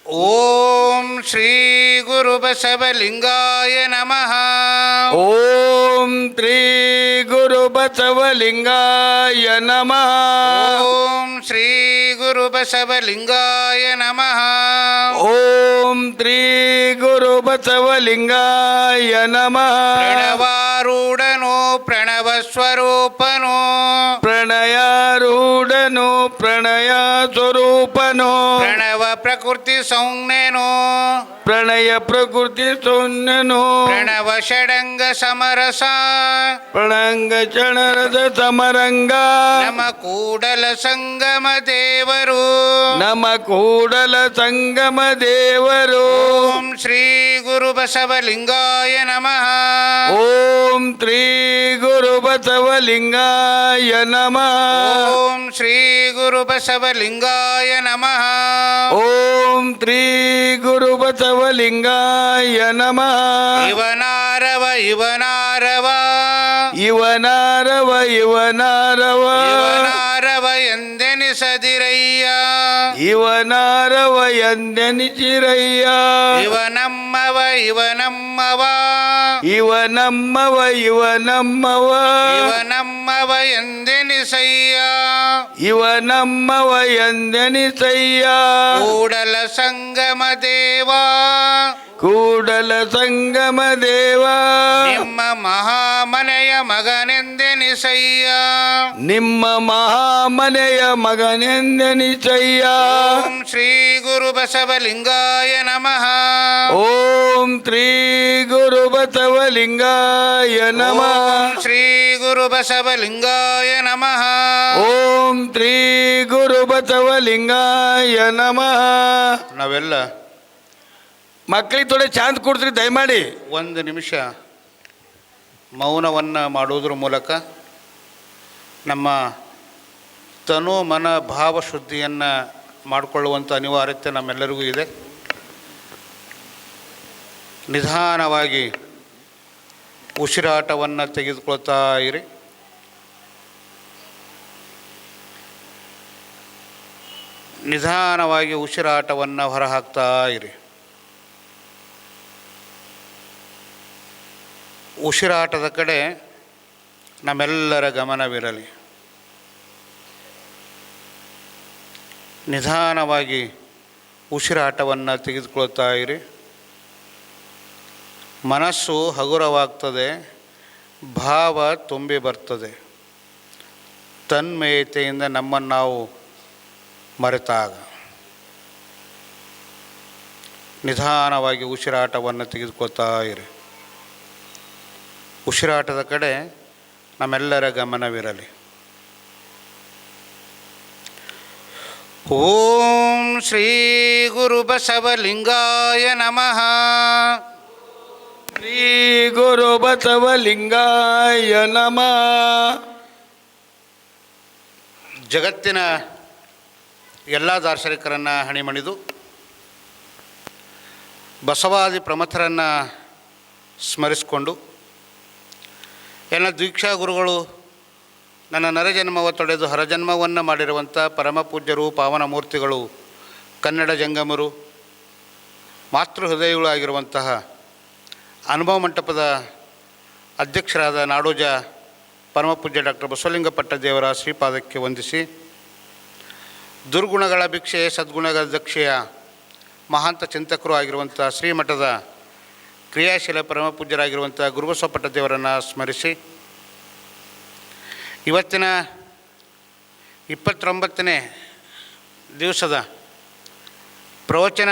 ಓಂ ಶ್ರೀ ಗುರು ಬಸವಲಿಂಗಾಯ ನಮಃ. ಓಂ ಶ್ರೀ ಗುರು ಬಸವಲಿಂಗಾಯ ನಮಃ. ಓಂ ಶ್ರೀ ಗುರು ಬಸವಲಿಂಗಾಯ ನಮಃ. ಓಂ ಶ್ರೀ ಗುರು ಬಸವಲಿಂಗಾಯ ನಮಃ. ಪ್ರಣವಾರೂಢನು ಪ್ರಣವ ಸ್ವರೂಪನು, ಪ್ರಣಯಾರೂಢನು ಪ್ರಣಯ ಸ್ವರೂಪನು, ಪ್ರಣವ ಪ್ರಕೃತಿ ಸಂಜ್ಞನು, ಪ್ರಣಯ ಪ್ರಕೃತಿ ಸೌನ್ಯನು, ಪ್ರಣವ ಷಡಂಗ ಸಮರಸ, ಪ್ರಣಂಗ ಚಣರದ ಸಮರಂಗ, ನಮ ಕೂಡಲ ಸಂಗಮ ದೇವರು, ನಮ ಕೂಡಲ ಸಂಗಮ ದೇವರು. ಓಂ ಶ್ರೀ ಗುರು ಬಸವಲಿಂಗಾಯ ನಮಃ. ಓಂ ಶ್ರೀ ಗುರು ಬಸವಲಿಂಗಾಯ ನಮಃ. ಓಂ ಶ್ರೀ ಗುರು ಬಸವಲಿಂಗಾಯ ನಮಃ. ಓಂ ಶ್ರೀ ಗುರು ಬಸವಲಿಂಗಾಯ ನಮಃ. ಇವನಾರವ ಇವನಾರವ ಇವನಾರವ ಇವನಾರವ ಇವನಾರವ ಎಂದೆನಿಸದಿರಯ್ಯ, ಇವನಾರವ ಎಂದೆನಿಸಿರಯ್ಯ. ಇವನಮ್ಮವ ಇವನಮ್ಮವ ಇವನಮ್ಮವ ಇವನಮ್ಮವ ಇವನಮ್ಮವ ಎಂದೆನಿಸಯ್ಯ, ಇವನಮ್ಮವ ಎಂದೆನಿಸಯ್ಯ. ಕೂಡಲ ಸಂಗಮ ದೇವ ಕೂಡಲ ಸಂಗಮ ದೇವ, ನಿಮ್ಮ ಮಹಾಮನೆಯ ಮಗನೆಂದೆನಿಸಯ್ಯ, ನಿಮ್ಮ ಮಹಾಮನೆಯ ಮಗನೆಂದೆನಿಸಯ್ಯ. ಓಂ ಶ್ರೀ ಗುರು ಬಸವಲಿಂಗಾಯ ನಮಃ. ಓಂ ಶ್ರೀ ಗುರು ಬಸವಲಿಂಗಾಯ ನಮಃ. ಓಂ ಶ್ರೀ ಗುರು ಬಸವಲಿಂಗಾಯ ನಮಃ. ಓಂ ಶ್ರೀ ಗುರು ಬಸವಲಿಂಗಾಯ ನಮಃ. ನಾವೆಲ್ಲ ಮಕ್ಕಳಿಗೆ ಥೋಡೆ ಚಾನ್ಸ್ ಕೊಡ್ತೀರಿ ದಯಮಾಡಿ. ಒಂದು ನಿಮಿಷ ಮೌನವನ್ನು ಮಾಡುವುದರ ಮೂಲಕ ನಮ್ಮ ತನು ಮನ ಭಾವ ಶುದ್ಧಿಯನ್ನು ಮಾಡಿಕೊಳ್ಳುವಂಥ ಅನಿವಾರ್ಯತೆ ನಮ್ಮೆಲ್ಲರಿಗೂ ಇದೆ. ನಿಧಾನವಾಗಿ ಉಸಿರಾಟವನ್ನು ತೆಗೆದುಕೊಳ್ತಾ ಇರಿ. ನಿಧಾನವಾಗಿ ಉಸಿರಾಟವನ್ನು ಹೊರಹಾಕ್ತಾ ಇರಿ. ಉಸಿರಾಟದ ಕಡೆ ನಮ್ಮೆಲ್ಲರ ಗಮನವಿರಲಿ. ನಿಧಾನವಾಗಿ ಉಸಿರಾಟವನ್ನು ತೆಗೆದುಕೊಳ್ತಾ ಇರಿ. ಮನಸ್ಸು ಹಗುರವಾಗ್ತದೆ, ಭಾವ ತುಂಬಿ ಬರ್ತದೆ. ತನ್ಮಯತೆಯಿಂದ ನಮ್ಮನ್ನು ನಾವು ಮರೆತಾಗ ನಿಧಾನವಾಗಿ ಉಸಿರಾಟವನ್ನು ತೆಗೆದುಕೊಳ್ತಾ ಇರಿ. ಉಸಿರಾಟದ ಕಡೆ ನಮ್ಮೆಲ್ಲರ ಗಮನವಿರಲಿ. ಓಂ ಶ್ರೀ ಗುರು ಬಸವಲಿಂಗಾಯ ನಮಃ. ಶ್ರೀ ಗುರು ಬಸವಲಿಂಗಾಯ ನಮಃ. ಜಗತ್ತಿನ ಎಲ್ಲ ದಾರ್ಶನಿಕರನ್ನು ಹಣಿಮಣಿದು ಬಸವಾದಿ ಪ್ರಮಥರನ್ನು ಸ್ಮರಿಸಿಕೊಂಡು, ಎಲ್ಲ ದೀಕ್ಷಾ ಗುರುಗಳು ನನ್ನ ನರಜನ್ಮವ ತೊಡೆದು ಹರಜನ್ಮವನ್ನು ಮಾಡಿರುವಂಥ ಪರಮ ಪೂಜ್ಯರು, ಪಾವನ ಮೂರ್ತಿಗಳು, ಕನ್ನಡ ಜಂಗಮರು, ಮಾತೃ ಹೃದಯಗಳು ಆಗಿರುವಂತಹ ಅನುಭವ ಮಂಟಪದ ಅಧ್ಯಕ್ಷರಾದ ನಾಡೋಜ ಪರಮಪೂಜ್ಯ ಡಾಕ್ಟರ್ ಬಸವಲಿಂಗ ಪಟ್ಟದೇವರ ಶ್ರೀಪಾದಕ್ಕೆ ವಂದಿಸಿ, ದುರ್ಗುಣಗಳ ಭಿಕ್ಷೆ ಸದ್ಗುಣಗಳ ದಕ್ಷೆಯ ಮಹಾಂತ ಚಿಂತಕರು ಆಗಿರುವಂಥ ಶ್ರೀಮಠದ ಕ್ರಿಯಾಶೀಲ ಪರಮಪೂಜ್ಯರಾಗಿರುವಂಥ ಗುರುಬಸವ ಪಟ್ಟದೇವರನ್ನು ಸ್ಮರಿಸಿ, ಇವತ್ತಿನ 29ನೇ ದಿವಸದ ಪ್ರವಚನ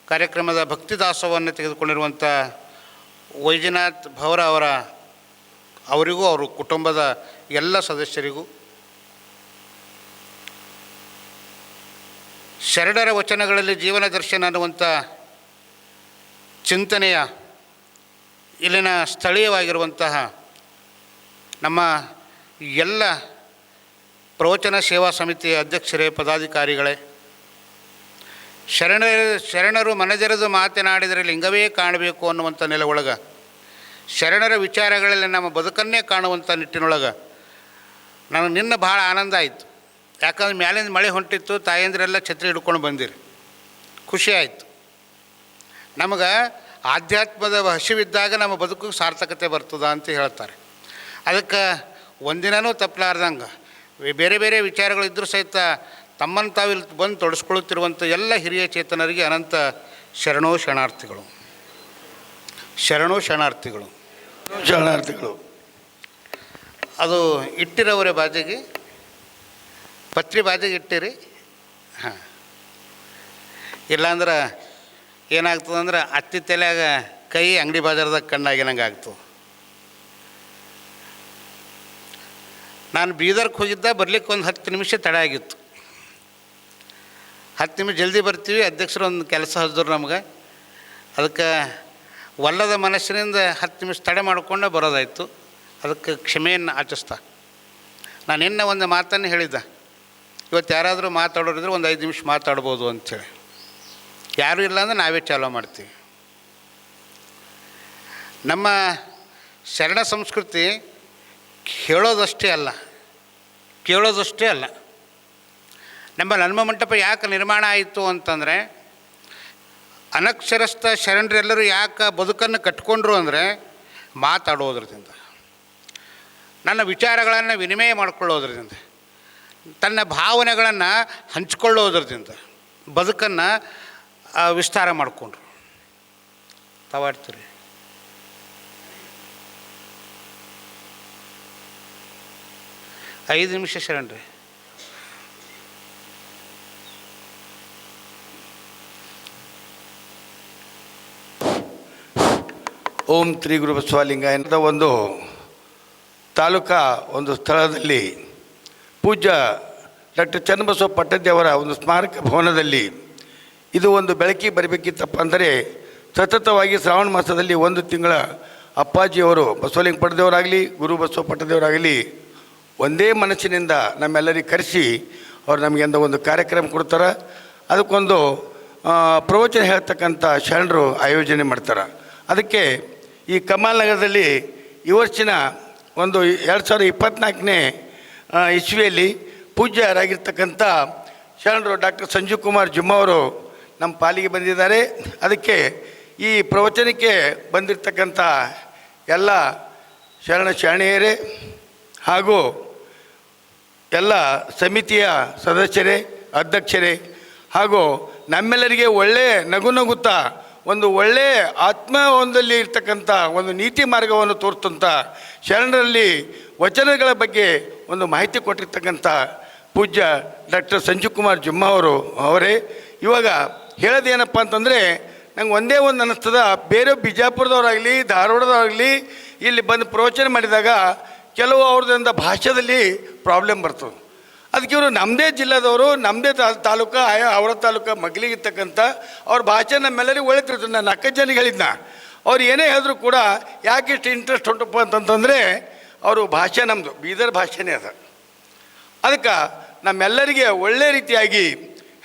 ಕಾರ್ಯಕ್ರಮದ ಭಕ್ತಿದಾಸವನ್ನು ತೆಗೆದುಕೊಂಡಿರುವಂಥ ವೈಜನಾಥ್ ಭವರ ಅವರಿಗೂ ಅವರ ಕುಟುಂಬದ ಎಲ್ಲ ಸದಸ್ಯರಿಗೂ, ಶರಣರ ವಚನಗಳಲ್ಲಿ ಜೀವನ ದರ್ಶನ ಅನ್ನುವಂಥ ಚಿಂತನೆಯ ಇಲ್ಲಿನ ಸ್ಥಳೀಯವಾಗಿರುವಂತಹ ನಮ್ಮ ಎಲ್ಲ ಪ್ರವಚನ ಸೇವಾ ಸಮಿತಿಯ ಅಧ್ಯಕ್ಷರೇ, ಪದಾಧಿಕಾರಿಗಳೇ, ಶರಣರು ಮನಜೆರೆದು ಮಾತನಾಡಿದರೆ ಲಿಂಗವೇ ಕಾಣಬೇಕು ಅನ್ನುವಂಥ ನೆಲೆಯೊಳಗೆ, ಶರಣರ ವಿಚಾರಗಳಲ್ಲಿ ನಮ್ಮ ಬದುಕನ್ನೇ ಕಾಣುವಂಥ ನಿಟ್ಟಿನೊಳಗೆ ನನಗೆ ನಿನ್ನ ಭಾಳ ಆನಂದ ಆಯಿತು. ಯಾಕಂದ್ರೆ ಮ್ಯಾಲಿಂದ ಮಳೆ ಹೊಂಟಿತ್ತು, ತಾಯಂದಿರೆಲ್ಲ ಛತ್ರಿ ಹಿಡ್ಕೊಂಡು ಬಂದಿರಿ. ಖುಷಿ ಆಯಿತು. ನಮಗೆ ಆಧ್ಯಾತ್ಮದ ಹಸಿವಿದ್ದಾಗ ನಮ್ಮ ಬದುಕಿಗೆ ಸಾರ್ಥಕತೆ ಬರ್ತದ ಅಂತ ಹೇಳ್ತಾರೆ. ಅದಕ್ಕೆ ಒಂದಿನೂ ತಪ್ಪಲಾರ್ದಂಗೆ ಬೇರೆ ಬೇರೆ ವಿಚಾರಗಳಿದ್ದರೂ ಸಹಿತ ತಮ್ಮನ್ನು ತಾವಿಲ್ಲಿ ಬಂದು ತೊಡಸ್ಕೊಳ್ಳುತ್ತಿರುವಂಥ ಎಲ್ಲ ಹಿರಿಯ ಚೇತನರಿಗೆ ಅನಂತ ಶರಣೋ ಶರಣಾರ್ಥಿಗಳು. ಶರಣೋ ಶರಣಾರ್ಥಿಗಳು. ಶರಣಾರ್ಥಿಗಳು. ಅದು ಇಟ್ಟಿರೋವರೇ ಬಾಜಿಗೆ ಪತ್ರಿ ಬಾಜಿಗೆ ಇಟ್ಟಿರಿ. ಹಾಂ, ಇಲ್ಲಾಂದ್ರೆ ಏನಾಗ್ತದಂದ್ರೆ ಅತ್ತಿ ತಲೆಯಾಗ ಕೈ ಅಂಗಡಿ ಬಾಜಾರದಾಗ ಕಣ್ಣಾಗಿನಂಗೆ ಆಗ್ತದೆ. ನಾನು ಬೀದರ್ಗೆ ಹೋಗಿದ್ದ ಬರ್ಲಿಕ್ಕೆ ಒಂದು 10 ನಿಮಿಷ ತಡ ಆಗಿತ್ತು. 10 ನಿಮಿಷ ಜಲ್ದಿ ಬರ್ತೀವಿ, ಅಧ್ಯಕ್ಷರು ಒಂದು ಕೆಲಸ ಹಚ್ಚಿದ್ರು ನಮ್ಗೆ. ಅದಕ್ಕೆ ಒಲ್ಲದ ಮನಸ್ಸಿನಿಂದ 10 ನಿಮಿಷ ತಡೆ ಮಾಡಿಕೊಂಡೆ ಬರೋದಾಯಿತು. ಅದಕ್ಕೆ ಕ್ಷಮೆಯನ್ನು ಆಚಿಸ್ತಾ ನಾನು ಇನ್ನೂ ಒಂದು ಮಾತನ್ನು ಹೇಳಿದ್ದೆ, ಇವತ್ತು ಯಾರಾದರೂ ಮಾತಾಡೋರಿದ್ರೆ ಒಂದು 5 ನಿಮಿಷ ಮಾತಾಡ್ಬೋದು ಅಂಥೇಳಿ. ಯಾರೂ ಇಲ್ಲ ಅಂದರೆ ನಾವೇ ಚಾಲೂ ಮಾಡ್ತೀವಿ. ನಮ್ಮ ಶರಣ ಸಂಸ್ಕೃತಿ ಹೇಳೋದಷ್ಟೇ ಅಲ್ಲ, ಕೇಳೋದಷ್ಟೇ ಅಲ್ಲ. ನಮ್ಮ ಹನುಮ ಮಂಟಪ ಯಾಕೆ ನಿರ್ಮಾಣ ಆಯಿತು ಅಂತಂದರೆ, ಅನಕ್ಷರಸ್ಥ ಶರಣರೆಲ್ಲರೂ ಯಾಕೆ ಬದುಕನ್ನು ಕಟ್ಕೊಂಡ್ರು ಅಂದರೆ ಮಾತಾಡೋದ್ರದಿಂದ, ನನ್ನ ವಿಚಾರಗಳನ್ನು ವಿನಿಮಯ ಮಾಡಿಕೊಳ್ಳೋದ್ರಿಂದ, ತನ್ನ ಭಾವನೆಗಳನ್ನು ಹಂಚ್ಕೊಳ್ಳೋದ್ರದಿಂದ ಬದುಕನ್ನು ವಿಸ್ತಾರ ಮಾಡಿಕೊಂಡ್ರು. ತಾವಾಡ್ತೀರಿ. ಐದು ನಿಮಿಷ ಶರಣ್ರಿ. ಓಂ ಶ್ರೀ ಗುರು ಬಸವಲಿಂಗಾಯನದ ಒಂದು ತಾಲೂಕಾ ಒಂದು ಸ್ಥಳದಲ್ಲಿ ಪೂಜ್ಯ ಡಾಕ್ಟರ್ ಚನ್ನಬಸವ ಪಟ್ಟದೇವರ ಒಂದು ಸ್ಮಾರಕ ಭವನದಲ್ಲಿ ಇದು ಒಂದು ಬೆಳಕಿಗೆ ಬರಬೇಕಿತ್ತಪ್ಪ ಅಂದರೆ ಸತತವಾಗಿ ಶ್ರಾವಣ ಮಾಸದಲ್ಲಿ 1 ತಿಂಗಳ ಅಪ್ಪಾಜಿಯವರು ಬಸವಲಿಂಗ ಪಟ್ಟದೇವರಾಗಲಿ ಗುರು ಬಸವ ಪಟ್ಟದೇವರಾಗಲಿ ಒಂದೇ ಮನಸ್ಸಿನಿಂದ ನಮ್ಮೆಲ್ಲರಿಗೆ ಕರೆಸಿ ಅವ್ರು ನಮಗೆ ಒಂದು ಕಾರ್ಯಕ್ರಮ ಕೊಡ್ತಾರೆ. ಅದಕ್ಕೊಂದು ಪ್ರವಚನ ಹೇಳ್ತಕ್ಕಂಥ ಶರಣರು ಆಯೋಜನೆ ಮಾಡ್ತಾರೆ. ಅದಕ್ಕೆ ಈ ಕಮಾಲ್ ನಗರದಲ್ಲಿ ಈ ವರ್ಷಿನ ಒಂದು 2024ನೇ ಇಸ್ವಿಯಲ್ಲಿ ಪೂಜ್ಯರಾಗಿರ್ತಕ್ಕಂಥ ಶರಣರು ಡಾಕ್ಟರ್ ಸಂಜೀವ್ ಕುಮಾರ್ ಜುಮ್ಮ ಅವರು ನಮ್ಮ ಪಾಲಿಗೆ ಬಂದಿದ್ದಾರೆ. ಅದಕ್ಕೆ ಈ ಪ್ರವಚನಕ್ಕೆ ಬಂದಿರತಕ್ಕಂಥ ಎಲ್ಲ ಶರಣೆಯರೇ ಹಾಗೂ ಎಲ್ಲ ಸಮಿತಿಯ ಸದಸ್ಯರೇ, ಅಧ್ಯಕ್ಷರೇ ಹಾಗೂ ನಮ್ಮೆಲ್ಲರಿಗೆ ಒಳ್ಳೆಯ ನಗುತ್ತಾ ಒಂದು ಒಳ್ಳೆಯ ಆತ್ಮ ಒಂದಲ್ಲಿ ಇರ್ತಕ್ಕಂಥ ಒಂದು ನೀತಿ ಮಾರ್ಗವನ್ನು ತೋರ್ತಂಥ ಶರಣರಲ್ಲಿ ವಚನಗಳ ಬಗ್ಗೆ ಒಂದು ಮಾಹಿತಿ ಕೊಟ್ಟಿರ್ತಕ್ಕಂಥ ಪೂಜ್ಯ ಡಾಕ್ಟರ್ ಸಂಜೀವ್ ಕುಮಾರ್ ಜುಮ್ಮ ಅವರೇ ಇವಾಗ ಹೇಳೋದೇನಪ್ಪ ಅಂತಂದರೆ, ನಂಗೆ ಒಂದೇ ಒಂದು ಅನ್ನಿಸ್ತದ, ಬೇರೆ ಬಿಜಾಪುರದವರಾಗಲಿ ಧಾರವಾಡದವರಾಗಲಿ ಇಲ್ಲಿ ಬಂದು ಪ್ರವಚನ ಮಾಡಿದಾಗ ಕೆಲವು ಅವ್ರದಿಂದ ಭಾಷೆಯಲ್ಲಿ ಪ್ರಾಬ್ಲಮ್ ಬರ್ತದೆ. ಅದಕ್ಕೆ ಇವರು ನಮ್ಮದೇ ಜಿಲ್ಲಾದವರು, ನಮ್ಮದೇ ತಾಲೂಕು, ಅವರ ತಾಲೂಕು ಮಗ್ಲಿಗಿರ್ತಕ್ಕಂಥ ಅವ್ರ ಭಾಷೆ ನಮ್ಮೆಲ್ಲರಿಗೂ ಒಳ್ಳೆತಿರ್ತದೆ. ನಾನು 4 ಜನಕ್ಕೆ ಹೇಳಿದ್ನ, ಅವ್ರು ಏನೇ ಹೇಳಿದ್ರು ಕೂಡ ಯಾಕೆ ಇಷ್ಟು ಇಂಟ್ರೆಸ್ಟ್ ಉಂಟಪ್ಪ ಅಂತಂತಂದರೆ ಅವರು ಭಾಷೆ ನಮ್ಮದು ಬೀದರ್ ಭಾಷೆನೇ ಅದ. ಅದಕ್ಕೆ ನಮ್ಮೆಲ್ಲರಿಗೆ ಒಳ್ಳೆ ರೀತಿಯಾಗಿ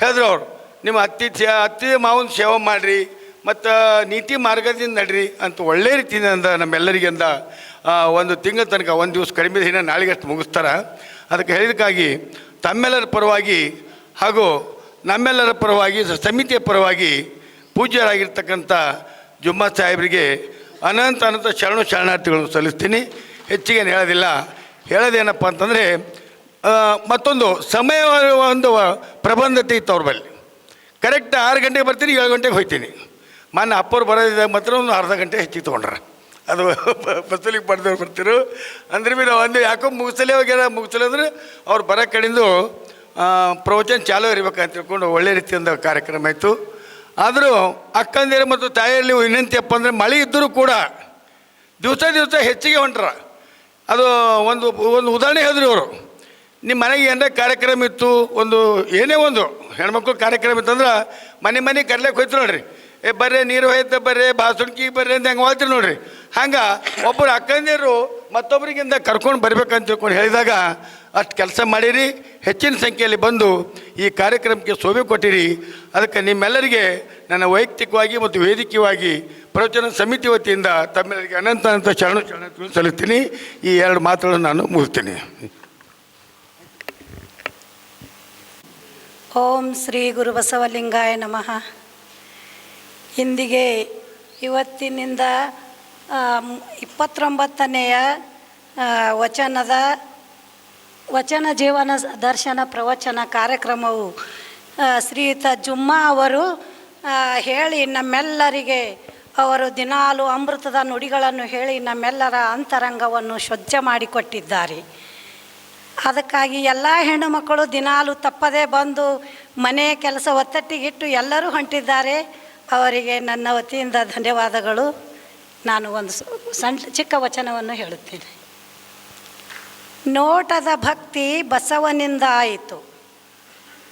ಹೇಳಿದ್ರು ಅವರು, ನಿಮ್ಮ ಅತ್ತಿ ಮಾವನ ಸೇವೆ ಮಾಡಿರಿ ಮತ್ತು ನೀತಿ ಮಾರ್ಗದಿಂದ ನಡ್ರಿ ಅಂತ ಒಳ್ಳೆ ರೀತಿಯಿಂದ ನಮ್ಮೆಲ್ಲರಿಗಿಂದ 1 ತಿಂಗಳ ತನಕ 1 ದಿವಸ ಕಡಿಮೆ ದಿನ ನಾಳೆಗಷ್ಟು ಮುಗಿಸ್ತಾರೆ. ಅದಕ್ಕೆ ಹೇಳಿದಕ್ಕಾಗಿ ತಮ್ಮೆಲ್ಲರ ಪರವಾಗಿ ಹಾಗೂ ನಮ್ಮೆಲ್ಲರ ಪರವಾಗಿ ಸಮಿತಿಯ ಪರವಾಗಿ ಪೂಜ್ಯರಾಗಿರ್ತಕ್ಕಂಥ ಜುಮ್ಮಾ ಸಾಹೇಬರಿಗೆ ಅನಂತ ಶರಣಾರ್ಥಿಗಳನ್ನು ಸಲ್ಲಿಸ್ತೀನಿ. ಹೆಚ್ಚಿಗೆ ಹೇಳೋದಿಲ್ಲ. ಹೇಳೋದೇನಪ್ಪ ಅಂತಂದರೆ, ಮತ್ತೊಂದು ಸಮಯ ಒಂದು ಪ್ರಬಂಧತೆ ಇತ್ತು ಅವ್ರ ಬಳಿ. ಕರೆಕ್ಟ್ 6 ಗಂಟೆಗೆ ಬರ್ತೀನಿ, 7 ಗಂಟೆಗೆ ಹೋಗ್ತೀನಿ. ಮೊನ್ನೆ ಅಪ್ಪವ್ರು ಬರೋದಿದ್ದಾಗ ಮಾತ್ರ ಒಂದು ಅರ್ಧ ಗಂಟೆ ಹೆಚ್ಚಿಗೆ ತೊಗೊಂಡ್ರೆ ಅದು ಬಸ್ಸಲ್ಲಿಗೆ ಪಡೆದವ್ರು ಬರ್ತಿರು ಅಂದ್ರೆ ಬಿ ನಾವು ಒಂದು ಯಾಕೋ ಮುಗಿಸಲೇ ಅಂದ್ರೆ ಅವ್ರು ಬರೋ ಕಡೆಯಿಂದ ಪ್ರವಚನ ಚಾಲೂ ಇರಬೇಕಂತ ತಿಳ್ಕೊಂಡು ಒಳ್ಳೆ ರೀತಿಯಿಂದ ಕಾರ್ಯಕ್ರಮ ಆಯಿತು. ಆದರೂ ಅಕ್ಕಂದಿರು ಮತ್ತು ತಾಯಿಯಲ್ಲಿ ವಿನಂತಿಯಪ್ಪ ಅಂದರೆ ಮಳೆ ಇದ್ದರೂ ಕೂಡ ದಿವಸ ಹೆಚ್ಚಿಗೆ ಹೊಂಟ್ರ. ಅದು ಒಂದು ಉದಾಹರಣೆ ಹೇಳಿದ್ರು ಅವರು, ನಿಮ್ಮ ಮನೆಗೆ ಏನಾರ ಕಾರ್ಯಕ್ರಮ ಇತ್ತು, ಏನೇ ಒಂದು ಹೆಣ್ಮಕ್ಳು ಕಾರ್ಯಕ್ರಮ ಇತ್ತಂದ್ರೆ ಮನೆ ಕರ್ಲಿಕ್ಕೆ ಹೋಯ್ತು ನೋಡ್ರಿ, ಬರ್ರಿ ನೀರು ಹೋಯ್ತು, ಬರ್ರಿ ಬಾಸುಣ್ಕಿ ಬರ್ರಿ ಅಂತ ಹೆಂಗೆ ಹೋಗ್ತೀರಿ ನೋಡ್ರಿ. ಹಂಗೆ ಒಬ್ಬರು ಅಕ್ಕಂದಿರು ಮತ್ತೊಬ್ಬರಿಗಿಂದ ಕರ್ಕೊಂಡು ಬರ್ಬೇಕಂತ ತಿಳ್ಕೊಂಡು ಹೇಳಿದಾಗ ಅಷ್ಟು ಕೆಲಸ ಮಾಡಿರಿ. ಹೆಚ್ಚಿನ ಸಂಖ್ಯೆಯಲ್ಲಿ ಬಂದು ಈ ಕಾರ್ಯಕ್ರಮಕ್ಕೆ ಶೋಭೆ ಕೊಟ್ಟಿರಿ. ಅದಕ್ಕೆ ನಿಮ್ಮೆಲ್ಲರಿಗೆ ನನ್ನ ವೈಯಕ್ತಿಕವಾಗಿ ಮತ್ತು ವೇದಿಕೆಯಾಗಿ ಪ್ರವಚನ ಸಮಿತಿ ವತಿಯಿಂದ ತಮ್ಮೆಲ್ಲರಿಗೆ ಅನಂತ ಶರಣಾರ್ಥಿಗಳನ್ನು ಸಲ್ಲಿಸ್ತೀನಿ. ಈ 2 ಮಾತುಗಳನ್ನು ನಾನು ಮುಗಿಸ್ತೀನಿ. ಓಂ ಶ್ರೀ ಗುರು ಬಸವಲಿಂಗಾಯ ನಮಃ. ಇಂದಿಗೆ ಇವತ್ತಿನಿಂದ 29ನೆಯ ವಚನ ಜೀವನ ದರ್ಶನ ಪ್ರವಚನ ಕಾರ್ಯಕ್ರಮವು ಶ್ರೀಯುತ ಜುಮ್ಮಾ ಅವರು ಹೇಳಿ ನಮ್ಮೆಲ್ಲರಿಗೆ ಅವರು ದಿನಾಲು ಅಮೃತದ ನುಡಿಗಳನ್ನು ಹೇಳಿ ನಮ್ಮೆಲ್ಲರ ಅಂತರಂಗವನ್ನು ಸ್ವಚ್ಛ ಮಾಡಿಕೊಟ್ಟಿದ್ದಾರೆ. ಅದಕ್ಕಾಗಿ ಎಲ್ಲ ಹೆಣ್ಣು ಮಕ್ಕಳು ದಿನಾಲು ತಪ್ಪದೇ ಬಂದು ಮನೆ ಕೆಲಸ ಒತ್ತಟ್ಟಿಗಿಟ್ಟು ಎಲ್ಲರೂ ಹೊಂಟಿದ್ದಾರೆ. ಅವರಿಗೆ ನನ್ನ ವತಿಯಿಂದ ಧನ್ಯವಾದಗಳು. ನಾನು ಒಂದು ಚಿಕ್ಕ ವಚನವನ್ನು ಹೇಳುತ್ತೇನೆ. ನೋಟದ ಭಕ್ತಿ ಬಸವನಿಂದ ಆಯಿತು,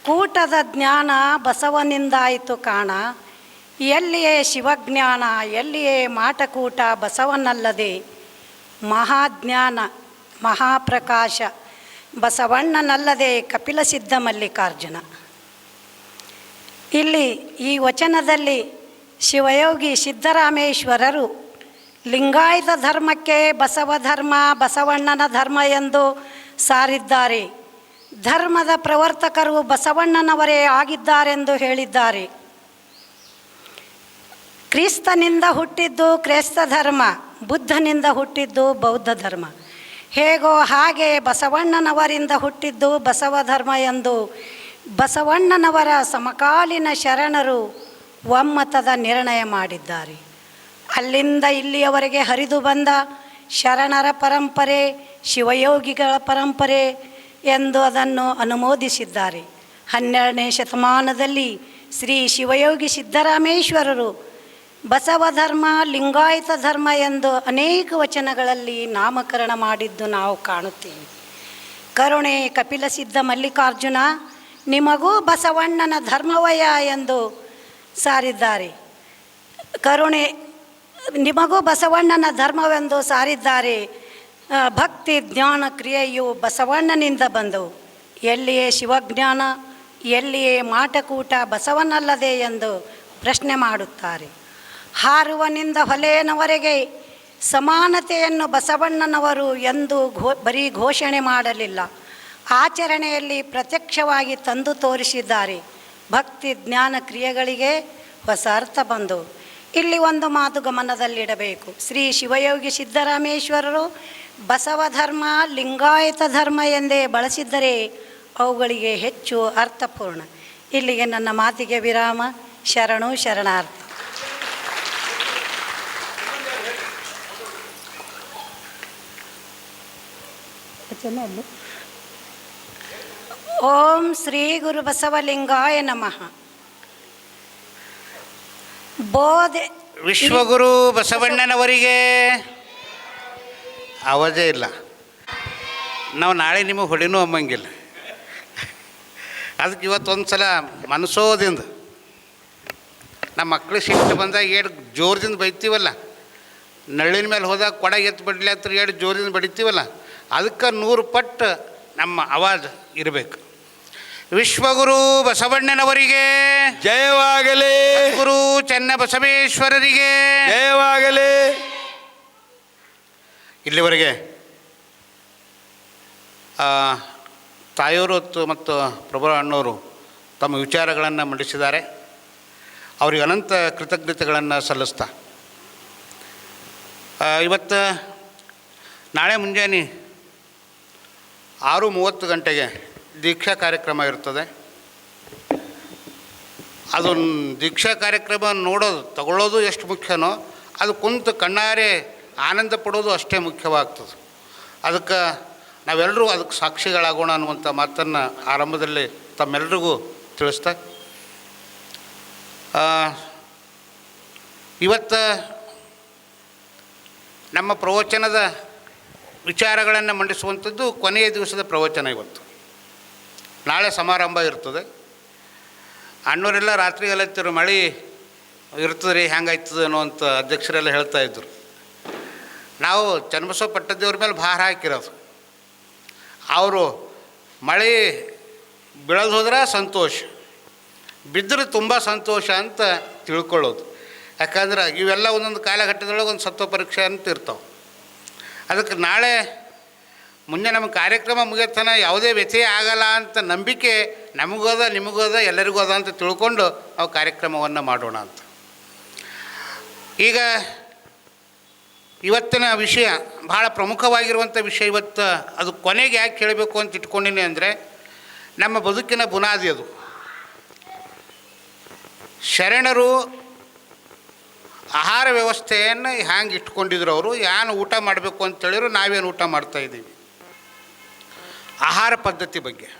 ಕೂಟದ ಜ್ಞಾನ ಬಸವನಿಂದಾಯಿತು ಕಾಣ, ಎಲ್ಲಿಯೇ ಶಿವಜ್ಞಾನ ಎಲ್ಲಿಯೇ ಮಾಟಕೂಟ ಬಸವನಲ್ಲದೆ, ಮಹಾಜ್ಞಾನ ಮಹಾಪ್ರಕಾಶ ಬಸವಣ್ಣನಲ್ಲದೆ ಕಪಿಲ ಸಿದ್ಧ ಮಲ್ಲಿಕಾರ್ಜುನ. ಇಲ್ಲಿ ಈ ವಚನದಲ್ಲಿ ಶಿವಯೋಗಿ ಸಿದ್ದರಾಮೇಶ್ವರರು ಲಿಂಗಾಯತ ಧರ್ಮಕ್ಕೆ ಬಸವ ಧರ್ಮ ಬಸವಣ್ಣನ ಧರ್ಮ ಎಂದು ಸಾರಿದ್ದಾರೆ. ಧರ್ಮದ ಪ್ರವರ್ತಕರು ಬಸವಣ್ಣನವರೇ ಆಗಿದ್ದಾರೆಂದು ಹೇಳಿದ್ದಾರೆ. ಕ್ರಿಸ್ತನಿಂದ ಹುಟ್ಟಿದ್ದು ಕ್ರೈಸ್ತ ಧರ್ಮ, ಬುದ್ಧನಿಂದ ಹುಟ್ಟಿದ್ದು ಬೌದ್ಧ ಧರ್ಮ. ಹೇಗೋ ಹಾಗೆ ಬಸವಣ್ಣನವರಿಂದ ಹುಟ್ಟಿದ್ದು ಬಸವ ಧರ್ಮ ಎಂದು ಬಸವಣ್ಣನವರ ಸಮಕಾಲೀನ ಶರಣರು ಒಮ್ಮತದ ನಿರ್ಣಯ ಮಾಡಿದ್ದಾರೆ. ಅಲ್ಲಿಂದ ಇಲ್ಲಿಯವರೆಗೆ ಹರಿದು ಬಂದ ಶರಣರ ಪರಂಪರೆ ಶಿವಯೋಗಿಗಳ ಪರಂಪರೆ ಎಂದು ಅದನ್ನು ಅನುಮೋದಿಸಿದ್ದಾರೆ. 12ನೇ ಶತಮಾನದಲ್ಲಿ ಶ್ರೀ ಶಿವಯೋಗಿ ಸಿದ್ದರಾಮೇಶ್ವರರು ಬಸವ ಧರ್ಮ ಲಿಂಗಾಯತ ಧರ್ಮ ಎಂದು ಅನೇಕ ವಚನಗಳಲ್ಲಿ ನಾಮಕರಣ ಮಾಡಿದ್ದು ನಾವು ಕಾಣುತ್ತೇವೆ. ಕರುಣೆ ಕಪಿಲ ಸಿದ್ಧ ಮಲ್ಲಿಕಾರ್ಜುನ ನಿಮಗೂ ಬಸವಣ್ಣನ ಧರ್ಮವಯ ಎಂದು ಸಾರಿದ್ದಾರೆ. ಕರುಣೆ ನಿಮಗೂ ಬಸವಣ್ಣನ ಧರ್ಮವೆಂದು ಸಾರಿದ್ದಾರೆ. ಭಕ್ತಿ ಜ್ಞಾನ ಕ್ರಿಯೆಯು ಬಸವಣ್ಣನಿಂದ ಬಂದವು. ಎಲ್ಲಿಯೇ ಶಿವಜ್ಞಾನ ಎಲ್ಲಿಯೇ ಮಾಟಕೂಟ ಬಸವನಲ್ಲದೆ ಎಂದು ಪ್ರಶ್ನೆ ಮಾಡುತ್ತಾರೆ. ಹಾರುವನಿಂದ ಹೊಲೆಯನವರೆಗೆ ಸಮಾನತೆಯನ್ನು ಬಸವಣ್ಣನವರು ಎಂದು ಬರೀ ಘೋಷಣೆ ಮಾಡಲಿಲ್ಲ, ಆಚರಣೆಯಲ್ಲಿ ಪ್ರತ್ಯಕ್ಷವಾಗಿ ತಂದು ತೋರಿಸಿದ್ದಾರೆ. ಭಕ್ತಿ ಜ್ಞಾನ ಕ್ರಿಯೆಗಳಿಗೆ ಹೊಸ ಅರ್ಥ ಬಂದವು. ಇಲ್ಲಿ ಒಂದು ಮಾತು ಗಮನದಲ್ಲಿಡಬೇಕು. ಶ್ರೀ ಶಿವಯೋಗಿ ಸಿದ್ದರಾಮೇಶ್ವರರು ಬಸವ ಧರ್ಮ ಲಿಂಗಾಯತ ಧರ್ಮ ಎಂದೇ ಬಳಸಿದ್ದರೆ ಅವುಗಳಿಗೆ ಹೆಚ್ಚು ಅರ್ಥಪೂರ್ಣ. ಇಲ್ಲಿಗೆ ನನ್ನ ಮಾತಿಗೆ ವಿರಾಮ. ಶರಣು ಶರಣಾರ್ಥ. ಓಂ ಶ್ರೀ ಗುರು ಬಸವಲಿಂಗಾಯ ನಮಃ. ಬೋಧೆ ವಿಶ್ವಗುರು ಬಸವಣ್ಣನವರಿಗೆ ಆವಾಜೇ ಇಲ್ಲ. ನಾವು ನಾಳೆ ನಿಮಗೆ ಹೊಡಿನೂ ಅಂಬಂಗಿಲ್ಲ. ಅದಕ್ಕೆ ಇವತ್ತೊಂದು ಸಲ ಮನಸೋದಿಂದ ನಮ್ಮ ಮಕ್ಕಳು ಸಿಟ್ಟು ಬಂದಾಗ ಏಡು ಜೋರದಿಂದ ಬೈತೀವಲ್ಲ, ನಳ್ಳಿನ ಮೇಲೆ ಹೋದಾಗ ಕೊಡ ಎತ್ತು ಬಡ್ಲಿ ಹತ್ರ ಏಡು ಜೋರದಿಂದ ಬಡಿತೀವಲ್ಲ, ಅದಕ್ಕೆ 100 ಪಟ್ಟು ನಮ್ಮ ಆವಾಜ್ ಇರಬೇಕು. ವಿಶ್ವಗುರು ಬಸವಣ್ಣನವರಿಗೆ ಜಯವಾಗಲಿ. ಗುರು ಚೆನ್ನ ಬಸವೇಶ್ವರರಿಗೆ ಜಯವಾಗಲಿ. ಇಲ್ಲಿವರೆಗೆ ತಾಯೋರು ಮತ್ತು ಪ್ರಭು ಅಣ್ಣವರು ತಮ್ಮ ವಿಚಾರಗಳನ್ನು ಮಂಡಿಸಿದ್ದಾರೆ. ಅವರಿಗೆ ಅನಂತ ಕೃತಜ್ಞತೆಗಳನ್ನು ಸಲ್ಲಿಸ್ತಾ ಇವತ್ತು ನಾಳೆ ಮುಂಜಾನೆ 6:30 ಗಂಟೆಗೆ ದೀಕ್ಷಾ ಕಾರ್ಯಕ್ರಮ ಇರ್ತದೆ. ಅದು ದೀಕ್ಷಾ ಕಾರ್ಯಕ್ರಮ ನೋಡೋದು ತಗೊಳ್ಳೋದು ಎಷ್ಟು ಮುಖ್ಯನೋ ಅದು ಕುಂತು ಕಣ್ಣಾರೆ ಆನಂದ ಪಡೋದು ಅಷ್ಟೇ ಮುಖ್ಯವಾಗ್ತದೆ. ಅದಕ್ಕೆ ನಾವೆಲ್ಲರೂ ಅದಕ್ಕೆ ಸಾಕ್ಷಿಗಳಾಗೋಣ ಅನ್ನುವಂಥ ಮಾತನ್ನು ಆರಂಭದಲ್ಲಿ ತಮ್ಮೆಲ್ಲರಿಗೂ ತಿಳಿಸ್ತಾ ಇವತ್ತು ನಮ್ಮ ಪ್ರವಚನದ ವಿಚಾರಗಳನ್ನು ಮಂಡಿಸುವಂಥದ್ದು ಕೊನೆಯ ದಿವಸದ ಪ್ರವಚನ. ಇವತ್ತು ನಾಳೆ ಸಮಾರಂಭ ಇರ್ತದೆ. ಅಣ್ಣವರೆಲ್ಲ ರಾತ್ರಿಗೆಲ್ಲತ್ತಿರು ಮಳೆ ಇರ್ತದೆ ರೀ, ಹೆಂಗಾಯ್ತದೆ ಅನ್ನೋವಂಥ ಅಧ್ಯಕ್ಷರೆಲ್ಲ ಹೇಳ್ತಾಯಿದ್ರು. ನಾವು ಚನ್ನಬಸವ ಪಟ್ಟದೇವ್ರ ಮೇಲೆ ಭಾರ ಹಾಕಿರೋದು. ಅವರು ಮಳೆ ಬೀಳೋದು ಹೋದ್ರೆ ಸಂತೋಷ, ಬಿದ್ದರೆ ತುಂಬ ಸಂತೋಷ ಅಂತ ತಿಳ್ಕೊಳ್ಳೋದು. ಯಾಕಂದ್ರೆ ಇವೆಲ್ಲ ಒಂದೊಂದು ಕಾಲಘಟ್ಟದೊಳಗೆ ಒಂದು ಸತ್ವ ಪರೀಕ್ಷೆ ಅಂತ ಇರ್ತಾವೆ. ಅದಕ್ಕೆ ನಾಳೆ ಮುಂದೆ ನಮ್ಮ ಕಾರ್ಯಕ್ರಮ ಮುಗಿಯತನ ಯಾವುದೇ ವ್ಯತ್ಯಯ ಆಗಲ್ಲ ಅಂತ ನಂಬಿಕೆ ನಮಗೋದ ನಿಮಗೋದ ಎಲ್ಲರಿಗೂ ಅದ ಅಂತ ತಿಳ್ಕೊಂಡು ನಾವು ಕಾರ್ಯಕ್ರಮವನ್ನು ಮಾಡೋಣ ಅಂತ. ಈಗ ಇವತ್ತಿನ ವಿಷಯ ಭಾಳ ಪ್ರಮುಖವಾಗಿರುವಂಥ ವಿಷಯ. ಇವತ್ತು ಅದು ಕೊನೆಗೆ ಯಾಕೆ ಹೇಳಬೇಕು ಅಂತ ಇಟ್ಕೊಂಡಿನಿ ಅಂದರೆ, ನಮ್ಮ ಬದುಕಿನ ಬುನಾದಿ ಅದು. ಶರಣರು ಆಹಾರ ವ್ಯವಸ್ಥೆಯನ್ನು ಹ್ಯಾಂಗೆ ಇಟ್ಕೊಂಡಿದ್ರು, ಅವರು ಏನು ಊಟ ಮಾಡಬೇಕು ಅಂತೇಳಿದ್ರು, ನಾವೇನು ಊಟ ಮಾಡ್ತಾಯಿದ್ದೀವಿ. ಆಹಾರ ಪದ್ಧತಿ ಬಗ್ಗೆ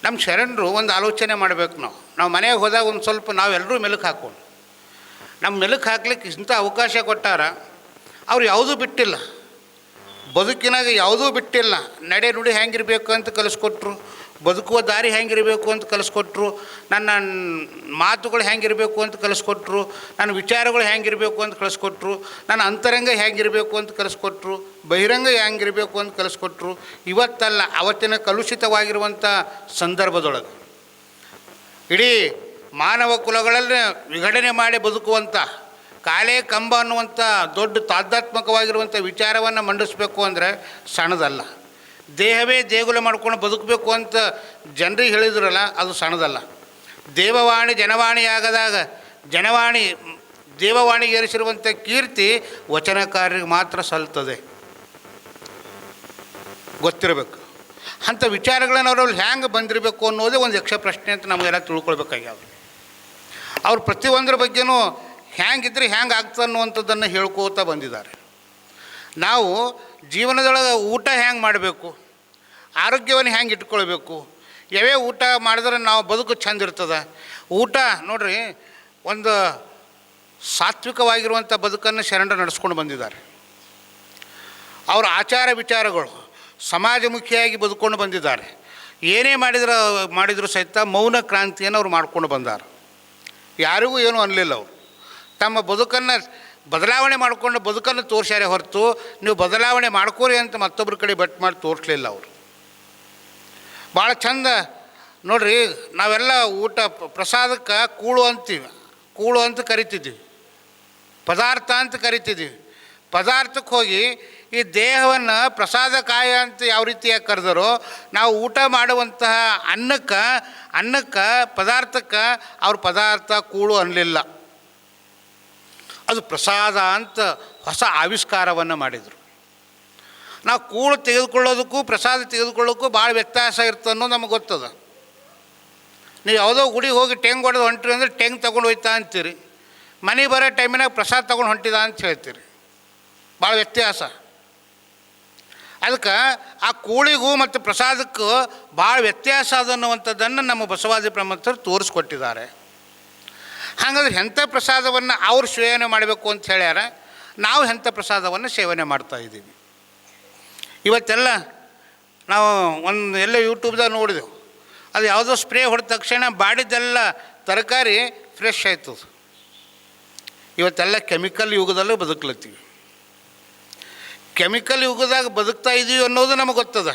ನಮ್ಮ ಶರಣರು ಒಂದು ಆಲೋಚನೆ ಮಾಡಬೇಕು. ನಾವು ಮನೆಗೆ ಹೋದಾಗ ಒಂದು ಸ್ವಲ್ಪ ನಾವೆಲ್ಲರೂ ಮೆಲುಕು ಹಾಕ್ಕೊಂಡು, ನಮ್ಮ ಮೆಲುಕು ಹಾಕ್ಲಿಕ್ಕೆ ಇಂಥ ಅವಕಾಶ ಕೊಟ್ಟಾರ. ಅವ್ರು ಯಾವುದೂ ಬಿಟ್ಟಿಲ್ಲ, ಬದುಕಿನಾಗ ಯಾವುದೂ ಬಿಟ್ಟಿಲ್ಲ. ನಡೆ ನುಡಿ ಹೆಂಗಿರಬೇಕು ಅಂತ ಕಲಿಸ್ಕೊಟ್ರು, ಬದುಕುವ ದಾರಿ ಹೆಂಗಿರಬೇಕು ಅಂತ ಕಲಿಸ್ಕೊಟ್ರು, ನನ್ನ ಮಾತುಗಳು ಹೆಂಗಿರಬೇಕು ಅಂತ ಕಲಿಸ್ಕೊಟ್ರು, ನನ್ನ ವಿಚಾರಗಳು ಹೆಂಗಿರಬೇಕು ಅಂತ ಕಲಿಸ್ಕೊಟ್ರು, ನನ್ನ ಅಂತರಂಗ ಹೆಂಗಿರಬೇಕು ಅಂತ ಕಲಿಸ್ಕೊಟ್ರು, ಬಹಿರಂಗ ಹೆಂಗಿರಬೇಕು ಅಂತ ಕಲಿಸ್ಕೊಟ್ರು. ಇವತ್ತಲ್ಲ, ಅವತ್ತಿನ ಕಲುಷಿತವಾಗಿರುವಂಥ ಸಂದರ್ಭದೊಳಗೆ ಇಡೀ ಮಾನವ ಕುಲಗಳಲ್ಲಿ ವಿಘಟನೆ ಮಾಡಿ ಬದುಕುವಂಥ ಕಾಲೇ ಕಂಬ ಅನ್ನುವಂಥ ದೊಡ್ಡ ತಾದಾತ್ಮಕವಾಗಿರುವಂಥ ವಿಚಾರವನ್ನು ಮಂಡಿಸಬೇಕು ಅಂದರೆ ಸಣ್ಣದಲ್ಲ. ದೇಹವೇ ದೇಗುಲ ಮಾಡ್ಕೊಂಡು ಬದುಕಬೇಕು ಅಂತ ಜನರಿಗೆ ಹೇಳಿದ್ರಲ್ಲ, ಅದು ಸಣ್ಣದಲ್ಲ. ದೇವವಾಣಿ ಜನವಾಣಿಯಾಗದಾಗ ದೇವವಾಣಿಗೆ ಏರಿಸಿರುವಂಥ ಕೀರ್ತಿ ವಚನಕಾರರಿಗೆ ಮಾತ್ರ ಸಲ್ತದೆ, ಗೊತ್ತಿರಬೇಕು. ಅಂಥ ವಿಚಾರಗಳನ್ನು ಅವರಲ್ಲಿ ಹ್ಯಾಂಗೆ ಬಂದಿರಬೇಕು ಅನ್ನೋದೇ ಒಂದು ಯಕ್ಷ ಪ್ರಶ್ನೆ ಅಂತ ನಮಗೆಲ್ಲ ತಿಳ್ಕೊಳ್ಬೇಕಾಗ್ಯಾವ. ಅವ್ರು ಪ್ರತಿಯೊಂದರ ಬಗ್ಗೆನೂ ಹ್ಯಾಂಗಿದ್ರೆ ಹ್ಯಾಂಗೆ ಆಗ್ತದೆ ಅನ್ನುವಂಥದ್ದನ್ನು ಹೇಳ್ಕೋತಾ ಬಂದಿದ್ದಾರೆ. ನಾವು ಜೀವನದೊಳಗೆ ಊಟ ಹ್ಯಾಂಗೆ ಮಾಡಬೇಕು, ಆರೋಗ್ಯವನ್ನು ಹ್ಯಾಂಗೆ ಇಟ್ಕೊಳ್ಬೇಕು, ಯಾವ್ಯಾವ ಊಟ ಮಾಡಿದ್ರೆ ನಾವು ಬದುಕು ಚೆಂದ ಇರ್ತದೆ. ಊಟ ನೋಡ್ರಿ, ಒಂದು ಸಾತ್ವಿಕವಾಗಿರುವಂಥ ಬದುಕನ್ನು ಶರಣರು ನಡೆಸ್ಕೊಂಡು ಬಂದಿದ್ದಾರೆ. ಅವರ ಆಚಾರ ವಿಚಾರಗಳು ಸಮಾಜಮುಖಿಯಾಗಿ ಬದುಕೊಂಡು ಬಂದಿದ್ದಾರೆ. ಏನೇ ಮಾಡಿದರೂ ಸಹಿತ ಮೌನ ಕ್ರಾಂತಿಯನ್ನು ಅವ್ರು ಮಾಡ್ಕೊಂಡು ಬಂದಾರೆ. ಯಾರಿಗೂ ಏನೂ ಅನ್ನಲಿಲ್ಲ. ಅವರು ತಮ್ಮ ಬದುಕನ್ನು ಬದಲಾವಣೆ ಮಾಡಿಕೊಂಡು ಬದುಕನ್ನು ತೋರಿಸ್ಯಾರೆ ಹೊರತು, ನೀವು ಬದಲಾವಣೆ ಮಾಡ್ಕೋರಿ ಅಂತ ಮತ್ತೊಬ್ಬರ ಕಡೆ ಬೆಟ್ ಮಾಡಿ ತೋರಿಸ್ಲಿಲ್ಲ. ಅವರು ಭಾಳ ಚಂದ ನೋಡ್ರಿ. ನಾವೆಲ್ಲ ಊಟ ಪ್ರಸಾದಕ್ಕೆ ಕೂಳು ಅಂತ ಕರಿತಿದ್ದೀವಿ, ಪದಾರ್ಥ ಅಂತ ಕರಿತಿದ್ದೀವಿ. ಪದಾರ್ಥಕ್ಕೆ ಹೋಗಿ ಈ ದೇಹವನ್ನು ಪ್ರಸಾದಕಾಯ ಅಂತ ಯಾವ ರೀತಿಯಾಗಿ ಕರೆದರೋ, ನಾವು ಊಟ ಮಾಡುವಂತಹ ಅನ್ನಕ್ಕೆ ಪದಾರ್ಥಕ್ಕೆ ಅವ್ರ ಪದಾರ್ಥ ಕೂಳು ಅನ್ನಲಿಲ್ಲ, ಅದು ಪ್ರಸಾದ ಅಂತ ಹೊಸ ಆವಿಷ್ಕಾರವನ್ನು ಮಾಡಿದರು. ನಾವು ಕೂಳು ತೆಗೆದುಕೊಳ್ಳೋದಕ್ಕೂ ಪ್ರಸಾದ ತೆಗೆದುಕೊಳ್ಳೋಕ್ಕೂ ಭಾಳ ವ್ಯತ್ಯಾಸ ಇರ್ತದೆ ಅನ್ನೋದು ನಮಗೆ ಗೊತ್ತದ. ನೀವು ಯಾವುದೋ ಗುಡಿಗೆ ಹೋಗಿ ಟೆಂಗ್ ಹೊಡೆದು ಹೊಂಟ್ರಿ ಅಂದರೆ ಟೆಂಗ್ ತೊಗೊಂಡು ಹೋಯ್ತಾ ಅಂತೀರಿ, ಮನೆಗೆ ಬರೋ ಟೈಮಿನಾಗ ಪ್ರಸಾದ ತೊಗೊಂಡು ಹೊಂಟಿದ ಅಂತ ಹೇಳ್ತೀರಿ. ಭಾಳ ವ್ಯತ್ಯಾಸ. ಅದಕ್ಕೆ ಆ ಕೂಳಿಗೂ ಮತ್ತು ಪ್ರಸಾದಕ್ಕೂ ಭಾಳ ವ್ಯತ್ಯಾಸ ಅದ ಅನ್ನುವಂಥದ್ದನ್ನು ನಮ್ಮ ಬಸವಾದಿ ಪ್ರಮಥರು ತೋರಿಸ್ಕೊಟ್ಟಿದ್ದಾರೆ. ಹಾಗಾದ್ರೆ ಎಂಥ ಪ್ರಸಾದವನ್ನು ಅವ್ರು ಸೇವನೆ ಮಾಡಬೇಕು ಅಂತ ಹೇಳ್ಯಾರ, ನಾವು ಎಂಥ ಪ್ರಸಾದವನ್ನು ಸೇವನೆ ಮಾಡ್ತಾಯಿದ್ದೀವಿ. ಇವತ್ತೆಲ್ಲ ನಾವು ಎಲ್ಲ ಯೂಟ್ಯೂಬ್ದಾಗ ನೋಡಿದೆವು, ಅದು ಯಾವುದೋ ಸ್ಪ್ರೇ ಹೊಡೆದ ತಕ್ಷಣ ಬಾಡಿದ್ದೆಲ್ಲ ತರಕಾರಿ ಫ್ರೆಶ್ ಆಯ್ತದೆ. ಇವತ್ತೆಲ್ಲ ಕೆಮಿಕಲ್ ಯುಗದಲ್ಲೂ ಬದುಕ್ಲತ್ತೀವಿ. ಕೆಮಿಕಲ್ ಯುಗದಾಗ ಬದುಕ್ತಾ ಇದ್ದೀವಿ ಅನ್ನೋದು ನಮಗೆ ಗೊತ್ತದ,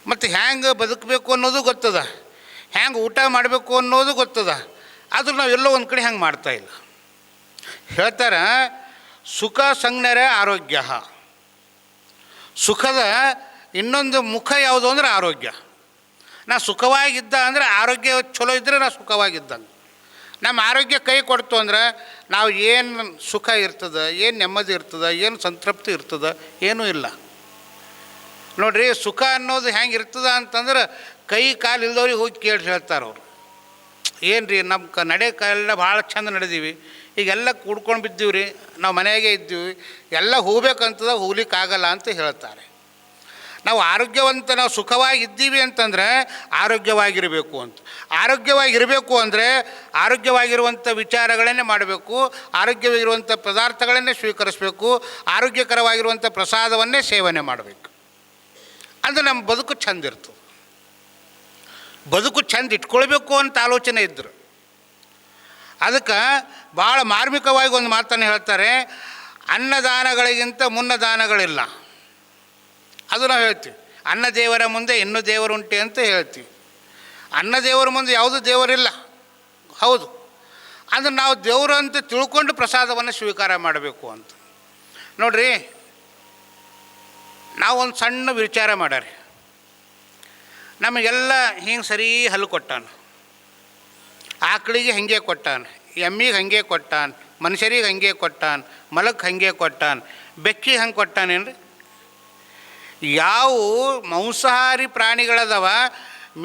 ಮತ್ತು ಹ್ಯಾಂಗೆ ಬದುಕಬೇಕು ಅನ್ನೋದು ಗೊತ್ತದ, ಹ್ಯಾಂಗೆ ಊಟ ಮಾಡಬೇಕು ಅನ್ನೋದು ಗೊತ್ತದ. ಆದರೂ ನಾವು ಎಲ್ಲೋ ಒಂದು ಕಡೆ ಹಂಗೆ ಮಾಡ್ತಾಯಿಲ್ಲ. ಹೇಳ್ತಾರೆ, ಸುಖ ಸಂಜ್ಞರ ಆರೋಗ್ಯ. ಸುಖದ ಇನ್ನೊಂದು ಮುಖ ಯಾವುದು ಅಂದರೆ ಆರೋಗ್ಯ. ನಾ ಸುಖವಾಗಿದ್ದ ಅಂದರೆ ಆರೋಗ್ಯ ಚಲೋ ಇದ್ದರೆ ನಾ ಸುಖವಾಗಿದ್ದಂಗೆ. ನಮ್ಮ ಆರೋಗ್ಯ ಕೈ ಕೊಡ್ತು ಅಂದ್ರೆ ನಾವು ಏನು ಸುಖ ಇರ್ತದೆ, ಏನು ನೆಮ್ಮದಿ ಇರ್ತದೆ, ಏನು ಸಂತೃಪ್ತಿ ಇರ್ತದೆ, ಏನೂ ಇಲ್ಲ. ನೋಡಿರಿ, ಸುಖ ಅನ್ನೋದು ಹೆಂಗೆ ಇರ್ತದೆ ಅಂತಂದ್ರೆ ಕೈ ಕಾಲು ಇಲ್ದವ್ರಿಗೆ ಹೋಗಿ ಕೇಳಿ ಹೇಳ್ತಾರೆ ಅವರು. ಏನು ರೀ, ನಮ್ಮ ನಡೆ ಕಾಲೆಲ್ಲ ಭಾಳ ಚಂದ ನಡೆದೀವಿ, ಈಗೆಲ್ಲ ಕೂಡ್ಕೊಂಡು ಬಿದ್ದೀವಿ ರೀ, ನಾವು ಮನೆಯಾಗೆ ಇದ್ದೀವಿ, ಎಲ್ಲ ಹೋಗ್ಬೇಕಂತದ ಹೋಗ್ಲಿಕ್ಕಾಗಲ್ಲ ಅಂತ ಹೇಳ್ತಾರೆ. ನಾವು ನಾವು ಸುಖವಾಗಿದ್ದೀವಿ ಅಂತಂದರೆ ಆರೋಗ್ಯವಾಗಿರಬೇಕು ಅಂತ. ಆರೋಗ್ಯವಾಗಿರಬೇಕು ಅಂದರೆ ಆರೋಗ್ಯವಾಗಿರುವಂಥ ವಿಚಾರಗಳನ್ನೇ ಮಾಡಬೇಕು, ಆರೋಗ್ಯವಾಗಿರುವಂಥ ಪದಾರ್ಥಗಳನ್ನೇ ಸ್ವೀಕರಿಸಬೇಕು, ಆರೋಗ್ಯಕರವಾಗಿರುವಂಥ ಪ್ರಸಾದವನ್ನೇ ಸೇವನೆ ಮಾಡಬೇಕು. ಅಂದರೆ ನಮ್ಮ ಬದುಕು ಚೆಂದ ಇರ್ತದೆ. ಬದುಕು ಚೆಂದ ಇಟ್ಕೊಳ್ಬೇಕು ಅಂತ ಆಲೋಚನೆ ಇದ್ದರು. ಅದಕ್ಕೆ ಭಾಳ ಮಾರ್ಮಿಕವಾಗಿ ಒಂದು ಮಾತನ್ನು ಹೇಳ್ತಾರೆ, ಅನ್ನದಾನಗಳಿಗಿಂತ ಮುನ್ನದಾನಗಳಿಲ್ಲ. ಅದು ನಾವು ಹೇಳ್ತೀವಿ. ಅನ್ನ ದೇವರ ಮುಂದೆ ಇನ್ನೂ ದೇವರುಂಟೆ ಅಂತ ಹೇಳ್ತೀವಿ. ಅನ್ನ ದೇವರ ಮುಂದೆ ಯಾವುದೂ ದೇವರಿಲ್ಲ, ಹೌದು. ಅಂದರೆ ನಾವು ದೇವರು ಅಂತ ತಿಳ್ಕೊಂಡು ಪ್ರಸಾದವನ್ನು ಸ್ವೀಕಾರ ಮಾಡಬೇಕು ಅಂತ. ನೋಡ್ರಿ, ನಾವು ಒಂದು ಸಣ್ಣ ವಿಚಾರ ಮಾಡ್ಯಾರ. ನಮಗೆಲ್ಲ ಹಿಂಗೆ ಸರಿ ಹಲ್ಲು ಕೊಟ್ಟಾನ, ಆಕಳಿಗೆ ಹಿಂಗೆ ಕೊಟ್ಟಾನ, ಎಮ್ಮಿಗೆ ಹಂಗೆ ಕೊಟ್ಟಾನ, ಮನುಷ್ಯರಿಗೆ ಹಂಗೆ ಕೊಟ್ಟಾನ, ಮಲಕ್ಕೆ ಹಂಗೆ ಕೊಟ್ಟಾನ, ಬೆಕ್ಕಿಗೆ ಹಂಗೆ ಕೊಟ್ಟಾನೇನ್ರಿ? ಯಾವ ಮಾಂಸಾಹಾರಿ ಪ್ರಾಣಿಗಳದವ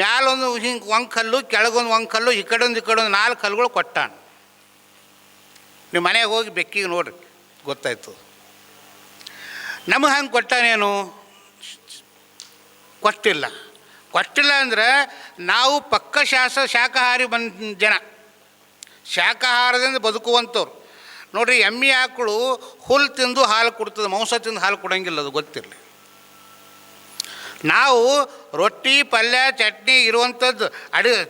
ಮ್ಯಾಲೊಂದು ಹಿಂಗೆ ಒಂದು ಕಲ್ಲು, ಕೆಳಗೊಂದು ಒಂದು ಕಲ್ಲು, ಈ ಕಡೆಯೊಂದು 4 ಕಲ್ಲುಗಳು ಕೊಟ್ಟಾನ. ನೀವು ಮನೆಗೆ ಹೋಗಿ ಬೆಕ್ಕಿಗೆ ನೋಡ್ರಿ, ಗೊತ್ತಾಯ್ತು. ನಮಗೆ ಹಂಗೆ ಕೊಟ್ಟಾನೇನು? ಕೊಟ್ಟಿಲ್ಲ ಅಂದ್ರೆ ನಾವು ಪಕ್ಕ ಶಾಕಾಹಾರಿ ಜನ, ಶಾಕಾಹಾರದಿಂದ ಬದುಕುವಂಥವ್ರು. ನೋಡಿರಿ, ಎಮ್ಮೆ ಆಕಳು ಹುಲ್ಲು ತಿಂದು ಹಾಲು ಕೊಡ್ತದೆ, ಮಾಂಸ ತಿಂದು ಹಾಲು ಕೊಡೋಂಗಿಲ್ಲ, ಅದು ಗೊತ್ತಿರಲಿ. ನಾವು ರೊಟ್ಟಿ ಪಲ್ಯ ಚಟ್ನಿ ಇರುವಂಥದ್ದು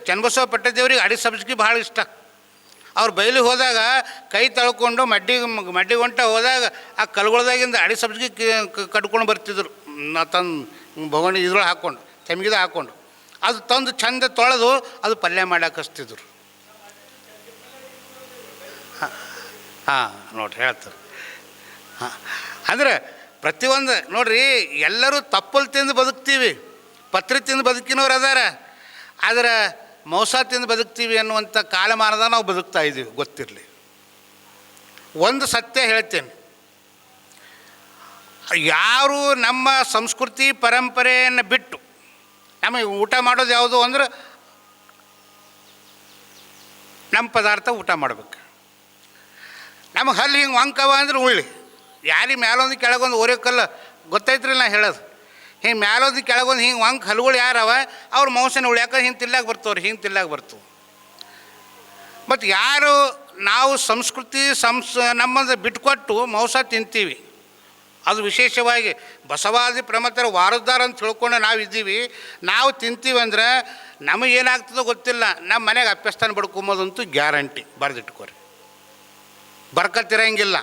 ಚನ್ನಬಸವ ಪಟ್ಟದೇವ್ರಿಗೆ ಅಡಿ ಸಬ್ಸಿಗೆ ಭಾಳ ಇಷ್ಟ. ಅವ್ರು ಬಯಲಿಗೆ ಹೋದಾಗ ಕೈ ತಳ್ಕೊಂಡು ಮಡ್ಡಿ ಹೊಂಟ ಹೋದಾಗ ಆ ಕಲ್ಗೊಳ್ದಾಗಿಂದ ಅಡಿ ಸಬ್ಸಿಗೆ ಕಟ್ಕೊಂಡು ಬರ್ತಿದ್ರು, ತಂದು ಭಗವಣಿ ಇದ್ರೊಳಗೆ ಹಾಕ್ಕೊಂಡು, ತೆಮ್ಗಿದ ಹಾಕ್ಕೊಂಡು ಅದು ತಂದು ಚಂದ ತೊಳೆದು ಅದು ಪಲ್ಯ ಮಾಡಕ್ಕೆ ಹಚ್ತಿದ್ರು. ಹಾಂ ನೋಡ್ರಿ, ಹೇಳ್ತಾರೆ. ಹಾಂ, ಅಂದರೆ ಪ್ರತಿಯೊಂದು ನೋಡ್ರಿ, ಎಲ್ಲರೂ ತಪ್ಪಲು ತಿಂದು ಬದುಕ್ತೀವಿ, ಪತ್ರೆ ತಿಂದು ಬದುಕಿನವ್ರು ಅದಾರ, ಆದರೆ ಮಾಂಸ ತಿಂದು ಬದುಕ್ತೀವಿ ಅನ್ನುವಂಥ ಕಾಲಮಾನದ ನಾವು ಬದುಕ್ತಾ ಇದ್ದೀವಿ, ಗೊತ್ತಿರಲಿ. ಒಂದು ಸತ್ಯ ಹೇಳ್ತೇನೆ, ಯಾರು ನಮ್ಮ ಸಂಸ್ಕೃತಿ ಪರಂಪರೆಯನ್ನು ಬಿಟ್ಟು ನಮಗೆ ಊಟ ಮಾಡೋದು ಯಾವುದು ಅಂದ್ರೆ ನಮ್ಮ ಪದಾರ್ಥ ಊಟ ಮಾಡ್ಬೇಕು. ನಮಗೆ ಹಲ್ಲು ಹಿಂಗೆ ವಂಕವ ಅಂದ್ರೆ ಉಳ್ಳಿ, ಯಾರಿಗೆ ಮ್ಯಾಲೊಂದು ಕೆಳಗೊಂದು ಓರೆಕಲ್ಲ, ಗೊತ್ತೈತ್ರಿ ನಾ ಹೇಳೋದು. ಹಿಂಗೆ ಮ್ಯಾಲೊಂದು ಕೆಳಗೊಂದು ಹಿಂಗೆ ವಂಕ ಹಲ್ಗಳು ಯಾರವ ಅವ್ರು ಮಾಂಸನ ಉಳ್ಯಾಕ ಹಿಂಗೆ ತಿಲ್ಲಾಗ ಬರ್ತವ್ರಿ, ಹಿಂಗೆ ತಿಲ್ಲಾಗ ಬರ್ತವೆ. ಮತ್ತು ಯಾರು ನಾವು ಸಂಸ್ಕೃತಿ ನಮ್ಮದು ಬಿಟ್ಕೊಟ್ಟು ಮಾಂಸ ತಿಂತೀವಿ, ಅದು ವಿಶೇಷವಾಗಿ ಬಸವಾದಿ ಪ್ರಮಥರ ವಾರದ್ದಾರ ಅಂತ ತಿಳ್ಕೊಂಡು ನಾವು ಇದ್ದೀವಿ, ನಾವು ತಿಂತೀವಿ ಅಂದ್ರೆ ನಮಗೇನಾಗ್ತದೋ ಗೊತ್ತಿಲ್ಲ, ನಮ್ಮ ಮನೆಗೆ ಅಪ್ಯಸ್ಥಾನ ಬಡ್ಕೊಂಬೋದಂತೂ ಗ್ಯಾರಂಟಿ, ಬರೆದಿಟ್ಕೋರಿ. ಬರ್ಕತ್ತಿರಂಗಿಲ್ಲ,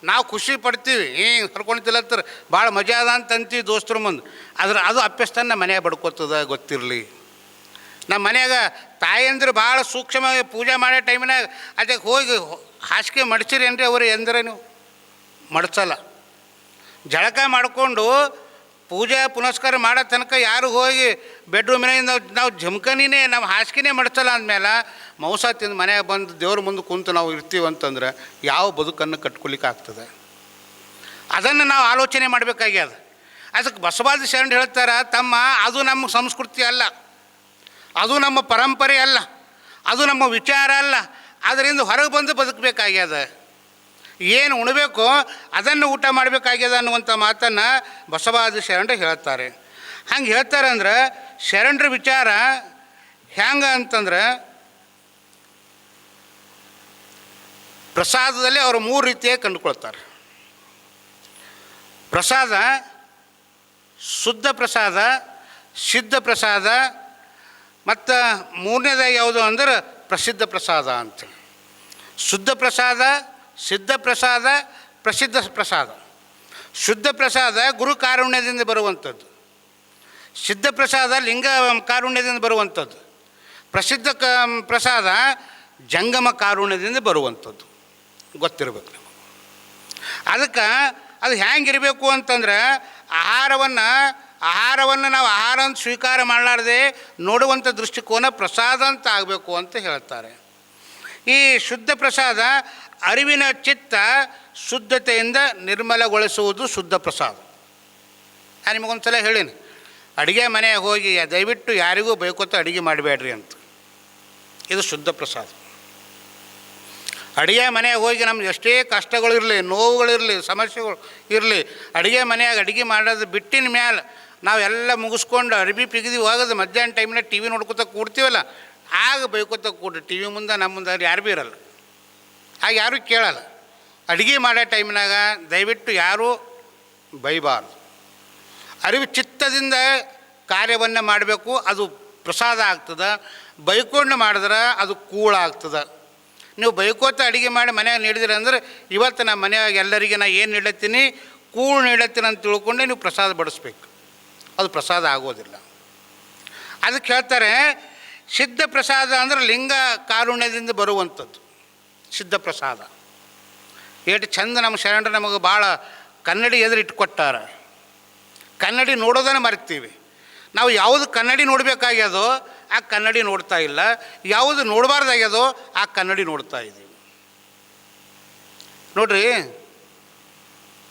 ನಾವು ಖುಷಿ ಪಡ್ತೀವಿ, ಹಿಂಗೆ ಹರ್ಕೊಂಡು ತಿಲ್ಲತ್ತರ ಭಾಳ ಮಜಾ ಅದ ಅಂತ ಅಂತೀವಿ ದೋಸ್ತರ ಮುಂದೆ, ಆದ್ರೆ ಅದು ಅಪ್ಯಸ್ಥಾನ ನಮ್ಮ ಮನೆಯಾಗ ಬಡ್ಕೋತದ, ಗೊತ್ತಿರಲಿ. ನಮ್ಮ ಮನ್ಯಾಗ ತಾಯಂದ್ರೆ ಭಾಳ ಸೂಕ್ಷ್ಮವಾಗಿ ಪೂಜೆ ಮಾಡೋ ಟೈಮಿನಾಗ ಅದಕ್ಕೆ ಹೋಗಿ ಹಾಸಿಗೆ ಮಡ್ಚಿರಿ ಏನ್ರಿ ಅವ್ರು ಎಂದ್ರೆ ನೀವು ಮಡ್ಸಲ್ಲ. ಜಳಕ ಮಾಡಿಕೊಂಡು ಪೂಜೆ ಪುನಸ್ಕಾರ ಮಾಡೋ ತನಕ ಯಾರು ಹೋಗಿ ಬೆಡ್ರೂಮಿನಾಗ ನಾವು ಜಮ್ಕನಿನೇ ನಮ್ಮ ಹಾಸಿಗೆನೇ ಮಡ್ಸಲ್ಲ ಅಂದಮೇಲೆ ಮಾಂಸ ತಿಂದು ಮನೆಯಾಗ ಬಂದು ದೇವ್ರ ಮುಂದೆ ಕುಂತು ನಾವು ಇರ್ತೀವಿ ಅಂತಂದ್ರೆ ಯಾವ ಬದುಕನ್ನು ಕಟ್ಕೊಲಿಕ್ಕೆ ಆಗ್ತದೆ? ಅದನ್ನು ನಾವು ಆಲೋಚನೆ ಮಾಡಬೇಕಾಗ್ಯದ. ಅದಕ್ಕೆ ಬಸವಾದಿ ಶರಣ ಹೇಳ್ತಾರೆ, ತಮ್ಮ ಅದು ನಮ್ಮ ಸಂಸ್ಕೃತಿ ಅಲ್ಲ, ಅದು ನಮ್ಮ ಪರಂಪರೆ ಅಲ್ಲ, ಅದು ನಮ್ಮ ವಿಚಾರ ಅಲ್ಲ, ಅದರಿಂದ ಹೊರಗೆ ಬಂದು ಬದುಕಬೇಕಾಗ್ಯದ. ಏನು ಉಣಬೇಕೋ ಅದನ್ನು ಊಟ ಮಾಡಬೇಕಾಗ್ಯದ ಅನ್ನುವಂಥ ಮಾತನ್ನು ಬಸವಾದಿ ಶರಣರು ಹೇಳ್ತಾರೆ. ಹಂಗೆ ಹೇಳ್ತಾರೆ ಅಂದ್ರೆ ಶರಣರ ವಿಚಾರ ಹ್ಯಾಂಗೆ ಅಂತಂದ್ರೆ, ಪ್ರಸಾದದಲ್ಲಿ ಅವರು 3 ರೀತಿಯಾಗಿ ಕಂಡುಕೊಳ್ತಾರೆ. ಪ್ರಸಾದ, ಶುದ್ಧ ಪ್ರಸಾದ, ಸಿದ್ಧ ಪ್ರಸಾದ, ಮತ್ತು 3ನೇದಾಗಿ ಯಾವುದು ಅಂದ್ರೆ ಪ್ರಸಿದ್ಧ ಪ್ರಸಾದ ಅಂತ. ಶುದ್ಧ ಪ್ರಸಾದ, ಸಿದ್ಧ ಪ್ರಸಾದ, ಪ್ರಸಿದ್ಧ ಪ್ರಸಾದ. ಶುದ್ಧ ಪ್ರಸಾದ ಗುರು ಕಾರುಣ್ಯದಿಂದ ಬರುವಂಥದ್ದು, ಸಿದ್ಧ ಪ್ರಸಾದ ಲಿಂಗ ಕಾರುಣ್ಯದಿಂದ ಬರುವಂಥದ್ದು, ಪ್ರಸಿದ್ಧ ಪ್ರಸಾದ ಜಂಗಮ ಕಾರುಣ್ಯದಿಂದ ಬರುವಂಥದ್ದು, ಗೊತ್ತಿರಬೇಕು ನಮಗೆ. ಅದಕ್ಕೆ ಅದು ಹ್ಯಾಂಗಿರಬೇಕು ಅಂತಂದ್ರೆ ಆಹಾರವನ್ನು ನಾವು ಆಹಾರ ಅಂತ ಸ್ವೀಕಾರ ಮಾಡಲಾರ್ದೆ ನೋಡುವಂಥ ದೃಷ್ಟಿಕೋನ ಪ್ರಸಾದ ಅಂತ ಆಗಬೇಕು ಅಂತ ಹೇಳ್ತಾರೆ. ಈ ಶುದ್ಧ ಪ್ರಸಾದ ಅರಿವಿನ ಚಿತ್ತ ಶುದ್ಧತೆಯಿಂದ ನಿರ್ಮಲಗೊಳಿಸುವುದು ಶುದ್ಧ ಪ್ರಸಾದ. ನಾನು ನಿಮಗೊಂದು ಸಲ ಹೇಳೀನಿ, ಅಡುಗೆ ಮನೆಗೆ ಹೋಗಿ ದಯವಿಟ್ಟು ಯಾರಿಗೂ ಬೈಕೋತ ಅಡುಗೆ ಮಾಡಬೇಡ್ರಿ ಅಂತ. ಇದು ಶುದ್ಧ ಪ್ರಸಾದ. ಅಡುಗೆ ಮನೆಗೆ ಹೋಗಿ ನಮ್ಗೆ ಎಷ್ಟೇ ಕಷ್ಟಗಳಿರಲಿ, ನೋವುಗಳಿರಲಿ, ಸಮಸ್ಯೆಗಳು ಇರಲಿ, ಅಡುಗೆ ಮನೆಯಾಗ ಅಡುಗೆ ಮಾಡೋದು ಬಿಟ್ಟಿನ ಮ್ಯಾಲೆ ನಾವೆಲ್ಲ ಮುಗಿಸ್ಕೊಂಡು ಅರ್ಬಿ ಪಿಗಿದು ಹೋಗೋದು ಮಧ್ಯಾಹ್ನ ಟೈಮ್ನಾಗ ಟಿ ವಿ ನೋಡ್ಕೊತ ಕೂಡ್ತೀವಲ್ಲ, ಆಗ ಬೈಕೋತ ಕೂಡ್ರಿ. ಟಿ ವಿ ಮುಂದೆ ನಮ್ಮ ಮುಂದೆ ಯಾರು ಭೀ ಇರಲ್ಲ, ಆಗ ಯಾರೂ ಕೇಳಲ್ಲ. ಅಡುಗೆ ಮಾಡೋ ಟೈಮ್ನಾಗ ದಯವಿಟ್ಟು ಯಾರೂ ಬೈಬಾರ್ದು. ಅರಿವು ಚಿತ್ತದಿಂದ ಕಾರ್ಯವನ್ನು ಮಾಡಬೇಕು, ಅದು ಪ್ರಸಾದ ಆಗ್ತದೆ. ಬೈಕೊಂಡು ಮಾಡಿದ್ರೆ ಅದು ಕೂಳ ಆಗ್ತದೆ. ನೀವು ಬೈಕೋತ ಅಡುಗೆ ಮಾಡಿ ಮನೆಯಾಗ ನೀಡಿದಿರ ಅಂದ್ರೆ ಇವತ್ತು ನಮ್ಮ ಮನೆಯಾಗ ಎಲ್ಲರಿಗೆ ನಾ ಏನು ನೀಡತ್ತೀನಿ, ಕೂಳು ನೀಡತ್ತೀನಿ ಅಂತ ತಿಳ್ಕೊಂಡೆ ನೀವು ಪ್ರಸಾದ ಬಡಿಸ್ಬೇಕು, ಅದು ಪ್ರಸಾದ ಆಗೋದಿಲ್ಲ. ಅದಕ್ಕೆ ಹೇಳ್ತಾರೆ ಸಿದ್ಧ ಪ್ರಸಾದ ಅಂದ್ರೆ ಲಿಂಗ ಕಾರುಣ್ಯದಿಂದ ಬರುವಂಥದ್ದು ಸಿದ್ಧ ಪ್ರಸಾದ. ಎಷ್ಟು ಚಂದ ನಮ್ಮ ಶರಣರು ನಮಗೆ ಭಾಳ ಕನ್ನಡಿ ಎದುರಿಟ್ಕೊಟ್ಟಾರ. ಕನ್ನಡಿ ನೋಡೋದನ್ನು ಮರಿತೀವಿ ನಾವು. ಯಾವುದು ಕನ್ನಡಿ ನೋಡಬೇಕಾಗ್ಯದೋ ಆ ಕನ್ನಡಿ ನೋಡ್ತಾ ಇಲ್ಲ, ಯಾವುದು ನೋಡಬಾರ್ದಾಗ್ಯದೋ ಆ ಕನ್ನಡಿ ನೋಡ್ತಾ ಇದ್ದೀವಿ. ನೋಡ್ರಿ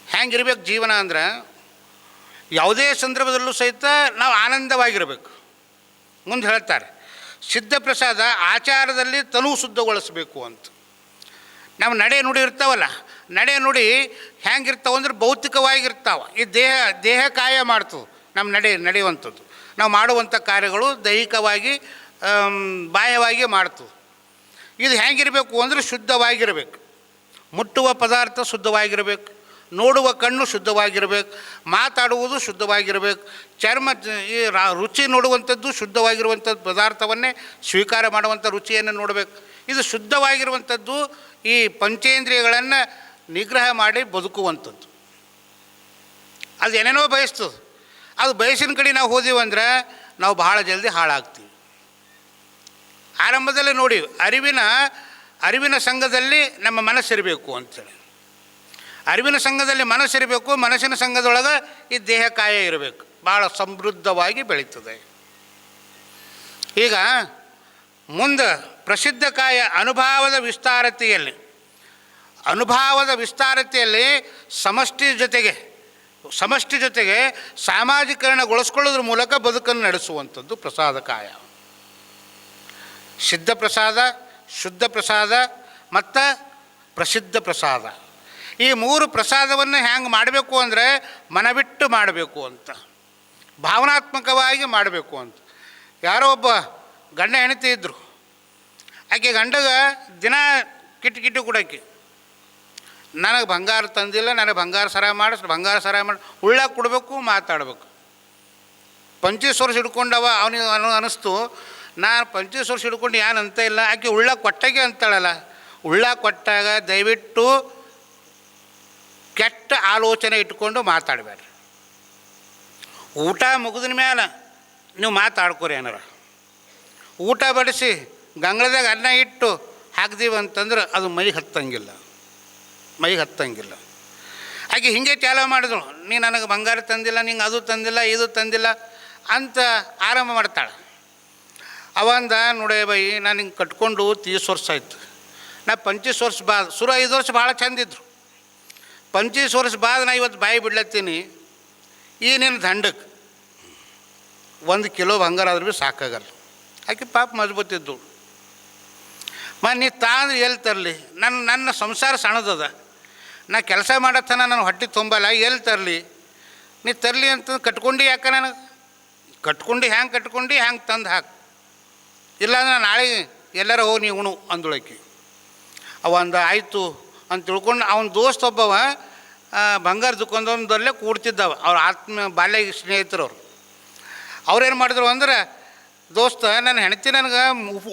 ಹೆಂಗಿರ್ಬೇಕು ಜೀವನ ಅಂದ್ರೆ ಯಾವುದೇ ಸಂದರ್ಭದಲ್ಲೂ ಸಹಿತ ನಾವು ಆನಂದವಾಗಿರಬೇಕು. ಮುಂದೆ ಹೇಳ್ತಾರೆ ಸಿದ್ಧಪ್ರಸಾದ ಆಚಾರದಲ್ಲಿ ತನು ಶುದ್ಧಗೊಳಿಸಬೇಕು ಅಂತ. ನಾವು ನಡೆ ನುಡಿ ಇರ್ತಾವಲ್ಲ, ನಡೆ ನುಡಿ ಹೆಂಗಿರ್ತಾವೆ ಅಂದ್ರೆ ಭೌತಿಕವಾಗಿರ್ತಾವೆ. ಈ ದೇಹ ಕಾಯ ಮಾಡ್ತದೆ ನಮ್ಮ ನಡೆಯುವಂಥದ್ದು. ನಾವು ಮಾಡುವಂಥ ಕಾರ್ಯಗಳು ದೈಹಿಕವಾಗಿ ಬಾಹ್ಯವಾಗಿ ಮಾಡ್ತದೆ. ಇದು ಹೆಂಗಿರಬೇಕು ಅಂದರೆ ಶುದ್ಧವಾಗಿರಬೇಕು. ಮುಟ್ಟುವ ಪದಾರ್ಥ ಶುದ್ಧವಾಗಿರಬೇಕು, ನೋಡುವ ಕಣ್ಣು ಶುದ್ಧವಾಗಿರಬೇಕು, ಮಾತಾಡುವುದು ಶುದ್ಧವಾಗಿರಬೇಕು, ಚರ್ಮ ಈ ರುಚಿ ನೋಡುವಂಥದ್ದು ಶುದ್ಧವಾಗಿರುವಂಥದ್ದು, ಪದಾರ್ಥವನ್ನೇ ಸ್ವೀಕಾರ ಮಾಡುವಂಥ ರುಚಿಯನ್ನು ನೋಡಬೇಕು. ಇದು ಶುದ್ಧವಾಗಿರುವಂಥದ್ದು. ಈ ಪಂಚೇಂದ್ರಿಯಗಳನ್ನು ನಿಗ್ರಹ ಮಾಡಿ ಬದುಕುವಂಥದ್ದು. ಅದು ಏನೇನೋ ಬಯಸ್ತದೆ. ಅದು ಬಯಸಿನ ಕಡೆ ನಾವು ಹೋದೀವಿ ಅಂದ್ರೆ ನಾವು ಭಾಳ ಜಲ್ದಿ ಹಾಳಾಗ್ತೀವಿ. ಆರಂಭದಲ್ಲೇ ನೋಡಿ ಅರಿವಿನ ಸಂಘದಲ್ಲಿ ನಮ್ಮ ಮನಸ್ಸಿರಬೇಕು ಅಂತೇಳಿ. ಅರಿವಿನ ಸಂಘದಲ್ಲಿ ಮನಸ್ಸಿರಬೇಕು, ಮನಸ್ಸಿನ ಸಂಘದೊಳಗೆ ಈ ದೇಹ ಕಾಯ ಇರಬೇಕು. ಭಾಳ ಸಮೃದ್ಧವಾಗಿ ಬೆಳೀತದೆ. ಈಗ ಮುಂದೆ ಪ್ರಸಿದ್ಧ ಕಾಯ ಅನುಭಾವದ ವಿಸ್ತಾರತೆಯಲ್ಲಿ ಸಮಷ್ಟಿ ಜೊತೆಗೆ ಸಾಮಾಜೀಕರಣಗೊಳಿಸ್ಕೊಳ್ಳೋದ್ರ ಮೂಲಕ ಬದುಕನ್ನು ನಡೆಸುವಂಥದ್ದು ಪ್ರಸಾದ ಕಾಯ. ಸಿದ್ಧ ಪ್ರಸಾದ, ಶುದ್ಧ ಪ್ರಸಾದ ಮತ್ತು ಪ್ರಸಿದ್ಧ ಪ್ರಸಾದ. ಈ ಮೂರು ಪ್ರಸಾದವನ್ನು ಹ್ಯಾಂಗೆ ಮಾಡಬೇಕು ಅಂದರೆ ಮನಬಿಟ್ಟು ಮಾಡಬೇಕು ಅಂತ, ಭಾವನಾತ್ಮಕವಾಗಿ ಮಾಡಬೇಕು ಅಂತ. ಯಾರೋ ಒಬ್ಬ ಗಂಡ ಹೆಂಡತಿ ಇದ್ದರು. ಆಕೆ ಗಂಡಗೆ ದಿನ ಕಿಟ್ಟು ಕೊಡೋಕೆ, ನನಗೆ ಬಂಗಾರ ತಂದಿಲ್ಲ, ನನಗೆ ಬಂಗಾರ ಸರ ಮಾಡಿ ಉಳ್ಳಾಗ ಕೊಡಬೇಕು, ಮಾತಾಡಬೇಕು. 25 ವರ್ಷ ಹಿಡ್ಕೊಂಡವ. ಅವನಿಗೆ ಅನ್ನಿಸ್ತು, ನಾನು 25 ವರ್ಷ ಹಿಡ್ಕೊಂಡು ಏನು ಅಂತ ಇಲ್ಲ, ಆಕೆ ಉಳ್ಳಾಗ ಕೊಟ್ಟಾಗೆ ಅಂತಾಳಲ್ಲ. ಉಳ್ಳಾಗ ಕೊಟ್ಟಾಗ ದಯವಿಟ್ಟು ಕೆಟ್ಟ ಆಲೋಚನೆ ಇಟ್ಕೊಂಡು ಮಾತಾಡಬೇಡ್ರಿ. ಊಟ ಮುಗಿದ ಮೇಲೆ ನೀವು ಮಾತಾಡ್ಕೊರಿ. ಏನಾರ ಊಟ ಬಡಿಸಿ ಗಂಗಳದಾಗ ಅನ್ನ ಇಟ್ಟು ಹಾಕ್ದೀವಿ ಅಂತಂದ್ರೆ ಅದು ಮೈಗೆ ಹತ್ತಂಗಿಲ್ಲ. ಹಾಗೆ ಹಿಂಗೆ ಚಾಲ ಮಾಡಿದಳು. ನೀ ನನಗೆ ಬಂಗಾರ ತಂದಿಲ್ಲ, ನಿಂಗೆ ಅದು ತಂದಿಲ್ಲ, ಇದು ತಂದಿಲ್ಲ ಅಂತ ಆರಂಭ ಮಾಡ್ತಾಳೆ. ಅವಂದ ನೋಡೇ ಬೈ, ನಾನು ಹಿಂಗೆ ಕಟ್ಕೊಂಡು 30 ವರ್ಷ ಆಯ್ತು. ನಾ 25 ವರ್ಷ ಬಾದ್ 5 ವರ್ಷ ಭಾಳ ಚಂದಿದ್ರು. 25 ವರ್ಷ ಬಾದ್ ನಾ ಇವತ್ತು ಬಾಯಿ ಬಿಡ್ಲತ್ತೀನಿ. ಈ ನಿನ್ನ ದಂಡಕ್ಕೆ 1 ಕಿಲೋ ಬಂಗಾರ ಆದ್ರೂ ಭೀ ಸಾಕಾಗಲ್ಲ. ಆಕೆ ಪಾಪ ಮಜಬೂತಿದ್ದು. ನೀ ತಾಂದ್ರೆ ಎಲ್ಲಿ ತರಲಿ? ನನ್ನ ಸಂಸಾರ ಸಣ್ಣದದ, ನಾ ಕೆಲಸ ಮಾಡತ್ತನ ನಾನು ಹೊಟ್ಟೆ ತುಂಬಲ್ಲ, ಎಲ್ಲಿ ತರಲಿ? ನೀ ತರಲಿ ಅಂತ ಕಟ್ಕೊಂಡು ಯಾಕೆ ನನಗೆ ಹ್ಯಾಂಗೆ ತಂದು ಹಾಕಿ, ಇಲ್ಲಾಂದ್ರೆ ನಾಳೆ ಎಲ್ಲರ ಹೋಗಿ ನೀವು ಉಣು ಅಂದೊಳಕ್ಕೆ. ಅವಂದ ಆಯಿತು ಅಂತ ತಿಳ್ಕೊಂಡು ಅವನ ದೋಸ್ತ ಒಬ್ಬವ ಬಂಗಾರ ದುಕಾನದಲ್ಲೇ ಕೂಡ್ತಿದ್ದವ. ಅವ್ರ ಬಾಲ್ಯ ಸ್ನೇಹಿತರು ಅವ್ರೇನು ಮಾಡಿದ್ರು ಅಂದ್ರೆ, ದೋಸ್ತ ನನ್ನ ಹೆಂಡತಿ ನನಗೆ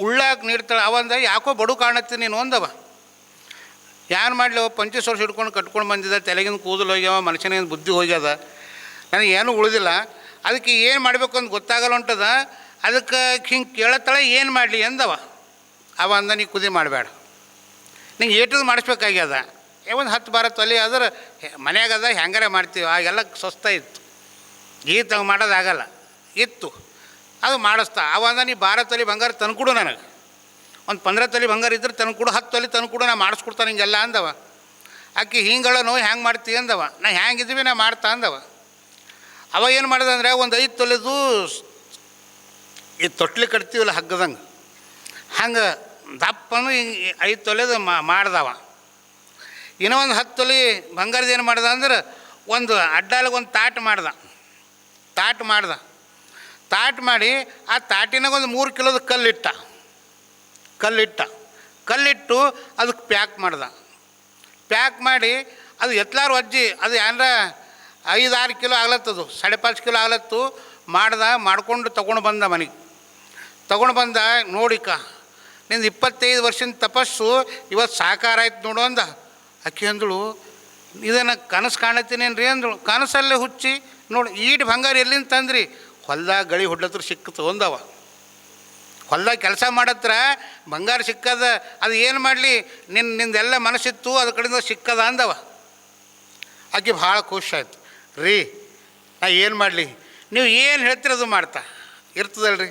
ಉಳ್ಳಾಕ ನೀಡ್ತಾಳೆ. ಅವಂದ ಯಾಕೋ ಬಡು ಕಾಣತ್ತೀನಿ ನೀನು ಅಂದವ. ಏನು ಮಾಡಲಿ, 25 ವರ್ಷ ಹಿಡ್ಕೊಂಡು ಕಟ್ಕೊಂಡು ಬಂದಿದ್ದ, ತಲೆಗಿಂದ ಕೂದಲು ಹೋಗ್ಯಾವ, ಮನುಷ್ಯನಿಂದ ಬುದ್ಧಿ ಹೋಗ್ಯದ, ನನಗೆ ಏನೂ ಉಳಿದಿಲ್ಲ. ಅದಕ್ಕೆ ಏನು ಮಾಡಬೇಕು ಅಂತ ಗೊತ್ತಾಗಲ್ಲ ಹೊಂಟದ. ಅದಕ್ಕೆ ಹಿಂಗೆ ಕೇಳತ್ತಾಳೆ, ಏನು ಮಾಡಲಿ ಅಂದವ. ಅವ ಅಂದ, ನೀ ಕುದಿ ಮಾಡಬೇಡ, ನಿಂಗೆ ಏಟದು ಮಾಡಿಸ್ಬೇಕಾಗ್ಯದ. ಒಂದು 10-12 ತೊಲೆ ಆದ್ರೆ ಮನ್ಯಾಗದ ಹೆಂಗಾರ ಮಾಡ್ತೀವಿ. ಆಗೆಲ್ಲ ಸ್ವಸ್ಥ ಇತ್ತು, ಈಗ ಮಾಡೋದಾಗಲ್ಲ ಇತ್ತು, ಅದು ಮಾಡಿಸ್ತಾ. ಅವಂದ, ನೀ 12 ತೊಲೆ ಬಂಗಾರ ತಂದ್ಕೊಡು, ನನಗೆ ಒಂದು 15 ತೊಲೆ ಬಂಗಾರ ಇದ್ರೆ ತಂದ್ಕೊಡು, 10 ತೊಲೆ ತಂದ್ಕೊಡು, ನಾ ಮಾಡಿಸ್ಕೊಡ್ತಾನೆ ಹಿಂಗೆಲ್ಲ ಅಂದವ. ಆಕೆ ಹಿಂಗಳ ನೋವು ಹೆಂಗೆ ಮಾಡ್ತೀವಿ ಅಂದವ. ನಾ ಹೆಂಗಿದ್ವಿ ನಾ ಮಾಡ್ತಾ ಅಂದವ. ಅವ ಏನು ಮಾಡ್ದೆ ಅಂದರೆ, ಒಂದು 5 ತೊಲೆದು ಈ ತೊಟ್ಲಿ ಕಟ್ತೀವಲ್ಲ ಹಗ್ಗದಂಗೆ, ಹಂಗೆ ದಪ್ಪನು ಹಿಂಗೆ 5 ತೊಲೆದು ಮಾಡ್ದವ. ಇನ್ನೂ ಒಂದು 10 ತೊಲೆ ಬಂಗಾರದ ಏನು ಮಾಡ್ದ ಅಂದ್ರೆ, ಒಂದು ಅಡ್ಡಾಲಿಗೆ ಒಂದು ತಾಟ್ ಮಾಡಿ ಆ ತಾಟಿನಾಗ ಒಂದು 3 ಕಿಲೋದ ಕಲ್ಲಿಟ್ಟು ಅದಕ್ಕೆ ಪ್ಯಾಕ್ ಮಾಡಿ ಅದು ಎತ್ಲಾರು ಅಜ್ಜಿ ಅದು ಏನಾರ 5-6 ಕಿಲೋ ಆಗ್ಲತ್ತದು, 5.5 ಕಿಲೋ ಆಗ್ಲತ್ತು. ಮಾಡ್ಕೊಂಡು ತೊಗೊಂಡು ಬಂದ ನೋಡಿಕ, ನಿಂದು 25 ವರ್ಷದ ತಪಸ್ಸು ಇವತ್ತು ಸಾಕಾರ ಆಯ್ತು ನೋಡು ಅಂದ. ಅಕ್ಕಿ ಅಂದಳು, ಇದನ್ನು ಕನಸು ಕಾಣತ್ತೀನೇನು ರೀ ಅಂದಳು. ಕನಸಲ್ಲೇ ಹುಚ್ಚಿ ನೋಡಿ, ಈಟು ಬಂಗಾರ ಎಲ್ಲಿಂದ ತಂದ್ರಿ? ಹೊಲ್ದಾಗ ಗಳಿ ಹೊಡ್ಲತ್ರ ಸಿಕ್ಕಿತು ಅಂದವ. ಹೊಲ್ದಾಗ ಕೆಲಸ ಮಾಡತ್ರ ಬಂಗಾರ ಸಿಕ್ಕದ, ಅದು ಏನು ಮಾಡಲಿ, ನಿಂದೆಲ್ಲ ಮನಸ್ಸಿತ್ತು, ಅದ್ರ ಕಡೆಯಿಂದ ಸಿಕ್ಕದ ಅಂದವ. ಆಕೆ ಭಾಳ ಖುಷಿ ಆಯ್ತು. ರೀ, ನಾ ಏನು ಮಾಡಲಿ, ನೀವು ಏನು ಹೇಳ್ತಿರೋದು ಮಾಡ್ತಾ ಇರ್ತದಲ್ರಿ.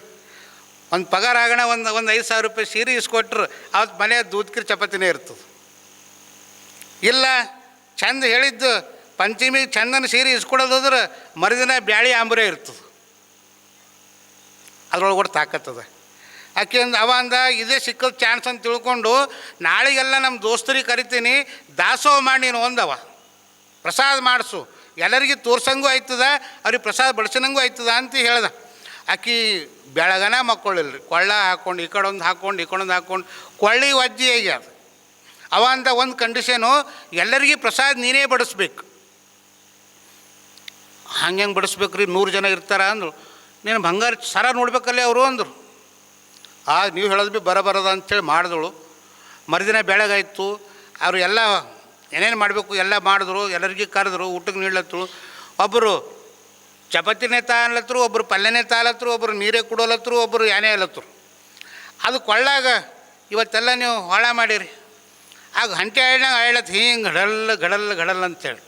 ಒಂದು ಪಗಾರ ಆಗೋಣ, ಒಂದು 5,000 ರೂಪಾಯಿ ಸೀರೆ ಇಸ್ಕೊಟ್ರು ಅವತ್ತು ಮನೆ ದೂದ್ಕಿರಿ ಚಪಾತಿನೇ ಇರ್ತದೆ. ಇಲ್ಲ ಚಂದ ಹೇಳಿದ್ದು ಪಂಚಮಿಗೆ ಚಂದನ ಸೀರೆ ಇಸ್ಕೊಡೋದಾದ್ರೆ ಮರುದಿನ ಬ್ಯಾಳಿ ಆಂಬರೇ ಇರ್ತದೆ, ಅದ್ರೊಳಗೆ ಕೂಡ ತಾಕತ್ತದ. ಆಕೆ ಅವ ಅಂದ ಇದೇ ಸಿಕ್ಕದ ಚಾನ್ಸ್ ಅಂತ ತಿಳ್ಕೊಂಡು ನಾಳೆಗೆಲ್ಲ ನಮ್ಮ ದೋಸ್ತರಿಗೆ ಕರಿತೀನಿ, ದಾಸೋಹ ಮಾಡಿ ನೀನು ಒಂದವ ಪ್ರಸಾದ ಮಾಡಿಸು, ಎಲ್ಲರಿಗೆ ತೋರ್ಸಂಗೂ ಆಯ್ತದ, ಅವ್ರಿಗೆ ಪ್ರಸಾದ ಬಡಿಸೋಂಗೂ ಆಯ್ತದ ಅಂತ ಹೇಳ್ದ. ಆಕೆ ಬೆಳಗನ ಮಕ್ಕಳಿಲ್ರಿ, ಕೊಳ್ಳ ಹಾಕ್ಕೊಂಡು ಈ ಕಡೆ ಒಂದು ಹಾಕ್ಕೊಂಡು ಈ ಕಡೆ ಒಂದು ಹಾಕ್ಕೊಂಡು ಕೊಳ್ಳಿ ವಜ್ಜಿ ಆಗ್ಯಾದ. ಅವ ಅಂದ ಒಂದು ಕಂಡೀಷನು, ಎಲ್ಲರಿಗೂ ಪ್ರಸಾದ ನೀನೇ ಬಡಿಸ್ಬೇಕು. ಹಂಗೆ ಬಡಿಸ್ಬೇಕು ರೀ, 100 ಜನ ಇರ್ತಾರ ಅಂದರು. ನೀನು ಬಂಗಾರ ಸರ ನೋಡ್ಬೇಕಲ್ಲೇ ಅವರು ಅಂದರು. ನೀವು ಹೇಳೋದು ಭೀ ಬರಬರದ ಅಂಥೇಳಿ ಮಾಡಿದಳು. ಮರುದಿನ ಬೆಳಗಾಯ್ತು, ಅವರು ಎಲ್ಲ ಏನೇನು ಮಾಡಬೇಕು ಎಲ್ಲ ಮಾಡಿದ್ರು, ಎಲ್ಲರಿಗೂ ಕರೆದ್ರು, ಊಟಕ್ಕೆ ನೀಡ್ಲತ್ತರು. ಒಬ್ಬರು ಚಪಾತಿನೇ ತಾಲತ್ತರು, ಒಬ್ಬರು ಪಲ್ಯನೇ ತಾಲತ್ತರು, ಒಬ್ಬರು ನೀರೇ ಕುಡೋಲತ್ತರು, ಒಬ್ಬರು ಏನೇ ಅಲ್ಲತ್ತರು. ಅದು ಕೊಳ್ಳಾಗ ಇವತ್ತೆಲ್ಲ ನೀವು ಹೊಳ ಮಾಡಿರಿ. ಆಗ ಹಂಟೆ ಆಯ್ದಂಗೆ ಆಯ್ಲತ್ತು ಹಿಂಗೆ ಗಡಲ್ ಅಂತೇಳಿ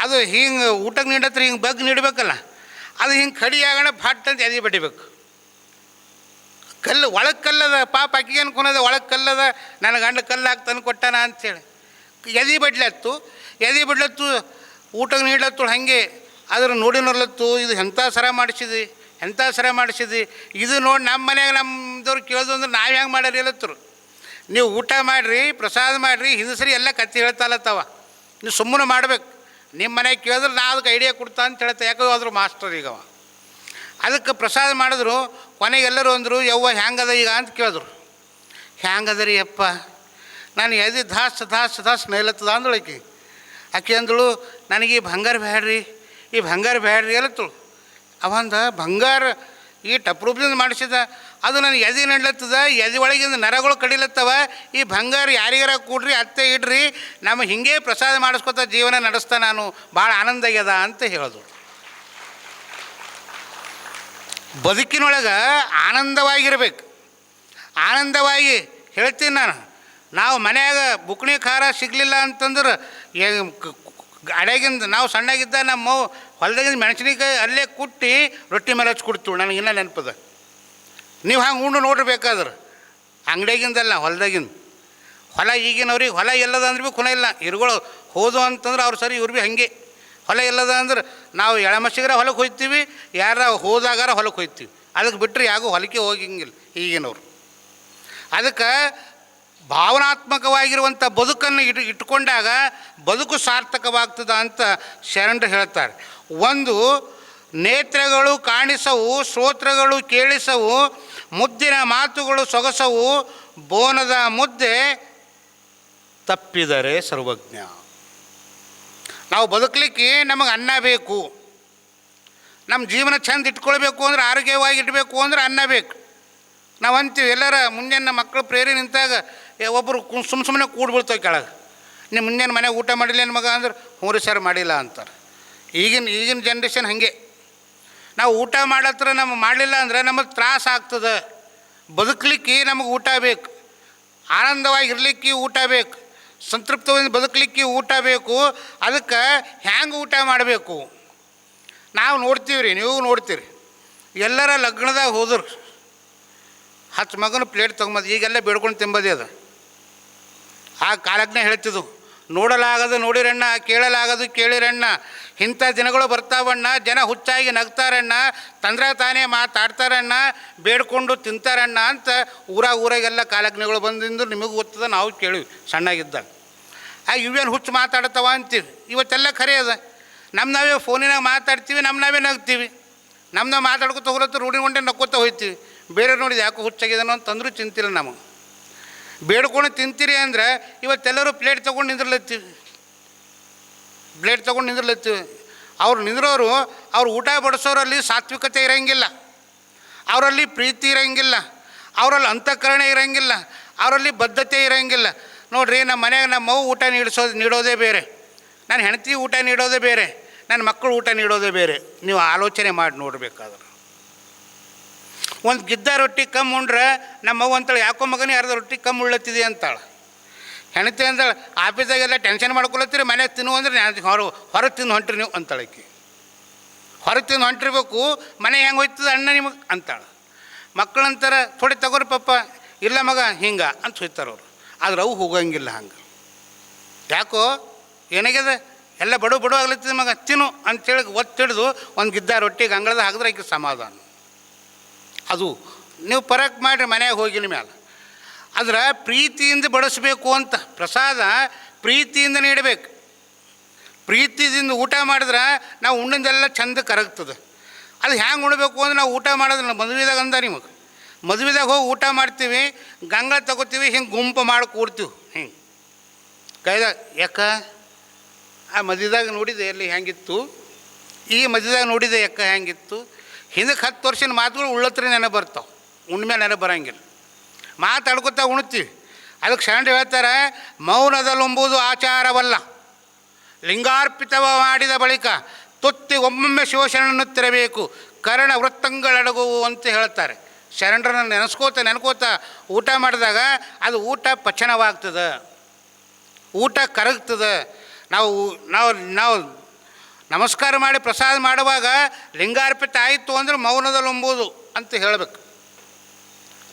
ಅದು ಹಿಂಗೆ ಊಟಕ್ಕೆ ನೀಡತ್ರ ಹಿಂಗೆ ಬಗ್ಗೆ ನೀಡಬೇಕಲ್ಲ, ಅದು ಹಿಂಗೆ ಕಡಿ ಆಗೋಣ ಫಟ್ ಅಂತ ಎದೆ ಬಡಿಬೇಕು. ಕಲ್ಲು ಒಳಗೆ ಕಲ್ಲದ ಪಾಪ ಅಕ್ಕಿಗೆ ಅನ್ಕೊಳದ ಒಳಗೆ ಕಲ್ಲದ, ನನ್ನ ಗಂಡ ಕಲ್ಲು ಹಾಕಿ ತಂದು ಕೊಟ್ಟಾನ ಅಂಥೇಳಿ ಎದೆ ಬಡ್ಲತ್ತು. ಎದೆ ಬಡ್ಲತ್ತು ಊಟಕ್ಕೆ ನೀಡ್ಲತ್ತು. ಹಾಗೆ ಅದ್ರ ನೋಡಿ ನೋಡ್ಲತ್ತು, ಇದು ಎಂಥ ಸರ ಮಾಡಿಸಿದ್ವಿ, ಎಂಥ ಸರ ಮಾಡಿಸಿದ್ವಿ, ಇದು ನೋಡಿ ನಮ್ಮ ಮನ್ಯಾಗ ನಮ್ಮದವ್ರು ಕೇಳೋದು ಅಂದ್ರೆ ನಾವು ಹೆಂಗೆ ಮಾಡ್ಯಾರ ಹೇಳತ್ತರು. ನೀವು ಊಟ ಮಾಡಿರಿ, ಪ್ರಸಾದ ಮಾಡಿರಿ, ಹಿಂದೆ ಸರಿ ಎಲ್ಲ ಕತ್ತಿ ಹೇಳ್ತಾಲತ್ತವ, ನೀವು ಸುಮ್ಮನೆ ಮಾಡ್ಬೇಕು. ನಿಮ್ಮ ಮನೆಗೆ ಕೇಳಿದ್ರೆ ನಾ ಅದಕ್ಕೆ ಐಡಿಯಾ ಕೊಡ್ತಾ ಅಂತ ಹೇಳ್ತಾ, ಯಾಕೋ ಆದರೂ ಮಾಸ್ಟರ್ ಈಗವ. ಅದಕ್ಕೆ ಪ್ರಸಾದ ಮಾಡಿದ್ರು. ಕೊನೆಗೆ ಎಲ್ಲರೂ ಅಂದರು, ಯವ್ವ ಹ್ಯಾಂಗದ ಈಗ ಅಂತ ಕೇಳಿದ್ರು. ಹ್ಯಾಂಗದ ರೀ ಅಪ್ಪ, ನಾನು ಎದೆ ದಾಸ್ ನೈಲತ್ತದ ಅಂದಳು ಆಕೆ. ಆಕೆ ಅಂದಳು, ನನಗೆ ಈ ಬಂಗಾರ ಬ್ಯಾಡ್ರಿ, ಈ ಬಂಗಾರ ಬ್ಯಾಡ್ರಿ ಅಲ್ಲತ್ತಳು. ಅವಂದ ಬಂಗಾರ ಈ ಟಪ್ರೂಪದಿಂದ ಮಾಡಿಸಿದ, ಅದು ನನಗೆ ಎದೆ ನಡ್ಲತ್ತದ, ಎದೆ ಒಳಗಿಂದ ನರಗಳು ಕಡಿಲತ್ತವ, ಈ ಬಂಗಾರ ಯಾರಿಗಾರ ಕೊಡ್ರಿ, ಅತ್ತೆ ಇಡ್ರಿ, ನಮ್ಮ ಹಿಂಗೆ ಪ್ರಸಾದ ಮಾಡಿಸ್ಕೊತ ಜೀವನ ನಡೆಸ್ತಾ ನಾನು ಭಾಳ ಆನಂದ ಆಗ್ಯದ ಅಂತ ಹೇಳಿದ್ರು. ಬದುಕಿನೊಳಗೆ ಆನಂದವಾಗಿರ್ಬೇಕು. ಆನಂದವಾಗಿ ಹೇಳ್ತೀನಿ ನಾನು, ನಾವು ಮನ್ಯಾಗ ಬುಕ್ಣಿ ಖಾರ ಸಿಗಲಿಲ್ಲ ಅಂತಂದ್ರೆ ಅಡೆಗಿಂದ ನಾವು ಸಣ್ಣಗಿದ್ದ ನಮ್ಮ ಹೊಲದಾಗಿಂದ ಮೆಣಸಿನಕಾಯಿ ಅಲ್ಲೇ ಕುಟ್ಟಿ ರೊಟ್ಟಿ ಮೇಲೆ ಹಚ್ಚಿ ಕೊಡ್ತೀವಿ. ನನಗಿನ್ನ ನೆನಪದ. ನೀವು ಹಂಗೆ ಉಂಡು ನೋಡ್ಬೇಕಾದ್ರೆ ಅಂಗಡಿಯಾಗಿಂದಲ್ಲ, ಹೊಲದಾಗಿಂದ. ಹೊಲ ಈಗಿನವ್ರಿಗೆ ಹೊಲ ಎಲ್ಲದ ಅಂದ್ರೆ ಭೀ ಖುನ ಇಲ್ಲ. ಇರುಗಳು ಹೋದು ಅಂತಂದ್ರೆ ಅವ್ರು ಸರಿ, ಇವ್ರು ಭೀ ಹಾಗೆ ಹೊಲ ಎಲ್ಲದ ಅಂದ್ರೆ ನಾವು ಎಳಮಸಿಗರ ಹೊಲಕ್ಕೆ ಹೋಗ್ತೀವಿ, ಯಾರ ಹೋದಾಗಾರ ಹೊಲಕ್ಕೆ ಹೋಗ್ತೀವಿ. ಅದಕ್ಕೆ ಬಿಟ್ಟರೆ ಯಾಗೂ ಹೊಲಕ್ಕೆ ಹೋಗಿಂಗಿಲ್ಲ ಈಗಿನವ್ರು. ಅದಕ್ಕೆ ಭಾವನಾತ್ಮಕವಾಗಿರುವಂಥ ಬದುಕನ್ನು ಇಟ್ಕೊಂಡಾಗ ಬದುಕು ಸಾರ್ಥಕವಾಗ್ತದ ಅಂತ ಶರಣರು ಹೇಳ್ತಾರೆ. ಒಂದು, ನೇತ್ರಗಳು ಕಾಣಿಸವು, ಶ್ರೋತ್ರಗಳು ಕೇಳಿಸವು, ಮುದ್ದಿನ ಮಾತುಗಳು ಸೊಗಸವು, ಬೋನದ ಮುದ್ದೆ ತಪ್ಪಿದರೆ ಸರ್ವಜ್ಞ. ನಾವು ಬದುಕಲಿಕ್ಕೆ ನಮಗೆ ಅನ್ನ ಬೇಕು. ನಮ್ಮ ಜೀವನ ಚಂದ ಇಟ್ಕೊಳ್ಬೇಕು ಅಂದ್ರೆ, ಆರೋಗ್ಯವಾಗಿ ಇಡಬೇಕು ಅಂದ್ರೆ ಅನ್ನ ಬೇಕು. ನಾವು ಅಂತೀವಿ ಎಲ್ಲರ ಮುಂಜಾನೆ ಮಕ್ಕಳು ಪ್ರೇರಿ ನಿಂತಾಗ ಒಬ್ಬರು ಸುಮ್ಮನೆ ಕೂಡ್ಬಿಡ್ತಾವೆ ಕೆಳಗೆ. ನೀವು ಮುಂಜಾನೆ ಮನೆಗೆ ಊಟ ಮಾಡಿಲ್ಲ ಏನು ಮಗ ಅಂದ್ರೆ, ಹ್ಞೂ ರೀ ಸರ್ ಮಾಡಿಲ್ಲ ಅಂತಾರೆ. ಈಗಿನ ಜನ್ರೇಷನ್ ಹಾಗೆ. ನಾವು ಊಟ ಮಾಡತ್ರ ನಮಗೆ ಮಾಡಲಿಲ್ಲ ಅಂದ್ರೆ ನಮಗೆ ತ್ರಾಸ ಆಗ್ತದೆ. ಬದುಕಲಿಕ್ಕೆ ನಮಗೆ ಊಟ ಬೇಕು, ಆನಂದವಾಗಿರ್ಲಿಕ್ಕೆ ಊಟ ಬೇಕು, ಸಂತೃಪ್ತವಾಗಿ ಬದುಕಲಿಕ್ಕೆ ಊಟ ಬೇಕು. ಅದಕ್ಕೆ ಹ್ಯಾಂಗೆ ಊಟ ಮಾಡಬೇಕು ನಾವು ನೋಡ್ತೀವಿ ರೀ, ನೀವು ನೋಡ್ತೀರಿ. ಎಲ್ಲರ ಲಗ್ನದಾಗ ಹೋದ್ರು 10 ಮಗನ ಪ್ಲೇಟ್ ತೊಗೊಂಬದು, ಈಗೆಲ್ಲ ಬೇಡ್ಕೊಂಡು ತಿಂಬೋದೇ ಅದು. ಆ ಕಾಲಕ್ಕನೇ ಹೇಳ್ತಿದ್ದು, ನೋಡಲಾಗದು ನೋಡಿರಣ್ಣ, ಕೇಳಲಾಗದು ಕೇಳಿರಣ್ಣ, ಇಂಥ ದಿನಗಳು ಬರ್ತಾವಣ್ಣ, ಜನ ಹುಚ್ಚಾಗಿ ನಗ್ತಾರಣ್ಣ, ತಂದ್ರೆ ತಾನೇ ಮಾತಾಡ್ತಾರಣ್ಣ, ಬೇಡ್ಕೊಂಡು ತಿಂತಾರಣ್ಣ ಅಂತ ಊರಾಗೆಲ್ಲ ಕಾಲಜ್ಞೆಗಳು ಬಂದಿಂದು ನಿಮಗೆ ಗೊತ್ತದ, ನಾವು ಕೇಳಿವಿ ಸಣ್ಣಾಗಿದ್ದಾಗ. ಇವೇನು ಹುಚ್ಚು ಮಾತಾಡ್ತಾವ ಅಂತೀವಿ. ಇವತ್ತೆಲ್ಲ ಖರೆ ಅದ. ನಾವೇ ಫೋನಿನಾಗ ಮಾತಾಡ್ತೀವಿ, ನಾವೇ ನಗ್ತೀವಿ, ನಾವು ಮಾತಾಡ್ಕೊತ ಹೋಗ್ಲತ್ತ ರೂಢಿ ಹೊಂಟೆ ನಕ್ಕೋತ ಹೋಗ್ತೀವಿ. ಬೇರೆ ನೋಡಿದ ಯಾಕೋ ಹುಚ್ಚಾಗಿದ್ದಾನೋ ಅಂತಂದ್ರೂ ಚಿಂತಿಲ್ಲ. ನಮಗೆ ಬೇಡ್ಕೊಂಡು ತಿಂತೀರಿ ಅಂದ್ರೆ ಇವತ್ತೆಲ್ಲರೂ ಪ್ಲೇಟ್ ತೊಗೊಂಡು ನಿಂದಿರ್ಲತ್ತೀವಿ. ಅವ್ರು ನಿಂದ್ರೋರು, ಅವ್ರು ಊಟ ಬಡಿಸೋರಲ್ಲಿ ಸಾತ್ವಿಕತೆ ಇರೋಂಗಿಲ್ಲ, ಅವರಲ್ಲಿ ಪ್ರೀತಿ ಇರೋಂಗಿಲ್ಲ, ಅವರಲ್ಲಿ ಅಂತಃಕರಣ ಇರೋಂಗಿಲ್ಲ, ಅವರಲ್ಲಿ ಬದ್ಧತೆ ಇರೋಂಗಿಲ್ಲ. ನೋಡಿರಿ, ನಮ್ಮ ಮನೆಯಾಗ ನಮ್ಮ ಮಗು ಊಟ ನೀಡೋದೇ ಬೇರೆ, ನನ್ನ ಹೆಂಡತಿ ಊಟ ನೀಡೋದೇ ಬೇರೆ, ನನ್ನ ಮಕ್ಕಳು ಊಟ ನೀಡೋದೇ ಬೇರೆ. ನೀವು ಆಲೋಚನೆ ಮಾಡಿ ನೋಡಬೇಕಾದ್ರೆ. ಒಂದು ಗಿದ್ದ ರೊಟ್ಟಿ ಕಮ್ಮಿ ಉಂಡ್ರೆ ನಮ್ಮ ಮಗು ಅಂತೇಳಿ, ಯಾಕೋ ಮಗನೇ ಅರ್ಧ ರೊಟ್ಟಿ ಕಮ್ಮಿ ಉಳ್ಳತ್ತಿದೆ ಅಂತಾಳೆ. ಹೆಣ್ತಿ ಅಂತಾಳೆ, ಆಫೀಸಾಗೆಲ್ಲ ಟೆನ್ಷನ್ ಮಾಡ್ಕೊಳತ್ತೀರಿ, ಮನೆಗೆ ತಿನ್ನು ಅಂದ್ರೆ ಹೊರಗೆ ತಿಂದು ಹೊಂಟ್ರಿ ನೀವು ಅಂತಾಳಕ್ಕೆ. ಹೊರಗೆ ತಿಂದು ಹೊಂಟಿರ್ಬೇಕು, ಮನೆ ಹೆಂಗೆ ಹೋಯ್ತದ ಅಣ್ಣ ನಿಮಗೆ ಅಂತಾಳೆ. ಮಕ್ಕಳಂತಾರೆ, ಥೋಡಿ ತಗೋರಿ ಪಪ್ಪ, ಇಲ್ಲ ಮಗ ಹಿಂಗೆ ಅಂತ ಹೋಯ್ತಾರೆ ಅವರು. ಆದ್ರೆ ಅವು ಹೋಗಂಗಿಲ್ಲ ಹಂಗೆ. ಯಾಕೋ ಏನಾಗ್ಯದ ಎಲ್ಲ ಬಡು ಆಗ್ಲತ್ತದ ಮಗ ತಿನ್ನು ಅಂತೇಳಿ ಒತ್ತಿಡ್ದು ಒಂದು ಗಿದ್ದ ರೊಟ್ಟಿಗೆ ಅಂಗಳದ ಹಾಕಿದ್ರೆ ಆಕೆ ಸಮಾಧಾನ. ಅದು ನೀವು ಪರಕ್ ಮಾಡಿರಿ ಮನ್ಯಾಗ ಹೋಗಿನ ಮೇಲೆ. ಆದ್ರೆ ಪ್ರೀತಿಯಿಂದ ಬಡಿಸ್ಬೇಕು ಅಂತ ಪ್ರಸಾದ ಪ್ರೀತಿಯಿಂದ ನೀಡಬೇಕು. ಪ್ರೀತಿಯಿಂದ ಊಟ ಮಾಡಿದ್ರೆ ನಾವು ಉಣ್ಣಿಂದೆಲ್ಲ ಚಂದ ಕರಗ್ತದೆ. ಅದು ಹ್ಯಾಂಗೆ ಉಣ್ಬೇಕು ಅಂದ್ರೆ ನಾವು ಊಟ ಮಾಡೋದಿಲ್ಲ. ಮದುವೆದಾಗ ಅಂದ ನಿಮಗೆ ಮದುವೆದಾಗ ಹೋಗಿ ಊಟ ಮಾಡ್ತೀವಿ, ಗಂಗಳ ತಗೋತೀವಿ, ಹಿಂಗೆ ಗುಂಪು ಮಾಡಿ ಕೂಡ್ತೀವಿ ಹಿಂಗೆ ಕೈದಾಗ. ಯಾಕ ಆ ಮದುವೆದಾಗ ನೋಡಿದೆ ಎಲ್ಲಿ ಹೆಂಗಿತ್ತು, ಈ ಮದುವೆದಾಗ ನೋಡಿದೆ ಯಾಕ ಹೆಂಗಿತ್ತು. ಹಿಂದಕ್ಕೆ 10 ವರ್ಷದ ಮಾತುಗಳು ಉಳ್ಳತ್ರ ನೆನಪು ಬರ್ತಾವೆ, ಉಣ್ಮೇಲೆ ನೆನಪು ಬರೋಂಗಿಲ್ಲ. ಮಾತಾಡ್ಕೊತಾ ಉಣ್ತೀವಿ. ಅದಕ್ಕೆ ಶರಣರು ಹೇಳ್ತಾರೆ, ಮೌನದಲ್ಲೊಂಬುದು ಆಚಾರವಲ್ಲ, ಲಿಂಗಾರ್ಪಿತವ ಮಾಡಿದ ಬಳಿಕ ತುತ್ತಿ ಒಮ್ಮೊಮ್ಮೆ ಶಿವಶರಣನ್ನು ತಿರಬೇಕು, ಕರ್ಣ ವೃತ್ತಂಗಳಡಗುವು ಅಂತ ಹೇಳ್ತಾರೆ. ಶರಣರನ್ನು ನೆನ್ಕೋತ ಊಟ ಮಾಡಿದಾಗ ಅದು ಊಟ ಪಚನವಾಗ್ತದೆ, ಊಟ ಕರಗ್ತದೆ. ನಾವು ನಮಸ್ಕಾರ ಮಾಡಿ ಪ್ರಸಾದ ಮಾಡುವಾಗ ಲಿಂಗಾರ್ಪಿತ ಆಯಿತು ಅಂದ್ರೆ ಮೌನದಲ್ಲೊಂಬುದು ಅಂತ ಹೇಳಬೇಕು.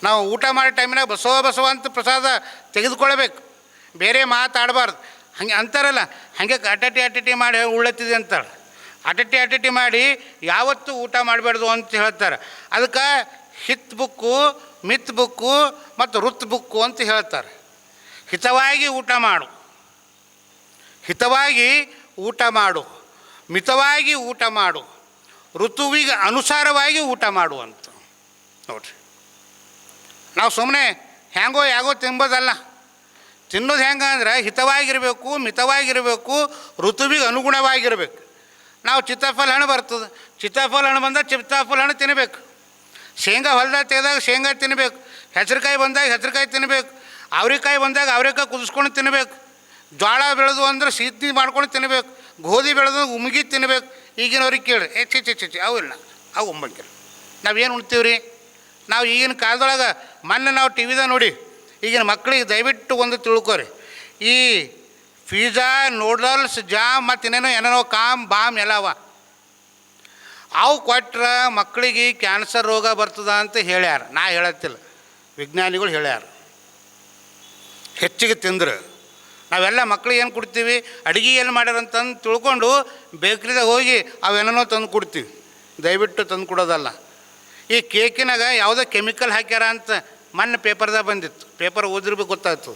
ನಾವು ಊಟ ಮಾಡೋ ಟೈಮಿನಾಗ ಬಸವ ಅಂತ ಪ್ರಸಾದ ತೆಗೆದುಕೊಳ್ಬೇಕು, ಬೇರೆ ಮಾತಾಡಬಾರ್ದು. ಹಾಗೆ ಅಂತಾರಲ್ಲ, ಹಾಗೆ ಅಟಟಿ ಮಾಡಿ ಉಳ್ಳತ್ತಿದೆ ಅಂತಾಳೆ. ಅಟಟಿ ಮಾಡಿ ಯಾವತ್ತೂ ಊಟ ಮಾಡಬಾರ್ದು ಅಂತ ಹೇಳ್ತಾರೆ. ಅದಕ್ಕೆ ಹಿತ್ ಬುಕ್ಕು, ಮಿತ್ ಬುಕ್ಕು ಮತ್ತು ಋತ್ ಬುಕ್ಕು ಅಂತ ಹೇಳ್ತಾರೆ. ಹಿತವಾಗಿ ಊಟ ಮಾಡು, ಹಿತವಾಗಿ ಊಟ ಮಾಡು, ಮಿತವಾಗಿ ಊಟ ಮಾಡು, ಋತುವಿಗೆ ಅನುಸಾರವಾಗಿ ಊಟ ಮಾಡು ಅಂತ ನೋಡ್ರಿ. ನಾವು ಸುಮ್ಮನೆ ಹ್ಯಾಂಗೋ ಯಾಗೋ ತಿನ್ಬೋದಲ್ಲ. ತಿನ್ನೋದು ಹೆಂಗೆ ಅಂದ್ರೆ ಹಿತವಾಗಿರಬೇಕು, ಮಿತವಾಗಿರಬೇಕು, ಋತುವಿಗೆ ಅನುಗುಣವಾಗಿರಬೇಕು. ನಾವು ಚಿತ್ತಾಫಲ ಹಣ್ಣು ಬರ್ತದೆ, ಚಿತ್ತಾಫಲ ಹಣ್ಣು ಬಂದಾಗ ಚಿತ್ತಾಫಲ ಹಣ್ಣು ತಿನ್ನಬೇಕು. ಶೇಂಗಾ ಹೊಲದಾಗ ತೆಗೆದಾಗ ಶೇಂಗಾ ತಿನ್ನಬೇಕು. ಹೆಸರುಕಾಯಿ ಬಂದಾಗ ಹೆಸರುಕಾಯಿ ತಿನ್ನಬೇಕು. ಅವ್ರೆಕಾಯಿ ಬಂದಾಗ ಅವ್ರೆಕಾಯಿ ಕುದಿಸ್ಕೊಂಡು ತಿನ್ನಬೇಕು. ಜೋಳ ಬೆಳೆದು ಅಂದ್ರೆ ಸೀತಿ ಮಾಡ್ಕೊಂಡು ತಿನ್ನಬೇಕು. ಗೋಧಿ ಬೆಳೆದು ಉಮ್ಗಿ ತಿನ್ನಬೇಕು. ಈಗಿನವ್ರಿಗೆ ಕೇಳಿ ಚಿ ಅವಿಲ್ಲ, ಅವು ಉಂಬಂಗಿಲ್ಲ. ನಾವೇನು ಉಣ್ತೀವಿ ರೀ? ನಾವು ಈಗಿನ ಕಾಲದೊಳಗೆ ಮೊನ್ನೆ ನಾವು ಟಿ ವಿದಾಗ ನೋಡಿ, ಈಗಿನ ಮಕ್ಕಳಿಗೆ ದಯವಿಟ್ಟು ಒಂದು ತಿಳ್ಕೊರಿ, ಈ ಪಿಜ್ಜಾ, ನೂಡಲ್ಸ್, ಜಾಮ್ ಮತ್ತು ಏನೇನೋ ಕಾಮ್ ಬಾಮ್ ಎಲ್ಲವ ಅವು ಕೊಟ್ರೆ ಮಕ್ಕಳಿಗೆ ಕ್ಯಾನ್ಸರ್ ರೋಗ ಬರ್ತದ ಅಂತ ಹೇಳ್ಯಾರ. ನಾ ಹೇಳತ್ತಿಲ್ಲ, ವಿಜ್ಞಾನಿಗಳು ಹೇಳ್ಯಾರ. ಹೆಚ್ಚಿಗೆ ತಿಂದ್ರೆ ನಾವೆಲ್ಲ ಮಕ್ಳಿಗೆ ಏನು ಕೊಡ್ತೀವಿ, ಅಡುಗೆ ಏನು ಮಾಡ್ಯಾರಂತಂದು ತಿಳ್ಕೊಂಡು ಬೇಕ್ರಿದಾಗ ಹೋಗಿ ಅವೇನೇನೋ ತಂದು ಕೊಡ್ತೀವಿ. ದಯವಿಟ್ಟು ತಂದು ಕೊಡೋದಲ್ಲ. ಈ ಕೇಕಿನಾಗ ಯಾವುದೋ ಕೆಮಿಕಲ್ ಹಾಕ್ಯಾರ ಅಂತ ಮೊನ್ನೆ ಪೇಪರ್ದಾಗ ಬಂದಿತ್ತು. ಪೇಪರ್ ಓದಿರ್ಬೇಕು ಗೊತ್ತಾಯ್ತು.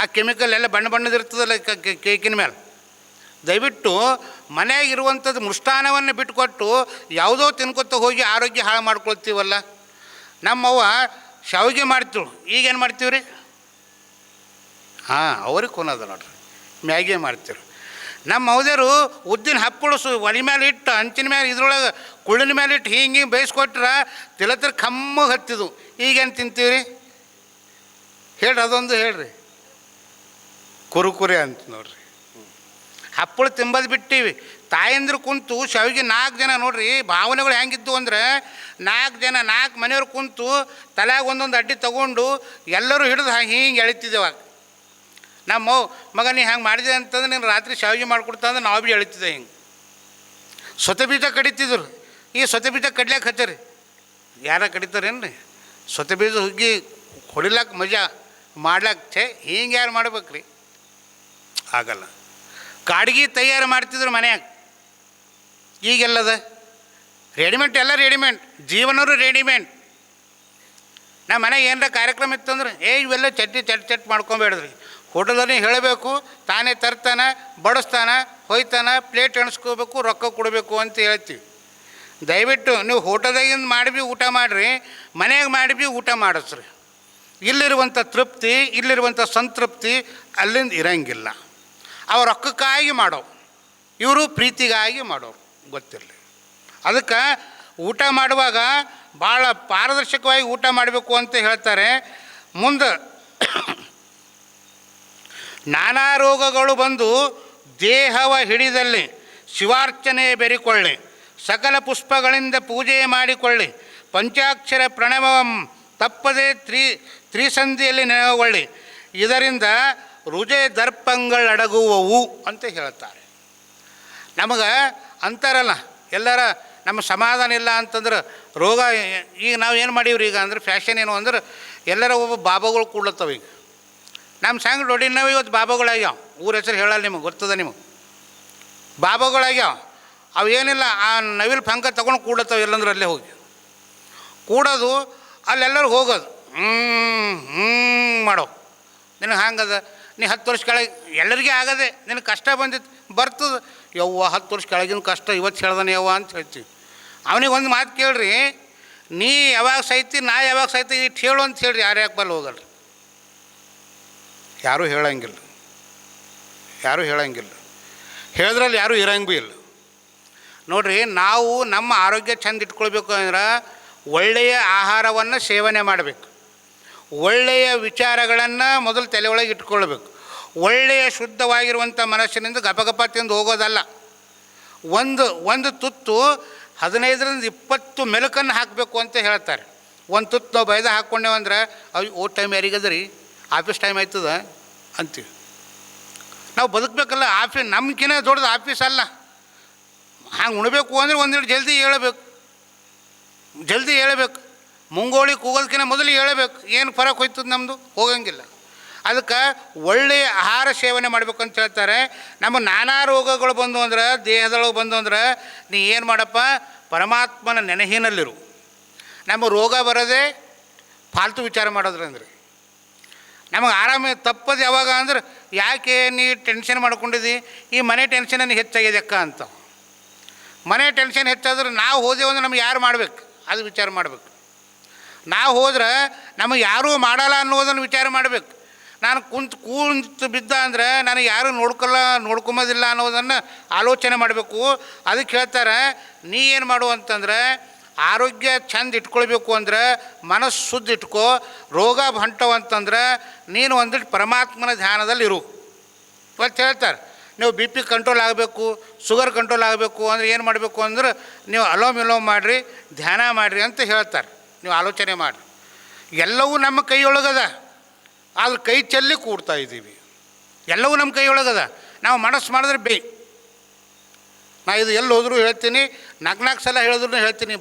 ಆ ಕೆಮಿಕಲ್ ಎಲ್ಲ ಬಣ್ಣದಿರ್ತದಲ್ಲ ಕೇಕಿನ ಮೇಲೆ. ದಯವಿಟ್ಟು ಮನೆಯಾಗಿರುವಂಥದ್ದು ಮೃಷ್ಟಾನವನ್ನು ಬಿಟ್ಟುಕೊಟ್ಟು ಯಾವುದೋ ತಿನ್ಕೊತ ಹೋಗಿ ಆರೋಗ್ಯ ಹಾಳು ಮಾಡ್ಕೊಳ್ತೀವಲ್ಲ. ನಮ್ಮವ್ವ ಶಾವಿಗೆ ಮಾಡ್ತೀವಿ, ಈಗೇನು ಮಾಡ್ತೀವಿ ರೀ? ಅವ್ರಿಗೆ ಕೊನೋದ ನೋಡ್ರಿ, ಮ್ಯಾಗಿ ಮಾಡ್ತೀವಿ. ನಮ್ಮ ಮೌದ್ಯರು ಉದ್ದಿನ ಹಪ್ಪಳು ಒಲೆ ಮೇಲೆ ಇಟ್ಟು ಹಂಚಿನ ಮೇಲೆ ಇದ್ರೊಳಗೆ ಕುಳ್ಳಿನ ಮೇಲೆ ಇಟ್ಟು ಹಿಂಗೆ ಬೇಯಿಸ್ಕೊಟ್ರೆ ತಿಳತ್ರ ಕಮ್ಮಗೆ ಹತ್ತಿದ್ವು. ಈಗೇನು ತಿಂತೀವಿ ರೀ ಹೇಳ್ರಿ? ಅದೊಂದು ಹೇಳ್ರಿ, ಕುರುಕುರೆ ಅಂತ ನೋಡ್ರಿ. ಹಪ್ಪಳು ತಿಂಬೋದು ಬಿಟ್ಟಿವಿ. ತಾಯಂದ್ರೆ ಕುಂತು ಶಾವಿಗೆ 4 ಜನ ನೋಡ್ರಿ ಭಾವನೆಗಳು ಹೆಂಗಿದ್ದು ಅಂದ್ರೆ 4 ಜನ 4 ಮನೆಯವ್ರು ಕುಂತು ತಲೆಯಾಗ ಒಂದೊಂದು ಅಡ್ಡಿ ತೊಗೊಂಡು ಎಲ್ಲರೂ ಹಿಡಿದು ಹಿಂಗೆ ಎಳಿತಿದ್ದೇವಾಗ. ನಮ್ಮ ಮಗ ನೀ ಹಂಗೆ ಮಾಡಿದೆ ಅಂತಂದ್ರೆ ನೀನು ರಾತ್ರಿ ಶಾವಿಗೆ ಮಾಡಿಕೊಡ್ತಾ ಅಂದ್ರೆ ನಾವು ಭೀ ಎಳಿತಿದ್ದೆ. ಹಿಂಗೆ ಸೊತೆ ಬೀಜ ಕಡಿತಿದ್ರು. ಈ ಸೊತೆ ಬೀಜ ಕಡ್ಲಿಕ್ಕೆ ಹಚ್ಚರಿ ಯಾರ ಕಡಿತಾರೇನು ರೀ? ಸೊತೆ ಬೀಜ ಹುಗ್ಗಿ ಹೊಡಿಲಕ್ಕೆ ಮಜಾ ಮಾಡ್ಲಕ್ಕೆ ಹಿಂಗೆ ಯಾರು ಮಾಡ್ಬೇಕ್ರಿ? ಆಗಲ್ಲ. ಕಾಡ್ಗಿ ತಯಾರು ಮಾಡ್ತಿದ್ರು ಮನ್ಯಾಗ. ಈಗೆಲ್ಲದ ರೆಡಿಮೇಡ್, ಎಲ್ಲ ರೆಡಿಮೇಡ್, ಜೀವನರು ರೆಡಿಮೇಡ್. ನಮ್ಮ ಮನೆಗೆ ಏನರ ಕಾರ್ಯಕ್ರಮ ಇತ್ತಂದ್ರೆ ಇವೆಲ್ಲ ಚಟ್ ಮಾಡ್ಕೊಬೇಡ್ರಿ. ಹೋಟೆಲಲ್ಲಿ ಹೇಳಬೇಕು, ತಾನೇ ತರ್ತಾನೆ, ಬಡಿಸ್ತಾನೆ, ಹೊಯ್ತಾನೆ, ಪ್ಲೇಟ್ ಎಣಿಸ್ಕೋಬೇಕು, ರೊಕ್ಕ ಕೊಡಬೇಕು ಅಂತ ಹೇಳ್ತೀವಿ. ದಯವಿಟ್ಟು ನೀವು ಹೋಟೆಲ್ದಾಗಿಂದ ಮಾಡಿ ಊಟ ಮಾಡಿರಿ, ಮನೆಯಾಗ ಮಾಡಿ ಊಟ ಮಾಡಿಸ್ರಿ. ಇಲ್ಲಿರುವಂಥ ತೃಪ್ತಿ, ಇಲ್ಲಿರುವಂಥ ಸಂತೃಪ್ತಿ ಅಲ್ಲಿಂದ ಇರಂಗಿಲ್ಲ. ಅವ ರೊಕ್ಕಕ್ಕಾಗಿ ಮಾಡೋರು, ಇವರು ಪ್ರೀತಿಗಾಗಿ ಮಾಡೋರು, ಗೊತ್ತಿರಲಿ. ಅದಕ್ಕೆ ಊಟ ಮಾಡುವಾಗ ಭಾಳ ಪಾರದರ್ಶಕವಾಗಿ ಊಟ ಮಾಡಬೇಕು ಅಂತ ಹೇಳ್ತಾರೆ. ಮುಂದೆ ನಾನಾ ರೋಗಗಳು ಬಂದು ದೇಹವ ಹಿಡಿದಲ್ಲಿ ಶಿವಾರ್ಚನೆ ಬೆರಿಕೊಳ್ಳಿ, ಸಕಲ ಪುಷ್ಪಗಳಿಂದ ಪೂಜೆ ಮಾಡಿಕೊಳ್ಳಿ, ಪಂಚಾಕ್ಷರ ಪ್ರಣವಂ ತಪ್ಪದೇ ತ್ರಿಸಂಧಿಯಲ್ಲಿ ನೆನಗೊಳ್ಳಿ, ಇದರಿಂದ ಹೃದಯ ದರ್ಪಗಳಡಗುವವು ಅಂತ ಹೇಳ್ತಾರೆ. ನಮಗೆ ಅಂತಾರಲ್ಲ, ಎಲ್ಲರ ನಮ್ಮ ಸಮಾಧಾನ ಇಲ್ಲ ಅಂತಂದ್ರೆ ರೋಗ. ಈಗ ನಾವು ಏನು ಮಾಡೀವ್ರಿ ಈಗ ಅಂದ್ರೆ ಫ್ಯಾಷನ್ ಏನು ಅಂದ್ರೆ ಎಲ್ಲರ ಒಬ್ಬ ಬಾಬಾಗಳು ಕೂಡ್ಲತ್ತವ. ಈಗ ನಮ್ಮ ಸಂಘ ದೊಡ್ಡಿನವು ಇವತ್ತು ಬಾಬಾಗಳಾಗ್ಯಾವ. ಊರ ಹೆಸರು ಹೇಳಲ್ಲ, ನಿಮಗೆ ಗೊತ್ತದ. ನಿಮಗೆ ಬಾಬಾಗಳಾಗ್ಯಾವ, ಅವು ಏನಿಲ್ಲ, ಆ ನವಿಲು ಪಂಕ ತೊಗೊಂಡು ಕೂಡತ್ತವ ಎಲ್ಲಂದ್ರೆ ಅಲ್ಲೇ ಹೋಗಿ ಕೂಡೋದು, ಅಲ್ಲೆಲ್ಲರೂ ಹೋಗೋದು ಮಾಡೋ. ನಿನಗೆ ಹಂಗದ, ನೀ 10 ವರ್ಷ ಕೆಳಗೆ ಎಲ್ಲರಿಗೆ ಆಗದೆ, ನಿನಗೆ ಕಷ್ಟ ಬಂದಿತ್ತು ಬರ್ತದೆ. ಯವ್ವ 10 ವರ್ಷ ಕೆಳಗಿನ ಕಷ್ಟ ಇವತ್ತು ಹೇಳ್ದಾನೆ ಯವ್ವ ಅಂತ ಹೇಳ್ತೀವಿ. ಅವನಿಗೆ ಒಂದು ಮಾತು ಕೇಳ್ರಿ, ನೀ ಯಾವಾಗ ಸೈತಿ ನಾ ಯಾವಾಗ ಸೈತಿ ಇಟ್ಟು ಹೇಳು ಅಂತ ಹೇಳ್ರಿ, ಯಾರು ಯಾಕೆ ಬಲ್ಲಿ ಹೋಗಲ್ರಿ? ಯಾರೂ ಹೇಳಂಗಿಲ್ಲ, ಯಾರೂ ಹೇಳಂಗಿಲ್ಲ. ಹೇಳಿದ್ರಲ್ಲಿ ಯಾರೂ ಇರಂಗೆ ಭೀ ಇಲ್ಲ. ನೋಡಿರಿ, ನಾವು ನಮ್ಮ ಆರೋಗ್ಯ ಚೆಂದ ಇಟ್ಕೊಳ್ಬೇಕು ಅಂದ್ರೆ ಒಳ್ಳೆಯ ಆಹಾರವನ್ನು ಸೇವನೆ ಮಾಡಬೇಕು, ಒಳ್ಳೆಯ ವಿಚಾರಗಳನ್ನು ಮೊದಲು ತಲೆ ಒಳಗೆ ಇಟ್ಕೊಳ್ಬೇಕು, ಒಳ್ಳೆಯ ಶುದ್ಧವಾಗಿರುವಂಥ ಮನಸ್ಸಿನಿಂದ ಗಪಗಪ ತಿಂದು ಹೋಗೋದಲ್ಲ. ಒಂದು ತುತ್ತು 15ರಿಂದ 20 ಮೆಲುಕನ್ನು ಹಾಕಬೇಕು ಅಂತ ಹೇಳ್ತಾರೆ. ಒಂದು ತುತ್ತು ನಾವು ಬೈದ ಹಾಕ್ಕೊಂಡೇವಂದ್ರೆ ಓ ಟೈಮ್ ಯಾರಿಗದ ರೀ, ಆಫೀಸ್ ಟೈಮ್ ಆಯ್ತದ ಅಂತೀವಿ. ನಾವು ಬದುಕಬೇಕಲ್ಲ, ಆಫೀಸ್ ನಮ್ಗಿನ್ನ ದೊಡ್ಡದು ಆಫೀಸ್ ಅಲ್ಲ. ಹಂಗೆ ಉಣಬೇಕು ಅಂದರೆ ಒಂದಿಟ್ಟು ಜಲ್ದಿ ಹೇಳಬೇಕು. ಮುಂಗೋಳಿ ಕೂಗೋದಕ್ಕಿಂತ ಮೊದಲು ಹೇಳಬೇಕು. ಏನು ಫರಕ್ ಹೋಯ್ತದ ನಮ್ಮದು, ಹೋಗಂಗಿಲ್ಲ. ಅದಕ್ಕೆ ಒಳ್ಳೆಯ ಆಹಾರ ಸೇವನೆ ಮಾಡ್ಬೇಕಂತ ಹೇಳ್ತಾರೆ. ನಮ್ಮ ನಾನಾ ರೋಗಗಳು ಬಂದು ಅಂದ್ರೆ, ದೇಹದೊಳಗೆ ಬಂದು ಅಂದ್ರೆ, ನೀ ಏನು ಮಾಡಪ್ಪ, ಪರಮಾತ್ಮನ ನೆನಹಿನಲ್ಲಿರು. ನಮ್ಮ ರೋಗ ಬರೋದೇ ಫಾಲ್ತು ವಿಚಾರ ಮಾಡೋದ್ರಂದ್ರೆ. ನಮಗೆ ಆರಾಮ ತಪ್ಪದು ಯಾವಾಗ ಅಂದ್ರೆ, ಯಾಕೆ ನೀ ಟೆನ್ಷನ್ ಮಾಡ್ಕೊಂಡಿದ್ದಿ, ಈ ಮನೆ ಟೆನ್ಷನ್ ಹೆಚ್ಚಾಗಿದೆ ಅಕ್ಕ ಅಂತ. ಮನೆ ಟೆನ್ಷನ್ ಹೆಚ್ಚಾದ್ರೆ ನಾವು ಹೋದೆವು ಅಂದ್ರೆ ನಮ್ಗೆ ಯಾರು ಮಾಡ್ಬೇಕು, ಅದು ವಿಚಾರ ಮಾಡಬೇಕು. ನಾವು ಹೋದ್ರೆ ನಮಗೆ ಯಾರೂ ಮಾಡಲ್ಲ ಅನ್ನೋದನ್ನು ವಿಚಾರ ಮಾಡಬೇಕು. ನಾನು ಕೂತು ಬಿದ್ದ ಅಂದರೆ ನನಗೆ ಯಾರೂ ನೋಡ್ಕೊಂಬೋದಿಲ್ಲ ಅನ್ನೋದನ್ನು ಆಲೋಚನೆ ಮಾಡಬೇಕು. ಅದಕ್ಕೆ ಹೇಳ್ತಾರೆ, ನೀ ಏನು ಮಾಡು ಅಂತಂದ್ರೆ, ಆರೋಗ್ಯ ಚೆಂದ ಇಟ್ಕೊಳ್ಬೇಕು ಅಂದ್ರೆ ಮನಸ್ಸು ಶುದ್ಧ ಇಟ್ಕೋ. ರೋಗ ಹೊಂಟವಂತಂದ್ರೆ ನೀನು ಒಂದಿಟ್ಟು ಪರಮಾತ್ಮನ ಧ್ಯಾನದಲ್ಲಿರು. ಇವತ್ತು ಹೇಳ್ತಾರೆ, ನೀವು BP ಕಂಟ್ರೋಲ್ ಆಗಬೇಕು, ಶುಗರ್ ಕಂಟ್ರೋಲ್ ಆಗಬೇಕು ಅಂದರೆ ಏನು ಮಾಡಬೇಕು ಅಂದ್ರೆ, ನೀವು ಅಲೋಮ್ ವಿಲೋಮ್ ಮಾಡಿರಿ, ಧ್ಯಾನ ಮಾಡಿರಿ ಅಂತ ಹೇಳ್ತಾರೆ. ನೀವು ಆಲೋಚನೆ ಮಾಡಿರಿ. ಎಲ್ಲವೂ ನಮ್ಮ ಕೈಯೊಳಗದ, ಆದ್ರೆ ಕೈ ಚೆಲ್ಲಿ ಕೂಡ್ತಾ ಇದ್ದೀವಿ. ಎಲ್ಲವೂ ನಮ್ಮ ಕೈಯೊಳಗದ, ನಾವು ಮನಸ್ಸು ಮಾಡಿದ್ರೆ ನಾ ಇದು ಎಲ್ಲಿ ಹೋದರೂ ಹೇಳ್ತೀನಿ, 4 ಸಲ ಹೇಳಿದ್ರು ಹೇಳ್ತೀನಿ.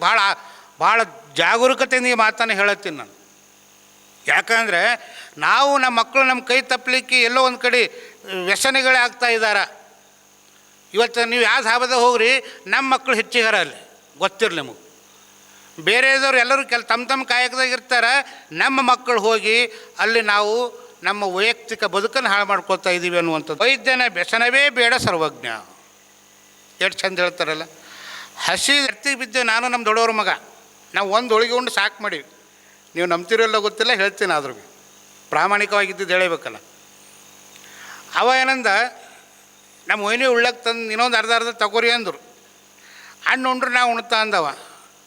ಭಾಳ ಜಾಗರೂಕತೆಯಿಂದ ಈ ಮಾತನ್ನು ಹೇಳತ್ತೀನಿ ನಾನು. ಯಾಕಂದರೆ ನಾವು ನಮ್ಮ ಮಕ್ಕಳು ನಮ್ಮ ಕೈ ತಪ್ಪಲಿಕ್ಕೆ ಎಲ್ಲೋ ಒಂದು ಕಡೆ ವ್ಯಸನಗಳೇ ಆಗ್ತಾ ಇದ್ದಾರೆ. ಇವತ್ತು ನೀವು ಯಾವ ಧಾಬಾದಾಗ ಹೋಗ್ರಿ, ನಮ್ಮ ಮಕ್ಕಳು ಹೆಚ್ಚಿಗಾರ ಅಲ್ಲಿ ಗೊತ್ತಿರಲಿ ನಿಮಗೆ. ಬೇರೆದವ್ರು ಎಲ್ಲರೂ ತಮ್ಮ ಕಾಯಕದಾಗ ಇರ್ತಾರೆ. ನಮ್ಮ ಮಕ್ಕಳು ಹೋಗಿ ಅಲ್ಲಿ ನಾವು ನಮ್ಮ ವೈಯಕ್ತಿಕ ಬದುಕನ್ನು ಹಾಳು ಮಾಡ್ಕೊಳ್ತಾ ಇದ್ದೀವಿ ಅನ್ನುವಂಥದ್ದು. ವೈದ್ಯನ ವ್ಯಸನವೇ ಬೇಡ ಸರ್ವಜ್ಞ, ಎಷ್ಟು ಚಂದ ಹೇಳ್ತಾರಲ್ಲ. ಹಸಿ ಎರ್ತಿಗೆ ಬಿದ್ದೇವೆ ನಾನು ನಮ್ಮ ದೊಡ್ಡವ್ರ ಮಗ. ನಾವು ಒಂದು ಹೋಳಿಗೆ ಉಂಡು ಸಾಕು ಮಾಡೀವಿ. ನೀವು ನಂಬ್ತಿರಲ್ಲ ಗೊತ್ತಿಲ್ಲ, ಹೇಳ್ತೀನಿ. ಆದ್ರೂ ಭೀ ಪ್ರಾಮಾಣಿಕವಾಗಿದ್ದು ಹೇಳಬೇಕಲ್ಲ. ಅವ ಏನಂದ, ನಮ್ಮ ಒಯ್ನಿ ಉಳ್ಳಕ್ಕೆ ತಂದು ಇನ್ನೊಂದು ಅರ್ಧ ತಗೋರಿ ಅಂದರು. ಹಣ್ಣು ಉಂಡ್ರು ನಾವು ಉಣ್ತಾ ಅಂದವ.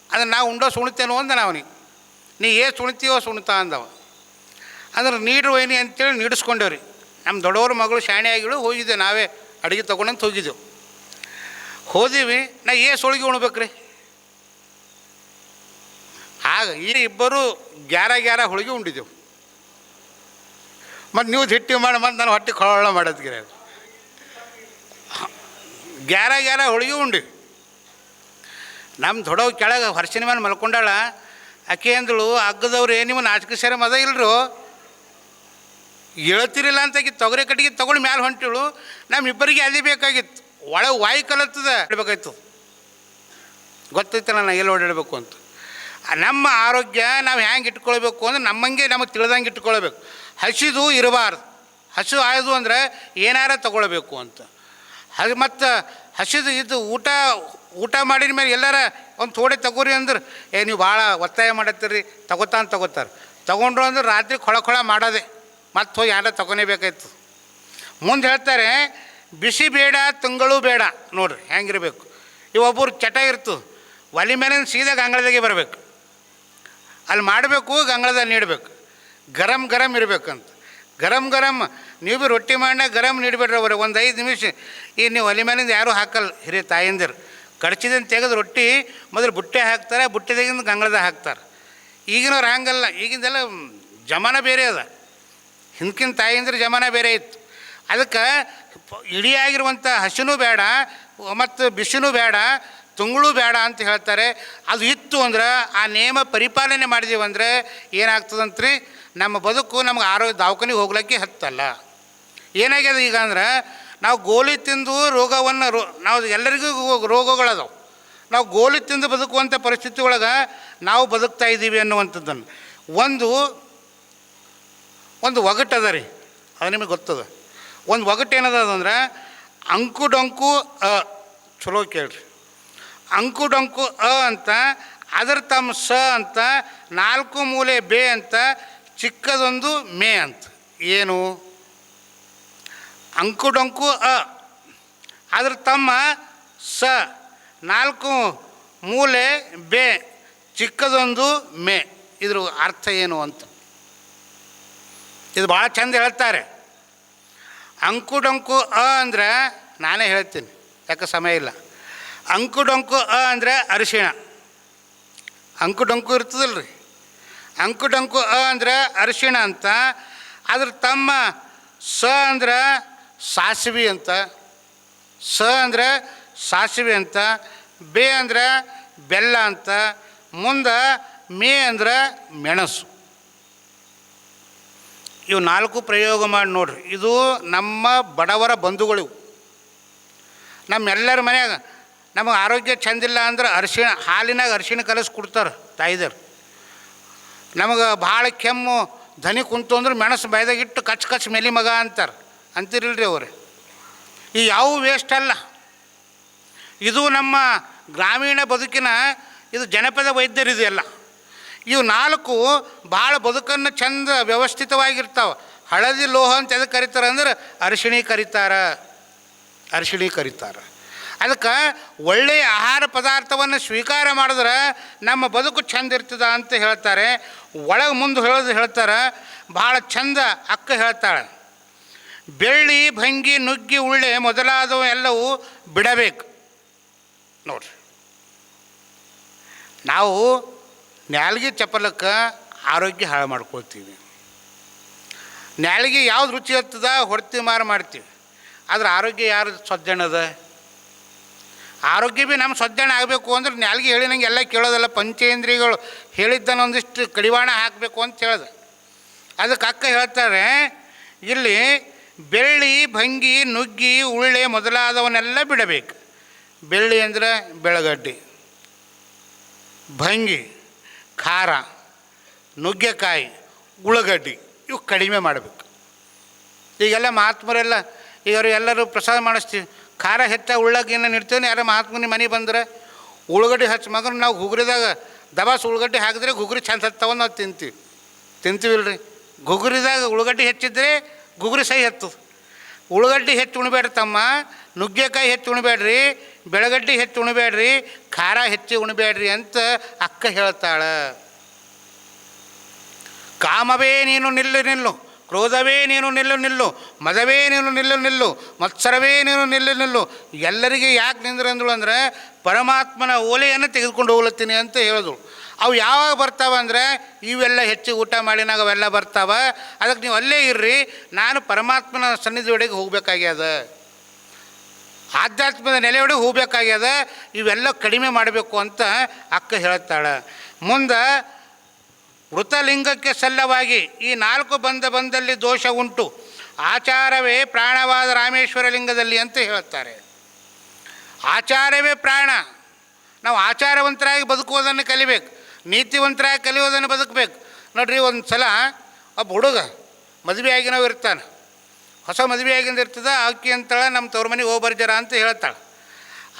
ಅಂದ್ರೆ ನಾವು ಉಂಡೋ ಸುಣ್ತೇನೋ ಅಂದ ನಾವನಿಗೆ. ನೀ ಸುಣ್ತೀವೋ ಸುಣ್ತಾ ಅಂದವ. ಅಂದ್ರೆ ನೀಡ್ರು ಒಯ್ನಿ ಅಂತೇಳಿ ನೀಡಿಸ್ಕೊಂಡೇವ್ರಿ. ನಮ್ಮ ದೊಡ್ಡವ್ರ ಮಗಳು ಶಾಣೆ ಆಗಿಳು, ಹೋಗಿದ್ದೆ ನಾವೇ ಅಡುಗೆ ತೊಗೊಂಡಂತ ಹೋಗಿದ್ದೆವು. ಹೋದೀವಿ, ನಾ ಹೋಳಿಗೆ ಉಣ್ಬೇಕ್ರಿ. ಆಗ ಈ ಇಬ್ಬರು 11 ಹೋಳಿಗೆ ಉಂಡಿದ್ದೆವು. ಮತ್ತು ನೀವು ಹಿಟ್ಟಿ ಮಾಡಿ ಮತ್ತು ನಾನು ಹೊಟ್ಟೆ ಕೊಳ ಮಾಡೋದ್ಗಿರ 11 ಹೋಳಿಗೆ ಉಂಡಿ. ನಮ್ಮ ದೊಡ್ಡವ್ ಕೆಳಗೆ ವರ್ಷಿನ ಮೇಲೆ ಮಲ್ಕೊಂಡಾಳ. ಆಕೆ ಅಂದಳು, ಅಗ್ಗದವ್ರು ನೀವು ನಾಚಿಕೆ ಸೇರ ಮದ ಇಲ್ರು, ಹೇಳ್ತಿರಿಲ್ಲ ಅಂತ ತೊಗರೆ ಕಟ್ಟಿಗೆ ತೊಗೊಂಡು ಮ್ಯಾಲೆ ಹೊಂಟಿಳು. ನಮ್ಮಿಬ್ಬರಿಗೆ ಅದೇ ಬೇಕಾಗಿತ್ತು. ಒಳಗೆ ವಾಯು ಕಲತ್ತದ ಇಡಬೇಕಾಯ್ತು. ಗೊತ್ತೈತಲ್ಲ ನಾ ಎಲ್ಲಿ ಓಡಾಡಬೇಕು ಅಂತ. ನಮ್ಮ ಆರೋಗ್ಯ ನಾವು ಹ್ಯಾಂಗೆ ಇಟ್ಕೊಳ್ಬೇಕು ಅಂದ್ರೆ ನಮ್ಮಂಗೆ ನಮಗೆ ತಿಳಿದಂಗೆ ಇಟ್ಕೊಳ್ಬೇಕು. ಹಸಿದು ಇರಬಾರ್ದು. ಹಸು ಆಯ್ದು ಅಂದರೆ ಏನಾರ ತಗೊಳ್ಬೇಕು ಅಂತ. ಅದು ಮತ್ತು ಹಸಿದು ಇದು ಊಟ ಮಾಡಿದ ಮೇಲೆ ಎಲ್ಲಾರ ಒಂದು ಥೋಡೆ ತಗೋರಿ ಅಂದ್ರೆ, ನೀವು ಭಾಳ ಒತ್ತಾಯ ಮಾಡತ್ತೀರಿ, ತಗೋತಾರೆ. ತೊಗೊಂಡ್ರು ಅಂದ್ರೆ ರಾತ್ರಿ ಕೊಳ ಮಾಡೋದೆ, ಮತ್ತೆ ಹೋಗಿ ಯಾರ ತಗೊನೇಬೇಕಾಯ್ತು. ಮುಂದೆ ಹೇಳ್ತಾರೆ, ಬಿಸಿ ಬೇಡ ತಿಂಗಳು ಬೇಡ. ನೋಡ್ರಿ ಹೆಂಗಿರ್ಬೇಕು. ಇವೊಬ್ಬರು ಚಟ ಇರ್ತು, ಒಲೆ ಮೇಲೆ ಸೀದಾ ಗಂಗಳದಾಗೆ ಬರಬೇಕು, ಅಲ್ಲಿ ಮಾಡಬೇಕು, ಗಂಗಳದಾಗ ನೀಡಬೇಕು. ಗರಂ ಇರಬೇಕಂತ. ಗರಂ ನೀವು ಭೀ ರೊಟ್ಟಿ ಮಾಡಿದಾಗ ಗರಂ ನೀಡಬೇಡ್ರಿ. ಅವ್ರೆ ಒಂದು 5 ನಿಮಿಷ ಈ ನೀವು ಒಲೆ ಮೇಲಿಂದ ಯಾರೂ ಹಾಕಲ್ಲ. ಹಿರಿಯ ತಾಯಂದಿರು ಕಡ್ಚಿದಿಂದ ತೆಗೆದು ರೊಟ್ಟಿ ಮೊದಲು ಬುಟ್ಟೆ ಹಾಕ್ತಾರೆ, ಬುಟ್ಟೆದಾಗಿಂದ ಗಂಗಳದಾಗ ಹಾಕ್ತಾರೆ. ಈಗಿನವ್ರು ಹಂಗಲ್ಲ. ಈಗಿಂದೆಲ್ಲ ಜಮಾನ ಬೇರೆ ಅದ. ಹಿಂದ್ಕಿನ ತಾಯಂದಿರ ಜಮಾನ ಬೇರೆ ಇತ್ತು. ಅದಕ್ಕೆ ಇಡಿಯಾಗಿರುವಂಥ ಹಸಿನೂ ಬೇಡ ಮತ್ತು ಬಿಸಿನೂ ಬೇಡ, ತುಂಗಳು ಬೇಡ ಅಂತ ಹೇಳ್ತಾರೆ. ಅದು ಇತ್ತು ಅಂದ್ರೆ, ಆ ನೇಮ ಪರಿಪಾಲನೆ ಮಾಡಿದೀವಿ ಅಂದರೆ ಏನಾಗ್ತದಂತ್ರಿ, ನಮ್ಮ ಬದುಕು ನಮ್ಗೆ ಆರೋಗ್ಯ ದವಾಖಾನೆಗೆ ಹೋಗ್ಲಿಕ್ಕೆ ಹತ್ತಲ್ಲ. ಏನಾಗ್ಯದ ಈಗ ಅಂದ್ರೆ ನಾವು ಗೋಲಿ ತಿಂದು ರೋಗವನ್ನು ನಾವು ಎಲ್ಲರಿಗೂ ರೋಗಗಳದಾವೆ. ನಾವು ಗೋಲಿ ತಿಂದು ಬದುಕುವಂಥ ಪರಿಸ್ಥಿತಿ ಒಳಗೆ ನಾವು ಬದುಕ್ತಾ ಇದ್ದೀವಿ ಅನ್ನುವಂಥದ್ದನ್ನು ಒಂದು ಒಗಟದ ರೀ, ಅದು ನಿಮಗೆ ಗೊತ್ತದ. ಒಂದು ಒಗಟು ಏನದ ಅಂದ್ರೆ ಅಂಕು ಡೊಂಕು ಅ, ಚಲೋ ಕೇಳ್ರಿ. ಅಂಕು ಡೊಂಕು ಅ ಅಂತ, ಅದರ ತಮ್ಮ ಸ ಅಂತ, ನಾಲ್ಕು ಮೂಲೆ ಬೇ ಅಂತ, ಚಿಕ್ಕದೊಂದು ಮೇ ಅಂತ. ಏನು? ಅಂಕು ಡೊಂಕು ಅ, ಅದ್ರ ತಮ್ಮ ಸ, ನಾಲ್ಕು ಮೂಲೆ ಬೇ, ಚಿಕ್ಕದೊಂದು ಮೇ. ಇದ್ರ ಅರ್ಥ ಏನು ಅಂತ ಇದು ಭಾಳ ಚಂದ ಹೇಳ್ತಾರೆ. ಅಂಕು ಡೊಂಕು ಅ ಅಂದರೆ ನಾನೇ ಹೇಳ್ತೀನಿ, ಯಾಕೆ ಸಮಯ ಇಲ್ಲ. ಅಂಕು ಡೊಂಕು ಅ ಅಂದರೆ ಅರಿಶಿಣ. ಅಂಕು ಡೊಂಕು ಇರ್ತದಲ್ಲ ರೀ, ಅಂಕು ಡೊಂಕು ಅ ಅಂದರೆ ಅರಿಶಿಣ ಅಂತ. ಅದ್ರ ತಮ್ಮ ಸ ಅಂದ್ರೆ ಸಾಸಿವೆ ಅಂತ, ಸ ಅಂದರೆ ಸಾಸಿವೆ ಅಂತ, ಬೇ ಅಂದ್ರೆ ಬೆಲ್ಲ ಅಂತ, ಮುಂದೆ ಮೇ ಅಂದ್ರೆ ಮೆಣಸು. ಇವು ನಾಲ್ಕು ಪ್ರಯೋಗ ಮಾಡಿ ನೋಡ್ರಿ. ಇದು ನಮ್ಮ ಬಡವರ ಬಂಧುಗಳಿವು. ನಮ್ಮೆಲ್ಲರ ಮನ್ಯಾಗ ನಮಗೆ ಆರೋಗ್ಯ ಚಂದಿಲ್ಲ ಅಂದ್ರೆ ಅರಿಶಿಣ, ಹಾಲಿನಾಗ ಅರಿಶಿಣ ಕಲಸಿ ಕೊಡ್ತಾರೆ ತಾಯಿದರು. ನಮಗೆ ಭಾಳ ಕೆಮ್ಮು ಧನಿ ಕುಂತು ಅಂದ್ರೆ ಮೆಣಸು ಬೈದಾಗಿಟ್ಟು ಕಚ್ ಮೆಲಿ ಮಗ ಅಂತಾರೆ, ಅಂತಿರಲ್ರಿ ಅವ್ರೆ. ಈ ಯಾವ ವೇಸ್ಟ್ ಅಲ್ಲ, ಇದು ನಮ್ಮ ಗ್ರಾಮೀಣ ಬದುಕಿನ ಇದು ಜನಪದ ವೈದ್ಯರಿದು ಎಲ್ಲ. ಇವು ನಾಲ್ಕು ಭಾಳ ಬದುಕನ್ನು ಚಂದ ವ್ಯವಸ್ಥಿತವಾಗಿರ್ತಾವೆ. ಹಳದಿ ಲೋಹ ಅಂತ ಎದಕ್ಕೆ ಕರೀತಾರೆ ಅಂದ್ರೆ ಅರಿಶಿಣೀಕರಿತಾರೆ. ಅದಕ್ಕೆ ಒಳ್ಳೆಯ ಆಹಾರ ಪದಾರ್ಥವನ್ನು ಸ್ವೀಕಾರ ಮಾಡಿದ್ರೆ ನಮ್ಮ ಬದುಕು ಚಂದ ಇರ್ತದ ಅಂತ ಹೇಳ್ತಾರೆ. ಒಳಗೆ ಮುಂದೆ ಹೇಳ್ತಾರೆ ಭಾಳ ಚಂದ. ಅಕ್ಕ ಹೇಳ್ತಾಳೆ, ಬೆಳ್ಳಿ ಭಂಗಿ ನುಗ್ಗಿ ಉಳ್ಳೆ ಮೊದಲಾದವು ಎಲ್ಲವೂ ಬಿಡಬೇಕು. ನೋಡ್ರಿ, ನಾವು ನ್ಯಾಲ್ಗೆ ಚಪಲಕ್ಕೆ ಆರೋಗ್ಯ ಹಾಳು ಮಾಡ್ಕೊಳ್ತೀವಿ. ನ್ಯಾಲ್ಗೆ ಯಾವ್ದು ರುಚಿ ಹತ್ತದ ಹೊಡ್ತಿ ಮಾರು ಮಾಡ್ತೀವಿ. ಆದ್ರೆ ಆರೋಗ್ಯ ಯಾರು ಸಜ್ಜನದ? ಆರೋಗ್ಯ ಭೀ ನಮ್ಮ ಸಜ್ಜನ ಆಗಬೇಕು ಅಂದ್ರೆ ನ್ಯಾಲ್ಗೆ ಹೇಳಿನಂಗೆ ಎಲ್ಲ ಕೇಳೋದಲ್ಲ. ಪಂಚೇಂದ್ರಿಯಗಳು ಹೇಳಿದ್ದನ್ನು ಒಂದಿಷ್ಟು ಕಡಿವಾಣ ಹಾಕಬೇಕು ಅಂತ ಹೇಳ್ದೆ. ಅದಕ್ಕೆ ಅಕ್ಕ ಹೇಳ್ತಾರೆ ಇಲ್ಲಿ ಬೆಳ್ಳಿ ಭಂಗಿ ನುಗ್ಗಿ ಉಳ್ಳೆ ಮೊದಲಾದವನ್ನೆಲ್ಲ ಬಿಡಬೇಕು. ಬೆಳ್ಳಿ ಅಂದರೆ ಬೆಳಗಡ್ಡಿ, ಭಂಗಿ ಖಾರ, ನುಗ್ಗೆಕಾಯಿ, ಉಳ್ಳಗಡ್ಡಿ ಇವು ಕಡಿಮೆ ಮಾಡಬೇಕು. ಈಗೆಲ್ಲ ಮಹಾತ್ಮರೆಲ್ಲ ಈಗ ಅವರು ಎಲ್ಲರೂ ಪ್ರಸಾದ ಮಾಡಿಸ್ತೀವಿ, ಖಾರ ಹೆಚ್ಚ ಉಳ್ಳಾಗೇನ ಇಡ್ತೇವೆ. ಯಾರೋ ಮಹಾತ್ಮನ ಮನೆ ಬಂದರೆ ಉಳ್ಳಗಡ್ಡಿ ಹಚ್ಚಿ ಮಗನ ನಾವು ಗುಗ್ರಿದಾಗ ದಬಾಸ್ ಉಳ್ಳಗಡ್ಡಿ ಹಾಕಿದ್ರೆ ಗುಗ್ರಿ ಚಂದ ಹತ್ತವ ನಾವು ತಿಂತೀವಿಲ್ರಿ. ಗುಗ್ರಿದಾಗ ಉಳ್ಳಗಡ್ಡಿ ಹೆಚ್ಚಿದ್ರೆ ಗುಗ್ರಿ ಸೈ ಹತ್ತದ. ಉಳ್ಳಗಡ್ಡಿ ಹೆಚ್ಚು ಉಣಬೇಡ್ರಿ ತಮ್ಮ, ನುಗ್ಗೆಕಾಯಿ ಹೆಚ್ಚು ಉಣಬೇಡ್ರಿ, ಬೆಳಗಡ್ಡಿ ಹೆಚ್ಚು ಉಣಬೇಡ್ರಿ, ಖಾರ ಹೆಚ್ಚು ಉಣಬೇಡ್ರಿ ಅಂತ ಅಕ್ಕ ಹೇಳ್ತಾಳೆ. ಕಾಮವೇ ನೀನು ನಿಲ್ಲು, ಕ್ರೋಧವೇ ನೀನು ನಿಲ್ಲು, ಮದವೇ ನೀನು ನಿಲ್ಲು, ಮತ್ಸರವೇ ನೀನು ನಿಲ್ಲು. ಎಲ್ಲರಿಗೆ ಯಾಕೆ ನಿಂದ್ರಂದಳು ಅಂದರೆ ಪರಮಾತ್ಮನ ಓಲೆಯನ್ನು ತೆಗೆದುಕೊಂಡು ಹೋಗ್ಲತ್ತೀನಿ ಅಂತ ಹೇಳಿದಳು. ಅವು ಯಾವಾಗ ಬರ್ತಾವ ಅಂದರೆ ಇವೆಲ್ಲ ಹೆಚ್ಚಿಗೆ ಊಟ ಮಾಡಿನಾಗ ಅವೆಲ್ಲ ಬರ್ತಾವ. ಅದಕ್ಕೆ ನೀವು ಅಲ್ಲೇ ಇರ್ರಿ, ನಾನು ಪರಮಾತ್ಮನ ಸನ್ನಿಧಿಯೊಳಗೆ ಹೋಗ್ಬೇಕಾಗ್ಯದ, ಆಧ್ಯಾತ್ಮದ ನೆಲೆಯೊಳಗೆ ಹೋಗ್ಬೇಕಾಗ್ಯದ, ಇವೆಲ್ಲ ಕಡಿಮೆ ಮಾಡಬೇಕು ಅಂತ ಅಕ್ಕ ಹೇಳ್ತಾಳೆ. ಮುಂದೆ ಮೃತಲಿಂಗಕ್ಕೆ ಸಲ್ಲವಾಗಿ ಈ ನಾಲ್ಕು ಬಂದಲ್ಲಿ ದೋಷ ಉಂಟು, ಆಚಾರವೇ ಪ್ರಾಣವಾದ ರಾಮೇಶ್ವರ ಲಿಂಗದಲ್ಲಿ ಅಂತ ಹೇಳ್ತಾರೆ. ಆಚಾರವೇ ಪ್ರಾಣ. ನಾವು ಆಚಾರವಂತರಾಗಿ ಬದುಕುವುದನ್ನು ಕಲಿಬೇಕು, ನೀತಿವಂತರಾಗಿ ಕಲಿಯೋದನ್ನು ಬದುಕಬೇಕು. ನೋಡ್ರಿ, ಒಂದು ಸಲ ಒಬ್ಬ ಹುಡುಗ ಮದುವೆ ಆಗಿನವು ಇರ್ತಾನೆ, ಹೊಸ ಮದುವೆ ಆಗಿಂದ ಇರ್ತದೆ. ಅಕ್ಕಿ ಅಂತಾಳೆ ನಮ್ಮ ತವ್ರ ಮನೆಗೆ ಹೋಗ್ಬರ್ಜರ ಅಂತ ಹೇಳ್ತಾಳೆ.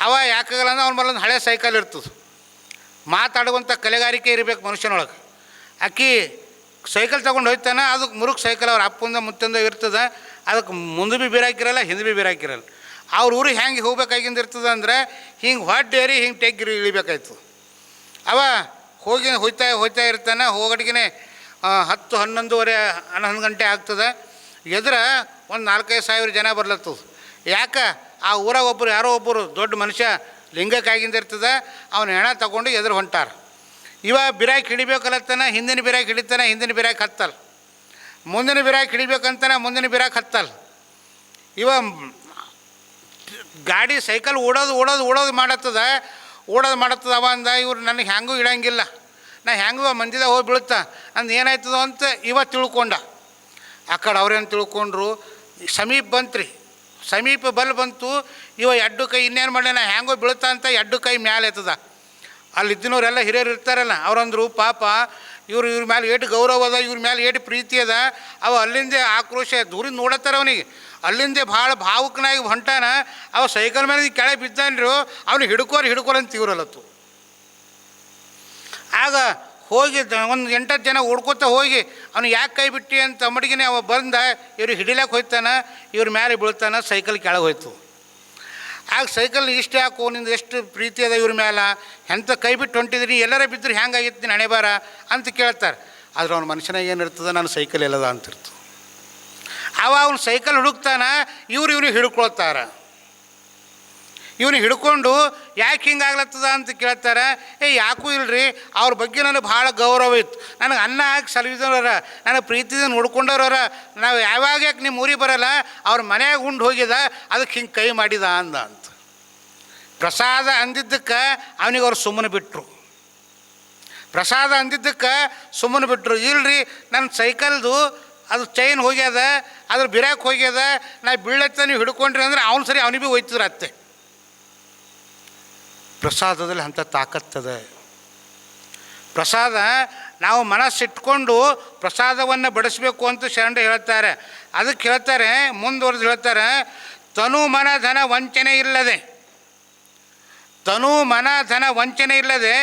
ಅವ ಯಾಕಾಗಲ್ಲ ಅಂದ್ರೆ ಅವ್ನ ಮರೊಂದು ಹಳೆ ಸೈಕಲ್ ಇರ್ತದೆ. ಮಾತಾಡುವಂಥ ಕಲೆಗಾರಿಕೆ ಇರಬೇಕು ಮನುಷ್ಯನೊಳಗೆ. ಅಕ್ಕಿ ಸೈಕಲ್ ತೊಗೊಂಡು ಹೋಗ್ತಾನೆ, ಅದಕ್ಕೆ ಮುರುಕ್ ಸೈಕಲ್ ಅವ್ರ ಅಪ್ಪಂದ ಮುತ್ತಂದ ಇರ್ತದೆ. ಅದಕ್ಕೆ ಮುಂದೆ ಭೀ ಬಿರಾಕಿರಲ್ಲ, ಹಿಂದೆ ಭೀ ಬಿರಾಕಿರಲ್ಲ. ಅವ್ರ ಊರಿಗೆ ಹೆಂಗೆ ಹೋಗ್ಬೇಕಾಗಿಂದ ಇರ್ತದೆ ಅಂದರೆ ಹಿಂಗೆ ಹೊಡ್ಡೇರಿ ಹಿಂಗೆ ಟೆಗ್ಗಿರಿ ಇಳಿಬೇಕಾಯ್ತು. ಅವ ಹೋಗ್ತಾ ಇರ್ತಾನೆ. ಹೋಗಡ್ಗೆ 10, 11 ಗಂಟೆ ಆಗ್ತದೆ. ಎದುರ ಒಂದು 4-5 ಜನ ಬರ್ಲತ್ತದ. ಯಾಕೆ ಆ ಊರಾಗ ಯಾರೋ ಒಬ್ಬರು ದೊಡ್ಡ ಮನುಷ್ಯ ಲಿಂಗಕ್ಕಾಗಿಂದ ಇರ್ತದೆ, ಅವನ ಹೆಣ ತಗೊಂಡು ಎದುರು ಹೊಂಟಾರ. ಇವ ಬಿರಾಕಿ ಹಿಡಿಬೇಕಲ್ಲತ್ತಾನ, ಹಿಂದಿನ ಬಿರಾಕಿ ಹಿಡಿತಾನೆ, ಹಿಂದಿನ ಬಿರಾಕಿ ಹತ್ತಲ್ಲ. ಮುಂದಿನ ಬಿರಾಕಿ ಹಿಡಿಬೇಕಂತಾನೆ, ಮುಂದಿನ ಬಿರಾಕಿ ಹತ್ತಲ್ಲ. ಇವ ಗಾಡಿ ಸೈಕಲ್ ಓಡೋದು ಮಾಡತ್ತದ. ಅವ ಅಂದ, ಇವ್ರು ನನಗೆ ಹೆಂಗೂ ಇಡಂಗಿಲ್ಲ, ನಾ ಹೆಂಗೂ ಮಂದಿದಾಗ ಹೋಗಿ ಬೀಳುತ್ತಾ ಅಂದು ಏನಾಯ್ತದೋ ಅಂತ ಇವ ತಿಳ್ಕೊಂಡ. ಆ ಕಡೆ ಅವ್ರೇನು ತಿಳ್ಕೊಂಡ್ರು, ಸಮೀಪ ಬಂತು ರೀ, ಸಮೀಪ ಬಲ್ ಬಂತು. ಇವ ಎಡ್ಡು ಕೈ ಇನ್ನೇನು ಮಾಡ್ಯಾನ, ಹ್ಯಾಂಗೋ ಬೀಳ್ತಾ ಅಂತ ಎಡ್ಡು ಕೈ ಮ್ಯಾಲೆ ಎತ್ತದ. ಅಲ್ಲಿ ಇದ್ದಿನವರೆಲ್ಲ ಹಿರಿಯರು ಇರ್ತಾರಲ್ಲ, ಅವ್ರಂದ್ರು ಪಾಪ ಇವ್ರ ಮ್ಯಾಲೆ ಏಟು ಗೌರವ ಅದ, ಇವ್ರ ಮ್ಯಾಲೆ ಏಟು ಪ್ರೀತಿ ಅದ. ಅವ ಅಲ್ಲಿಂದೇ ಆಕ್ರೋಶ ದೂರಿಂದ ನೋಡತ್ತಾರ ಅವನಿಗೆ. ಅಲ್ಲಿಂದೇ ಭಾಳ ಭಾವುಕನಾಗಿ ಹೊಂಟಾನ. ಅವ ಸೈಕಲ್ ಮೇಲೆ ಕೆಳಗೆ ಬಿದ್ದಾನ್ರಿ, ಅವ್ನಿಗೆ ಹಿಡ್ಕೋರಿ ಅಂತ ಇವ್ರಲ್ಲತ್ತು. ಆಗ ಹೋಗಿ ಒಂದು 8 ಜನ ಓಡ್ಕೋತ ಹೋಗಿ ಅವ್ನು ಯಾಕೆ ಕೈ ಬಿಟ್ಟು ಅಂತ ಅಮ್ಮಡಿಗೆ ಅವ ಬಂದ ಇವ್ರಿಗೆ ಹಿಡಿಲಕ್ಕೆ ಹೋಯ್ತಾನ. ಇವ್ರ ಮೇಲೆ ಬೀಳ್ತಾನ, ಸೈಕಲ್ ಕೆಳಗೆ ಹೋಯ್ತು. ಆಗ ಸೈಕಲ್ ಇಷ್ಟು ಯಾಕೋ ನಿಂದು ಎಷ್ಟು ಪ್ರೀತಿ ಅದ ಇವ್ರ ಮೇಲೆ, ಎಂಥ ಕೈ ಬಿಟ್ಟು ಹೊಂಟಿದ್ರಿ, ಎಲ್ಲರ ಬಿದ್ದರೆ ಹ್ಯಾಂಗಾಗಿತ್ತು ನೀನು ಹಣೆ ಬಾರ ಅಂತ ಕೇಳ್ತಾರೆ. ಆದ್ರೆ ಅವ್ನ ಮನುಷ್ಯನಾಗ ಏನಿರ್ತದೆ, ನಾನು ಸೈಕಲ್ ಎಲ್ಲದ ಅಂತಿರ್ತು. ಅವನು ಸೈಕಲ್ ಹುಡುಕ್ತಾನ, ಇವ್ರಿಗೆ ಹಿಡ್ಕೊಳ್ತಾರ. ಇವನು ಹಿಡ್ಕೊಂಡು ಯಾಕೆ ಹಿಂಗಾಗ್ಲತ್ತದ ಅಂತ ಕೇಳ್ತಾರೆ. ಯಾಕೂ ಇಲ್ರಿ, ಅವ್ರ ಬಗ್ಗೆ ನನಗೆ ಭಾಳ ಗೌರವ ಇತ್ತು, ನನಗೆ ಅನ್ನ ಹಾಕಿ ಸಲವಿದವ್ರ, ನನಗೆ ಪ್ರೀತಿದಿಂದ ನೋಡ್ಕೊಂಡವ್ರವ್ರ. ನಾವು ಯಾವಾಗ ಯಾಕೆ ನಿಮ್ಮ ಊರಿಗೆ ಬರೋಲ್ಲ, ಅವ್ರ ಮನೆಯಾಗ ಉಂಡು ಹೋಗಿದ, ಅದಕ್ಕೆ ಹಿಂಗೆ ಕೈ ಮಾಡಿದ ಅಂತ ಪ್ರಸಾದ ಅಂದಿದ್ದಕ್ಕೆ ಅವನಿಗೆ ಅವ್ರು ಸುಮ್ಮನೆ ಬಿಟ್ಟರು. ಪ್ರಸಾದ ಅಂದಿದ್ದಕ್ಕೆ ಸುಮ್ಮನೆ ಬಿಟ್ಟರು. ಇಲ್ರಿ, ನನ್ನ ಸೈಕಲ್ದು ಅದು ಚೈನ್ ಹೋಗ್ಯದ, ಅದ್ರ ಬಿರಾಕ್ ಹೋಗ್ಯದ, ನಾ ಬೀಳತ್ತ ನೀವು ಹಿಡ್ಕೊಂಡ್ರಿ ಅಂದ್ರೆ ಅವ್ನು ಸರಿ ಅವನಿಗೆ ಭೀ ಹೋಯ್ತಿದ್ರು ಅತ್ತೆ. ಪ್ರಸಾದದಲ್ಲಿ ಅಂಥ ತಾಕತ್ತದ. ಪ್ರಸಾದ ನಾವು ಮನಸ್ಸಿಟ್ಕೊಂಡು ಪ್ರಸಾದವನ್ನು ಬಡಿಸ್ಬೇಕು ಅಂತ ಶರಣರು ಹೇಳ್ತಾರೆ. ಅದಕ್ಕೆ ಹೇಳ್ತಾರೆ, ಮುಂದುವರೆದು ಹೇಳ್ತಾರೆ, ತನು ಮನ ಧನ ವಂಚನೆ ಇಲ್ಲದೆ, ತನು ಮನ ಧನ ವಂಚನೆ ಇಲ್ಲದೆ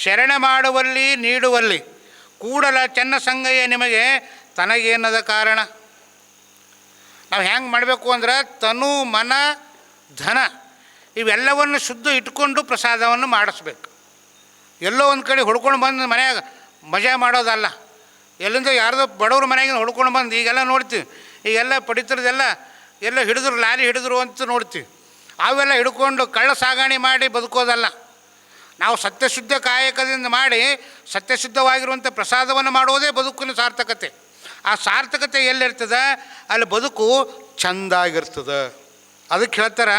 ಶರಣ ಮಾಡುವಲ್ಲಿ ನೀಡುವಲ್ಲಿ ಕೂಡಲ ಚೆನ್ನ ಸಂಗಯ್ಯ ನಿಮಗೆ ತನಗೇನದ ಕಾರಣ. ನಾವು ಹೆಂಗೆ ಮಾಡಬೇಕು ಅಂದ್ರೆ ತನು ಮನ ಧನ ಇವೆಲ್ಲವನ್ನು ಶುದ್ಧ ಇಟ್ಕೊಂಡು ಪ್ರಸಾದವನ್ನು ಮಾಡಿಸ್ಬೇಕು. ಎಲ್ಲೋ ಒಂದು ಕಡೆ ಹುಡ್ಕೊಂಡು ಬಂದು ಮನ್ಯಾಗ ಮಜಾ ಮಾಡೋದಲ್ಲ. ಎಲ್ಲಿಂದ ಯಾರ್ದೋ ಬಡವ್ರ ಮನೆಯಾಗಿನ ಹುಡ್ಕೊಂಡು ಬಂದು ಈಗೆಲ್ಲ ನೋಡ್ತೀವಿ. ಈಗೆಲ್ಲ ಪಡಿತರದೆಲ್ಲ ಎಲ್ಲ ಹಿಡಿದ್ರು, ಲಾರಿ ಹಿಡಿದ್ರು ಅಂತ ನೋಡ್ತೀವಿ. ಅವೆಲ್ಲ ಹಿಡ್ಕೊಂಡು ಕಳ್ಳ ಸಾಗಾಣೆ ಮಾಡಿ ಬದುಕೋದಲ್ಲ. ನಾವು ಸತ್ಯಶುದ್ಧ ಕಾಯಕದಿಂದ ಮಾಡಿ ಸತ್ಯಶುದ್ಧವಾಗಿರುವಂಥ ಪ್ರಸಾದವನ್ನು ಮಾಡೋದೇ ಬದುಕಿನ ಸಾರ್ಥಕತೆ. ಆ ಸಾರ್ಥಕತೆ ಎಲ್ಲಿರ್ತದೆ, ಅಲ್ಲಿ ಬದುಕು ಚೆಂದಾಗಿರ್ತದೆ. ಅದಕ್ಕೆ ಹೇಳ್ತಾರೆ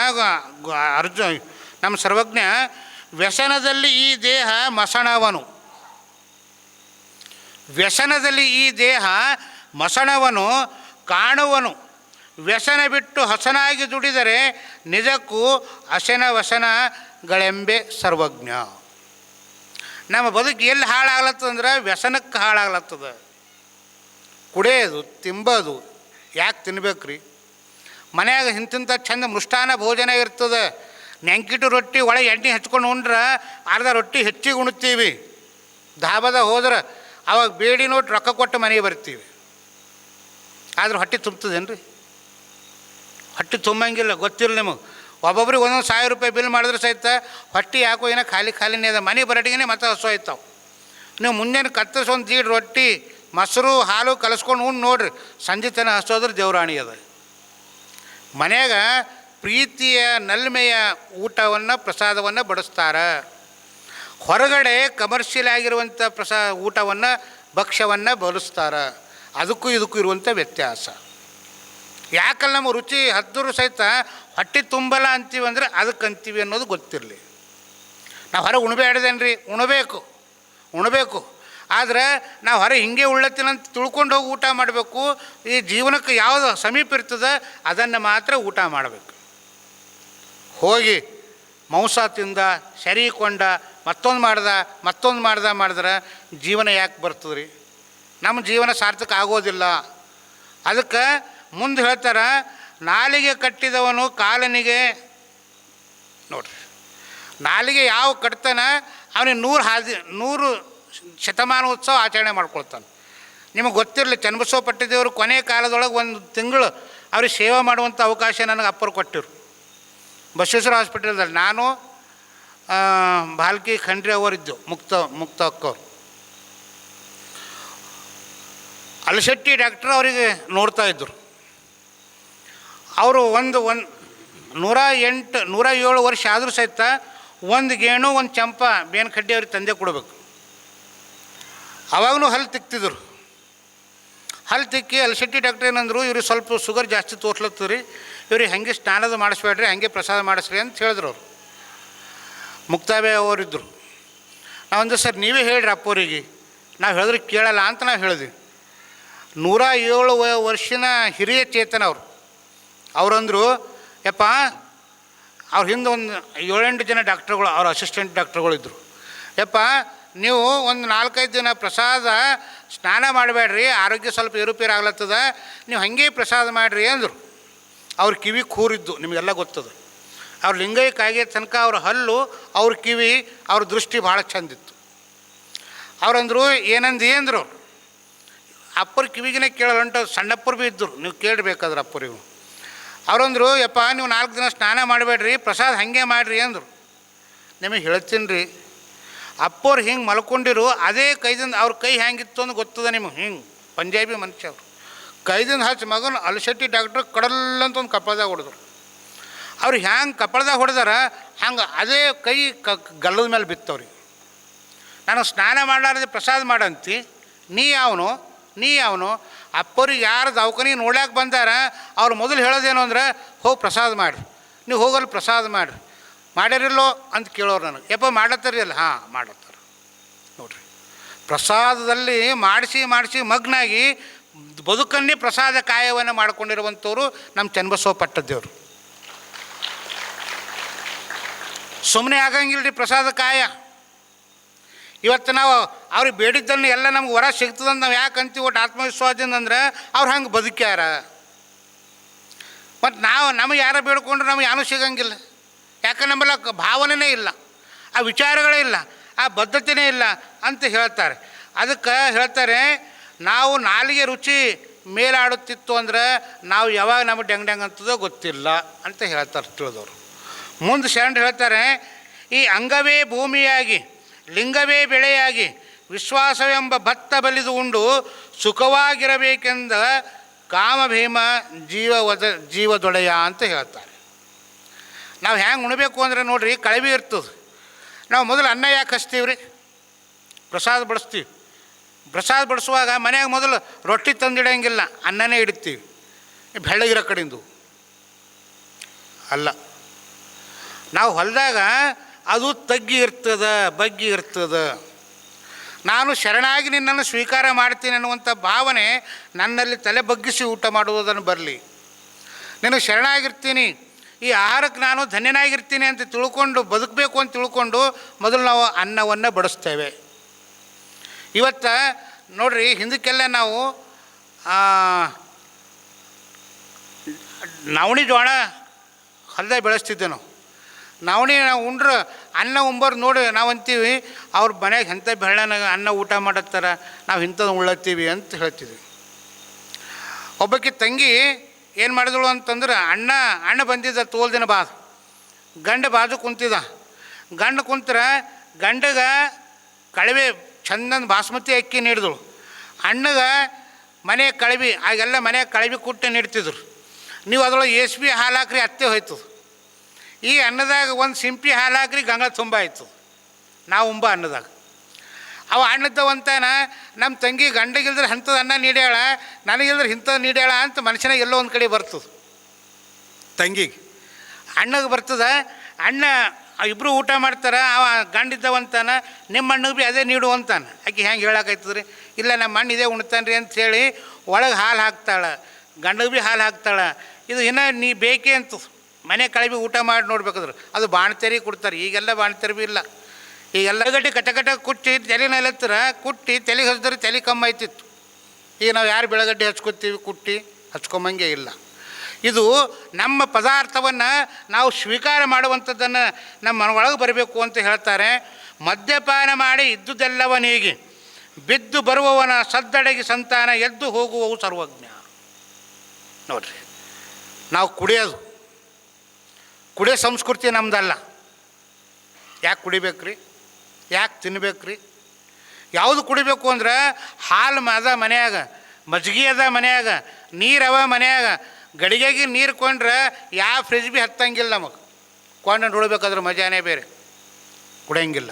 ನಮ್ಮ ಸರ್ವಜ್ಞ, ವ್ಯಸನದಲ್ಲಿ ಈ ದೇಹ ಮಸಣವನು, ವ್ಯಸನದಲ್ಲಿ ಈ ದೇಹ ಮಸಣವನು ಕಾಣುವನು, ವ್ಯಸನ ಬಿಟ್ಟು ಹಸನಾಗಿ ದುಡಿದರೆ ನಿಜಕ್ಕೂ ಅಶನ ವಸನಗಳೆಂಬೆ ಸರ್ವಜ್ಞ. ನಮ್ಮ ಬದುಕು ಎಲ್ಲಿ ಹಾಳಾಗ್ಲತ್ತಂದ್ರೆ ವ್ಯಸನಕ್ಕೆ ಹಾಳಾಗ್ಲತ್ತದ. ಕುಡಿಯೋದು, ತಿಂಬೋದು, ಯಾಕೆ ತಿನ್ಬೇಕ್ರಿ? ಮನ್ಯಾಗ ಇಂತಿಂಥ ಚಂದ ಮೃಷ್ಟಾನ ಭೋಜನ ಇರ್ತದೆ. ನೆಂಕಿಟ್ಟು ರೊಟ್ಟಿ ಒಳಗೆ ಎಣ್ಣೆ ಹಚ್ಕೊಂಡು ಉಂಡ್ರೆ ಅರ್ಧ ರೊಟ್ಟಿ ಹೆಚ್ಚಿಗೆ ಉಣ್ತೀವಿ. ಧಾಬಾದ ಹೋದ್ರೆ ಅವಾಗ ಬೇಡಿ ನೋಟ್ ರೊಕ್ಕ ಕೊಟ್ಟು ಮನೆಗೆ ಬರ್ತೀವಿ. ಆದ್ರೆ ಹೊಟ್ಟೆ ತುಂಬ್ತದೇನು ರೀ? ಹೊಟ್ಟೆ ತುಂಬಂಗಿಲ್ಲ, ಗೊತ್ತಿಲ್ಲ ನಿಮಗೆ. ಒಬ್ಬೊಬ್ರಿಗೆ 1,000 ರೂಪಾಯಿ ಬಿಲ್ ಮಾಡಿದ್ರೆ ಸಹಿತ ಹೊಟ್ಟೆ ಯಾಕೋ ಏನೋ ಖಾಲಿನೇ ಅದ. ಮನೆ ಬರಟಿಗೆ ಮತ್ತೆ ಹಸು ಆಯ್ತಾವೆ. ನೀವು ಮುಂಜಾನೆ ಕತ್ತರಿಸಿ ಒಂದು ಜೀಡ್ ರೊಟ್ಟಿ ಮೊಸರು ಹಾಲು ಕಲಸ್ಕೊಂಡು ಉಂಡು ನೋಡ್ರಿ, ಸಂಜೆ ತನಕ ಹಸೋದ್ರೆ ದೇವ್ರಾಣಿ ಅದ. ಮನ್ಯಾಗ ಪ್ರೀತಿಯ ನಲ್ಮೆಯ ಊಟವನ್ನು ಪ್ರಸಾದವನ್ನು ಬಡಿಸ್ತಾರೆ. ಹೊರಗಡೆ ಕಮರ್ಷಿಯಲ್ ಆಗಿರುವಂಥ ಊಟವನ್ನು ಭಕ್ಷ್ಯವನ್ನು ಬಡಿಸ್ತಾರೆ. ಅದಕ್ಕೂ ಇದಕ್ಕೂ ಇರುವಂಥ ವ್ಯತ್ಯಾಸ. ಯಾಕಲ್ಲ ನಮ್ಮ ರುಚಿ ಹತ್ತಿರ ಸಹಿತ ಹೊಟ್ಟೆ ತುಂಬಲ್ಲ ಅಂತೀವಿ ಅಂದರೆ ಅದಕ್ಕೆ ಅಂತೀವಿ ಅನ್ನೋದು ಗೊತ್ತಿರಲಿ. ನಾವು ಹೊರಗೆ ಉಣಬೇಡ್ದೇನ್ರಿ, ಉಣಬೇಕು. ಆದರೆ ನಾವು ಹೊರ ಹಿಂಗೆ ಉಳ್ಳತ್ತಿನಂತ ತಿಳ್ಕೊಂಡು ಹೋಗಿ ಊಟ ಮಾಡಬೇಕು. ಈ ಜೀವನಕ್ಕೆ ಯಾವುದು ಸಮೀಪ ಇರ್ತದೆ ಅದನ್ನು ಮಾತ್ರ ಊಟ ಮಾಡಬೇಕು. ಹೋಗಿ ಮಾಂಸ ತಿಂದ, ಸರಿಕೊಂಡ, ಮತ್ತೊಂದು ಮಾಡಿದ್ರೆ ಜೀವನ ಯಾಕೆ ಬರ್ತದೆ ರೀ? ನಮ್ಮ ಜೀವನ ಸಾರ್ಥಕ ಆಗೋದಿಲ್ಲ. ಅದಕ್ಕೆ ಮುಂದೆ ಹೇಳ್ತಾರೆ, ನಾಲಿಗೆ ಕಟ್ಟಿದವನು ಕಾಲನಿಗೆ ನೋಡ್ರಿ, ನಾಲಿಗೆ ಯಾವ ಕಟ್ತಾನ ಅವನಿಗೆ 100 ಶತಮಾನೋತ್ಸವ ಆಚರಣೆ ಮಾಡ್ಕೊಳ್ತಾನೆ. ನಿಮಗೆ ಗೊತ್ತಿರಲಿ, ಚನ್ನಬಸವ ಪಟ್ಟದೇವರು ಕೊನೆ ಕಾಲದೊಳಗೆ 1 ತಿಂಗಳು ಅವ್ರಿಗೆ ಸೇವೆ ಮಾಡುವಂಥ ಅವಕಾಶ ನನಗೆ ಅಪ್ಪರು ಕೊಟ್ಟಿರು. ಬಸವೇಶ್ವರ ಹಾಸ್ಪಿಟಲ್ದಲ್ಲಿ ನಾನು ಭಾಲ್ಕಿ ಖಂಡ್ರೆ ಅವರಿದ್ದು, ಮುಕ್ತ ಅಕ್ಕವ್ರು. ಅಲಶೆಟ್ಟಿ ಡಾಕ್ಟ್ರ್ ಅವರಿಗೆ ನೋಡ್ತಾಯಿದ್ರು. ಅವರು 107 ವರ್ಷ ಆದರೂ ಸಹಿತ 1 ಗೇಣು 1 ಚಂಪ ಬೇನ್ ಕಡ್ಡಿ ಅವ್ರಿಗೆ ತಂದೆ ಕೊಡಬೇಕು. ಅವಾಗೂ ಹಲ್ಲು ತಿಕ್ತಿದ್ರು. ಹಲ್ಲು ತಿಕ್ಕಿ ಅಲಶೆಟ್ಟಿ ಡಾಕ್ಟ್ರ್ ಏನಂದರು, ಇವ್ರಿಗೆ ಸ್ವಲ್ಪ ಶುಗರ್ ಜಾಸ್ತಿ ತೋರ್ಸ್ಲತ್ತದ ರೀ, ಇವ್ರಿಗೆ ಹಾಗೆ ಸ್ನಾನದ ಮಾಡಿಸ್ಬೇಡ್ರಿ, ಹಾಗೆ ಪ್ರಸಾದ ಮಾಡಿಸ್ರಿ ಅಂತ ಹೇಳಿದ್ರು ಅವರು. ಮುಕ್ತಾಬೆ ಅವರಿದ್ದರು. ನಾವೊಂದು ಸರ್ ನೀವೇ ಹೇಳ್ರಿ ಅಪ್ಪೋರಿಗೆ, ನಾವು ಹೇಳಿದ್ರೆ ಕೇಳಲ್ಲ ಅಂತ ನಾವು ಹೇಳಿದ್ವಿ. 107 ವರ್ಷದ ಹಿರಿಯ ಚೇತನ ಅವರು. ಅವರಂದರು, ಯಪ್ಪ ಅವ್ರ ಹಿಂದೆ ಒಂದು 7-8 ಜನ ಡಾಕ್ಟ್ರುಗಳು, ಅವ್ರ ಅಸಿಸ್ಟೆಂಟ್ ಡಾಕ್ಟ್ರುಗಳಿದ್ದರು. ಯಪ್ಪ ನೀವು ಒಂದು 4-5 ದಿನ ಪ್ರಸಾದ ಸ್ನಾನ ಮಾಡಬೇಡ್ರಿ, ಆರೋಗ್ಯ ಸ್ವಲ್ಪ ಏರುಪೇರು ಆಗ್ಲತ್ತದ, ನೀವು ಹಾಗೆ ಪ್ರಸಾದ ಮಾಡಿರಿ ಅಂದರು. ಅವ್ರ ಕಿವಿ ಕೂರಿದ್ದು ನಿಮಗೆಲ್ಲ ಗೊತ್ತದ. ಅವ್ರ ಲಿಂಗೈಕ್ಯ ಆಗೋ ತನಕ ಅವ್ರ ಹಲ್ಲು, ಅವ್ರ ಕಿವಿ, ಅವ್ರ ದೃಷ್ಟಿ ಭಾಳ ಚಂದಿತ್ತು. ಅವ್ರಂದರು, ಏನಂದು ಅಂದರು. ಅಪ್ಪರ ಕಿವಿಗಿನೇ ಕೇಳೋಂಟ ಸಣ್ಣಪ್ಪರು ಭೀ ಇದ್ದರು, ನೀವು ಕೇಳಬೇಕಾದ್ರೆ ಅಪ್ಪರಿಗೂ. ಅವರಂದರು, ಯಪ್ಪ ನೀವು 4 ದಿನ ಸ್ನಾನ ಮಾಡಬೇಡ್ರಿ, ಪ್ರಸಾದ ಹಾಗೆ ಮಾಡಿರಿ ಅಂದರು. ನಿಮಗೆ ಹೇಳ್ತೀನಿ ರೀ, ಅಪ್ಪವ್ರು ಹಿಂಗೆ ಮಲ್ಕೊಂಡಿರು ಅದೇ ಕೈದಿಂದ ಅವ್ರ ಕೈ ಹೆಂಗಿತ್ತು ಅಂತ ಗೊತ್ತದ ನಿಮಗೆ. ಹಿಂಗೆ ಪಂಜಾಬಿ ಮನುಷ್ಯ ಅವರು ಕೈದಿಂದ ಹಚ್ಚಿ ಮಗನ ಅಲಶೆಟ್ಟಿ ಡಾಕ್ಟ್ರು ಕಡಲ್ಲಂತ ಒಂದು ಕಪ್ಪಳದಾಗ ಹೊಡೆದ್ರು. ಅವ್ರು ಹ್ಯಾಂಗೆ ಕಪ್ಪಳದಾಗ ಹೊಡೆದಾರ ಹಂಗೆ ಅದೇ ಕೈ ಗಲ್ಲದ ಮೇಲೆ ಬಿತ್ತವ್ರಿಗೆ. ನಾನು ಸ್ನಾನ ಮಾಡಲಾರ್ದೆ ಪ್ರಸಾದ ಮಾಡಂತಿ, ನೀ ಅವನು ಅಪ್ಪರಿಗೆ ಯಾರು ದವಾಖಾನಿಗೆ ನೋಡ್ಯಾಕೆ ಬಂದಾರ ಅವ್ರು ಮೊದಲು ಹೇಳೋದೇನು ಅಂದ್ರೆ, ಹೋಗಿ ಪ್ರಸಾದ ಮಾಡಿರಿ, ನೀವು ಹೋಗಲ್ಲಿ ಪ್ರಸಾದ ಮಾಡಿರಿ, ಮಾಡ್ಯಾರಿಲ್ಲೋ ಅಂತ ಕೇಳೋರು ನನಗೆ. ಯಪ್ಪ ಮಾಡತ್ತಾರಿ ಅಲ್ಲ, ಹಾಂ ಮಾಡತ್ತಾರ ನೋಡ್ರಿ. ಪ್ರಸಾದದಲ್ಲಿ ಮಾಡಿಸಿ ಮಗ್ನಾಗಿ ಬದುಕನ್ನೇ ಪ್ರಸಾದ ಕಾಯವನ್ನು ಮಾಡ್ಕೊಂಡಿರುವಂಥವ್ರು ನಮ್ಮ ಚನ್ನಬಸವ ಪಟ್ಟದೇವರು. ಸುಮ್ಮನೆ ಆಗಂಗಿಲ್ಲ ರೀ ಪ್ರಸಾದ ಕಾಯ. ಇವತ್ತು ನಾವು ಅವ್ರಿಗೆ ಬೇಡಿದ್ದನ್ನು ಎಲ್ಲ ನಮ್ಗೆ ವರ ಸಿಗ್ತದಂತ ನಾವು ಯಾಕೆ ಅಂತೀವಿ ಒಟ್ಟು ಆತ್ಮವಿಶ್ವಾಸದಿಂದ ಅಂದ್ರೆ ಅವ್ರು ಹಂಗೆ ಬದುಕ್ಯಾರ. ಮತ್ತು ನಮಗೆ ಯಾರು ಬೇಡ್ಕೊಂಡ್ರೆ ನಮಗೆ ಏನೂ ಸಿಗಂಗಿಲ್ಲ. ಯಾಕೆ ನಮ್ಮಲ್ಲ ಭಾವನೆಯೇ ಇಲ್ಲ, ಆ ವಿಚಾರಗಳೇ ಇಲ್ಲ, ಆ ಬದ್ಧತೆಯೇ ಇಲ್ಲ ಅಂತ ಹೇಳ್ತಾರೆ. ಅದಕ್ಕೆ ಹೇಳ್ತಾರೆ, ನಾವು ನಾಲಿಗೆ ರುಚಿ ಮೇಲಾಡುತ್ತಿತ್ತು ಅಂದ್ರೆ ನಾವು ಯಾವಾಗ ನಮಗೆ ಡೆಂಗ್ ಅಂತದೋ ಗೊತ್ತಿಲ್ಲ ಅಂತ ಹೇಳ್ತಾರೆ ತಿಳಿದವರು. ಮುಂದೆ ಶರಣರು ಹೇಳ್ತಾರೆ, ಈ ಅಂಗವೇ ಭೂಮಿಯಾಗಿ ಲಿಂಗವೇ ಬೆಳೆಯಾಗಿ ವಿಶ್ವಾಸವೆಂಬ ಭತ್ತ ಬಲಿದು ಉಂಡು ಸುಖವಾಗಿರಬೇಕೆಂದ ಕಾಮಭೀಮ ಜೀವದೊಡೆಯ ಅಂತ ಹೇಳ್ತಾರೆ. ನಾವು ಹೆಂಗೆ ಉಣಬೇಕು ಅಂದರೆ ನೋಡ್ರಿ, ಕಳವಿ ಇರ್ತದೆ. ನಾವು ಮೊದಲು ಅನ್ನ ಯಾಕೆ ಹಚ್ತೀವಿ ರೀ? ಪ್ರಸಾದ ಬಡಿಸ್ತೀವಿ. ಪ್ರಸಾದ ಬಡಿಸುವಾಗ ಮನೆಯಾಗ ಮೊದಲು ರೊಟ್ಟಿ ತಂದಿಡಂಗಿಲ್ಲ, ಅನ್ನನೇ ಇಡ್ತೀವಿ. ಬೆಳ್ಳಗಿರೋ ಕಡೆಯಿಂದ ಅಲ್ಲ, ನಾವು ಹೊಲದಾಗ ಅದು ತಗ್ಗಿ ಇರ್ತದೆ, ಬಗ್ಗಿ ಇರ್ತದೆ. ನಾನು ಶರಣಾಗಿ ನಿನ್ನನ್ನು ಸ್ವೀಕಾರ ಮಾಡ್ತೀನಿ ಅನ್ನುವಂಥ ಭಾವನೆ ನನ್ನಲ್ಲಿ ತಲೆ ಬಗ್ಗಿಸಿ ಊಟ ಮಾಡುವುದನ್ನು ಬರಲಿ. ನಿನಗೆ ಶರಣಾಗಿರ್ತೀನಿ, ಈ ಆಹಾರಕ್ಕೆ ನಾನು ಧನ್ಯನಾಗಿರ್ತೀನಿ ಅಂತ ತಿಳ್ಕೊಂಡು ಬದುಕಬೇಕು ಅಂತ ತಿಳ್ಕೊಂಡು ಮೊದಲು ನಾವು ಅನ್ನವನ್ನು ಬಡಿಸ್ತೇವೆ. ಇವತ್ತು ನೋಡ್ರಿ, ಹಿಂದಕ್ಕೆಲ್ಲ ನಾವು ನವಣಿ ಜೋಳ ಹೊಲದಾಗ ಬೆಳೆಸ್ತಿದ್ದೆ. ನಾವು ಉಂಡ್ರೆ ಅನ್ನ ಉಂಬರ್ ನೋಡಿ ನಾವು ಅಂತೀವಿ, ಅವ್ರ ಮನೆಯಾಗ ಎಂಥ ಬೆಳ್ಳನಾಗ ಅನ್ನ ಊಟ ಮಾಡತ್ತಾರ, ನಾವು ಇಂಥದ್ದು ಉಳ್ಳತ್ತೀವಿ ಅಂತ ಹೇಳ್ತಿದ್ವಿ. ಒಬ್ಬಾಕಿ ತಂಗಿ ಏನು ಮಾಡಿದಳು ಅಂತಂದ್ರೆ, ಅಣ್ಣ ಬಂದಿದ್ದ ತೋಲ್ ದಿನ ಗಂಡ ಬಾಜು ಕುಂತಿದ್ದ. ಗಂಡ ಕುಂತ್ರ ಗಂಡಗೆ ಕಳವೆ ಚಂದಂದು ಬಾಸ್ಮತಿ ಅಕ್ಕಿ ನೀಡಿದಳು. ಅಣ್ಣಗೆ ಮನೆ ಕಳವಿ, ಆಗೆಲ್ಲ ಮನೆ ಕಳವಿ ಕುಟ್ಟಿ ನೀಡ್ತಿದ್ರು. ನೀವು ಅದರೊಳಗೆ ಎಸ್ಬಿ ಹಾಲು ಹಾಕ್ರಿ ಅತ್ತೆ ಹೋಯ್ತು. ಈ ಅನ್ನದಾಗ ಒಂದು ಸಿಂಪಿ ಹಾಲು ಹಾಕ್ರಿ ಗಂಗಾ ತುಂಬ ಆಯ್ತು ನಾವು ಉಂಬ ಅನ್ನದಾಗ. ಅವ ಅನ್ನದವಂತಾನ ನಮ್ಮ ತಂಗಿ ಗಂಡಗಿಲ್ದ್ರೆ ಅಂಥದ್ದು ಅನ್ನ ನೀಡ್ಯಾಳ, ನನಗಿಲ್ದ್ರೆ ಇಂಥದ್ದು ನೀಡ್ಯಾಳ ಅಂತ ಮನುಷ್ಯನಾಗ ಎಲ್ಲೋ ಒಂದು ಕಡೆ ಬರ್ತದೆ. ತಂಗಿಗೆ ಅಣ್ಣಗೆ ಬರ್ತದೆ. ಅಣ್ಣ ಇಬ್ಬರು ಊಟ ಮಾಡ್ತಾರೆ. ಅವ ಗಂಡಿದ್ದವಂತಾನ, ನಿಮ್ಮ ಅಣ್ಣಗೆ ಭೀ ಅದೇ ನೀಡು ಅಂತಾನೆ. ಆಕೆ ಹೆಂಗೆ ಹೇಳೋಕ್ಕಾಯ್ತದ್ರಿ? ಇಲ್ಲ ನಮ್ಮ ಅಣ್ಣ ಇದೇ ಉಣ್ತಾನೆ ರೀ ಅಂಥೇಳಿ ಒಳಗೆ ಹಾಲು ಹಾಕ್ತಾಳೆ, ಗಂಡಗೆ ಭೀ ಹಾಲು ಹಾಕ್ತಾಳೆ. ಇದು ಇನ್ನೂ ನೀ ಬೇಕೇ ಅಂತ ಮನೆ ಕಳವಿ ಊಟ ಮಾಡಿ ನೋಡ್ಬೇಕಾದ್ರೆ ಅದು ಬಾಣ್ತೇರಿ ಕೊಡ್ತಾರೆ. ಈಗೆಲ್ಲ ಬಾಣ್ತೇರಿ ಭೀ ಇಲ್ಲ. ಈಗೆಲ್ಲ ಗಡ್ಡೆ ಕಟ ಕುಟ್ಟಿ ತಲೆನಲ್ಲಿ ಹತ್ತಿರ ಕುಟ್ಟಿ ತಲೆಗೆ ಹಚ್ಚಿದ್ರೆ ತಲೆ ಕಮ್ಮಿ ಆಯ್ತಿತ್ತು. ಈಗ ನಾವು ಯಾರು ಬೆಳಗಡ್ಡೆ ಹಚ್ಕೊತೀವಿ, ಕುಟ್ಟಿ ಹಚ್ಕೊಂಬಂಗೆ ಇಲ್ಲ. ಇದು ನಮ್ಮ ಪದಾರ್ಥವನ್ನು ನಾವು ಸ್ವೀಕಾರ ಮಾಡುವಂಥದ್ದನ್ನು ನಮ್ಮ ಮನೊಳಗೆ ಬರಬೇಕು ಅಂತ ಹೇಳ್ತಾರೆ. ಮದ್ಯಪಾನ ಮಾಡಿ ಇದ್ದುದೆಲ್ಲವನಿಗೆ ಬಿದ್ದು ಬರುವವನ ಸದ್ದಡಗಿ ಸಂತಾನ ಎದ್ದು ಹೋಗುವವು ಸರ್ವಜ್ಞ. ನೋಡ್ರಿ, ನಾವು ಕುಡಿಯೋ ಸಂಸ್ಕೃತಿ ನಮ್ದಲ್ಲ. ಯಾಕೆ ಕುಡಿಬೇಕ್ರಿ? ಯಾಕೆ ತಿನ್ಬೇಕ್ರಿ? ಯಾವುದು ಕುಡಿಬೇಕು ಅಂದ್ರೆ ಹಾಲು ಅದ ಮನ್ಯಾಗ, ಮಜ್ಜಿಗೆ ಅದ ಮನ್ಯಾಗ, ನೀರವ ಮನ್ಯಾಗ, ಗಡಿಗೆಗೆ ನೀರು ಕೊಂಡ್ರೆ ಯಾವ ಫ್ರಿಜ್ ಭೀ ಹತ್ತಂಗಿಲ್ಲ. ನಮಗೆ ಕೊಂಡು ನೋಡ್ಬೇಕಾದ್ರೆ ಮಜಾನೇ ಬೇರೆ, ಕುಡಿಯಂಗಿಲ್ಲ.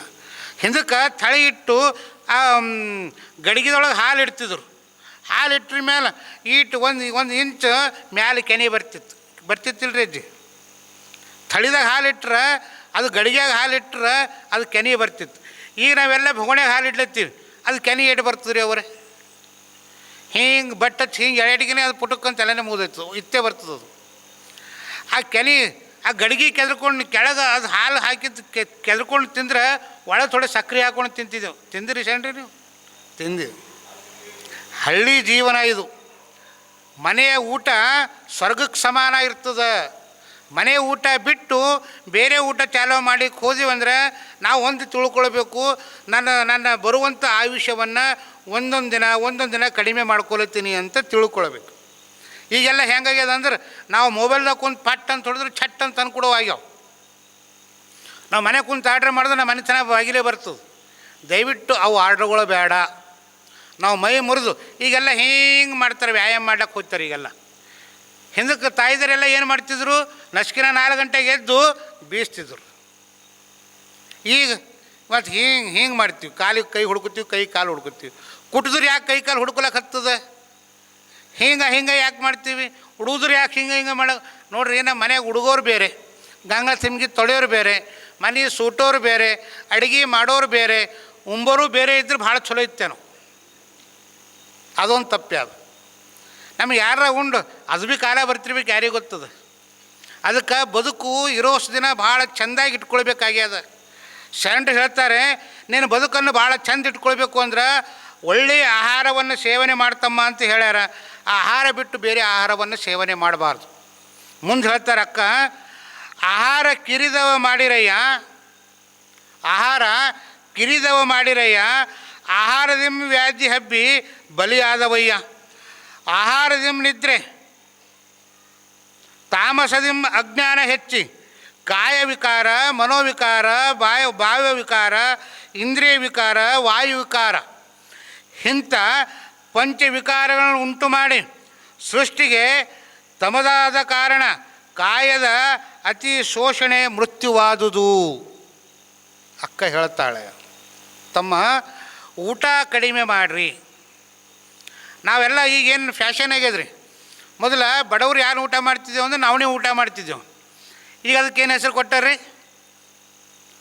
ಹಿಂದಕ್ಕೆ ತಳಿ ಇಟ್ಟು ಆ ಗಡಿಗೆದೊಳಗೆ ಹಾಲು ಇಡ್ತಿದ್ರು. ಹಾಲು ಇಟ್ರ ಮೇಲೆ ಇಟ್ಟು ಒಂದು ಇಂಚು ಮ್ಯಾಲೆ ಕೆನೆ ಬರ್ತಿತ್ತಿಲ್ರಿ ಅಜ್ಜಿ. ತಳಿದಾಗ ಹಾಲಿಟ್ರೆ ಅದು ಗಡಿಗ್ಯಾಗ ಹಾಲಿಟ್ರೆ ಅದು ಕೆನೆ ಬರ್ತಿತ್ತು. ಈಗ ನಾವೆಲ್ಲ ಭಗೋಣ್ಯಾಗ ಹಾಲು ಇಡ್ಲತ್ತೀವಿ, ಅದು ಕೆನೆ ಏಟು ಬರ್ತದೆ ರೀ ಅವರೇ. ಹಿಂಗೆ ಬಟ್ಟಚ್ಚಿ ಹಿಂಗೆ ಎಳೆಟಿಗೆ ಅದು ಪುಟಕ್ಕಂತ ಎಲ್ಲನೇ ಮುಗಿದೈತು, ಇತ್ತೇ ಬರ್ತದೆ ಅದು. ಆ ಕೆನೆ ಆ ಗಡಿಗೆ ಕೆದ್ರಕೊಂಡು ಕೆಳಗೆ ಅದು ಹಾಲು ಹಾಕಿದ್ದು ಕೆದ್ರಕೊಂಡು ತಿಂದ್ರೆ ಒಳಗೆ ಥೋಡೆ ಸಕ್ಕರೆ ಹಾಕ್ಕೊಂಡು ತಿಂತಿದ್ದೆವು. ತಿಂದಿರಿ ಶೇನ್ರಿ ನೀವು? ತಿಂದಿವಿ. ಹಳ್ಳಿ ಜೀವನ ಇದು. ಮನೆಯ ಊಟ ಸ್ವರ್ಗಕ್ಕೆ ಸಮಾನ ಇರ್ತದೆ. ಮನೆ ಊಟ ಬಿಟ್ಟು ಬೇರೆ ಊಟ ಚಾಲೂ ಮಾಡಿ ಹೋದಿವಂದ್ರೆ ನಾವು ಒಂದು ತಿಳ್ಕೊಳ್ಬೇಕು, ನನ್ನ ಬರುವಂಥ ಆಯುಷ್ಯವನ್ನು ಒಂದೊಂದು ದಿನ ಕಡಿಮೆ ಮಾಡ್ಕೊಳ್ತೀನಿ ಅಂತ ತಿಳ್ಕೊಳ್ಬೇಕು. ಈಗೆಲ್ಲ ಹೆಂಗಾಗ್ಯದ ಅಂದ್ರೆ ನಾವು ಮೊಬೈಲ್ದಾಗ ಕುಂತು ಪಟ್ ಅಂತ ಹೊಡೆದ್ರೆ ಛಟ್ ಅಂತ ತಂದು ಆಗ್ಯಾವ. ನಾವು ಮನೆ ಕುಂತು ಆರ್ಡ್ರ್ ಮಾಡಿದ್ರೆ ನಮ್ಮ ಮನೆ ಚೆನ್ನಾಗಿ ಬಾಗಿಲೇ ಬರ್ತದೆ. ದಯವಿಟ್ಟು ಅವು ಆರ್ಡ್ರ್ಗಳು ಬೇಡ. ನಾವು ಮೈ ಮುರಿದು ಈಗೆಲ್ಲ ಹಿಂಗೆ ಮಾಡ್ತಾರೆ, ವ್ಯಾಯಾಮ ಮಾಡ್ಲಿಕ್ಕೆ ಹೋಗ್ತಾರೆ. ಈಗೆಲ್ಲ ಹಿಂದಕ್ಕೆ ತಾಯಿದರೆಲ್ಲ ಏನು ಮಾಡ್ತಿದ್ರು, ನಸ್ಕಿನ 4 ಗಂಟೆಗೆ ಎದ್ದು ಬೀಸ್ತಿದ್ರು. ಈಗ ಮತ್ತು ಹಿಂಗೆ ಮಾಡ್ತೀವಿ, ಕಾಲಿಗೆ ಕೈ ಹುಡ್ಕೊತೀವಿ, ಕೈ ಕಾಲು ಹುಡ್ಕೊತೀವಿ. ಕುಟ್ಟಿದ್ರೆ ಯಾಕೆ ಕೈ ಕಾಲು ಹುಡ್ಕೊಳಕ್ಕೆ ಹತ್ತದ? ಹಿಂಗೆ ಯಾಕೆ ಮಾಡ್ತೀವಿ? ಹುಡುಗರು ಯಾಕೆ ಹಿಂಗೆ ನೋಡ್ರಿ, ನಮ್ಮ ಮನೆಗೆ ಹುಡುಗೋರು ಬೇರೆ, ಗಂಗಾ ಸಿಮ್ಗಿ ತೊಳೆಯೋರು ಬೇರೆ, ಮನೆ ಸೂಟೋರು ಬೇರೆ, ಅಡುಗೆ ಮಾಡೋರು ಬೇರೆ, ಉಂಬೋರು ಬೇರೆ ಇದ್ರೆ ಭಾಳ ಚಲೋ ಇತ್ತೇನೋ. ಅದೊಂದು ತಪ್ಪೆ. ಅದು ನಮ್ಗೆ ಯಾರ ಉಂಡು ಅದು ಭೀ ಕಾಲ ಬರ್ತಿರ್ಬೇಕು, ಯಾರಿಗೆ ಗೊತ್ತದ. ಅದಕ್ಕೆ ಬದುಕು ಇರೋಷ್ಟು ದಿನ ಭಾಳ ಚೆಂದಾಗಿ ಇಟ್ಕೊಳ್ಬೇಕಾಗ್ಯದ. ಶರಣರು ಹೇಳ್ತಾರೆ, ನೀನು ಬದುಕನ್ನು ಭಾಳ ಚೆಂದ ಇಟ್ಕೊಳ್ಬೇಕು ಅಂದ್ರೆ ಒಳ್ಳೆಯ ಆಹಾರವನ್ನು ಸೇವನೆ ಮಾಡ್ತಮ್ಮ ಅಂತ ಹೇಳ್ಯಾರ. ಆಹಾರ ಬಿಟ್ಟು ಬೇರೆ ಆಹಾರವನ್ನು ಸೇವನೆ ಮಾಡಬಾರ್ದು. ಮುಂದೆ ಹೇಳ್ತಾರೆ, ಅಕ್ಕ ಆಹಾರ ಕಿರಿದವ ಮಾಡಿರಯ್ಯ, ಆಹಾರ ಕಿರಿದವ ಮಾಡಿರಯ್ಯ, ಆಹಾರದಿಂ ವ್ಯಾಧಿ ಹಬ್ಬಿ ಬಲಿಯಾದವಯ್ಯ. ಆಹಾರದಿಂ ನಿದ್ರೆ, ತಾಮಸದಿಂ ಅಜ್ಞಾನ ಹೆಚ್ಚಿ, ಕಾಯ ವಿಕಾರ, ಮನೋವಿಕಾರ, ಭಾವ ವಿಕಾರ, ಇಂದ್ರಿಯ ವಿಕಾರ, ವಾಯು ವಿಕಾರ, ಇಂಥ ಪಂಚವಿಕಾರಗಳನ್ನು ಉಂಟು ಮಾಡಿ ಸೃಷ್ಟಿಗೆ ತಮದಾದ ಕಾರಣ ಕಾಯದ ಅತಿ ಶೋಷಣೆ ಮೃತ್ಯುವಾದುದು. ಅಕ್ಕ ಹೇಳ್ತಾಳೆ, ತಮ್ಮ ಊಟ ಕಡಿಮೆ ಮಾಡಿರಿ. ನಾವೆಲ್ಲ ಈಗೇನು ಫ್ಯಾಷನ್ ಆಗ್ಯದ್ರಿ. ಮೊದಲ ಬಡವ್ರು ಯಾರು ಊಟ ಮಾಡ್ತಿದ್ದೇವೆ ಅಂದ್ರೆ ನಾವೇ ಊಟ ಮಾಡ್ತಿದ್ದೆವು. ಈಗ ಅದಕ್ಕೇನು ಹೆಸರು ಕೊಟ್ಟಾರ್ರಿ?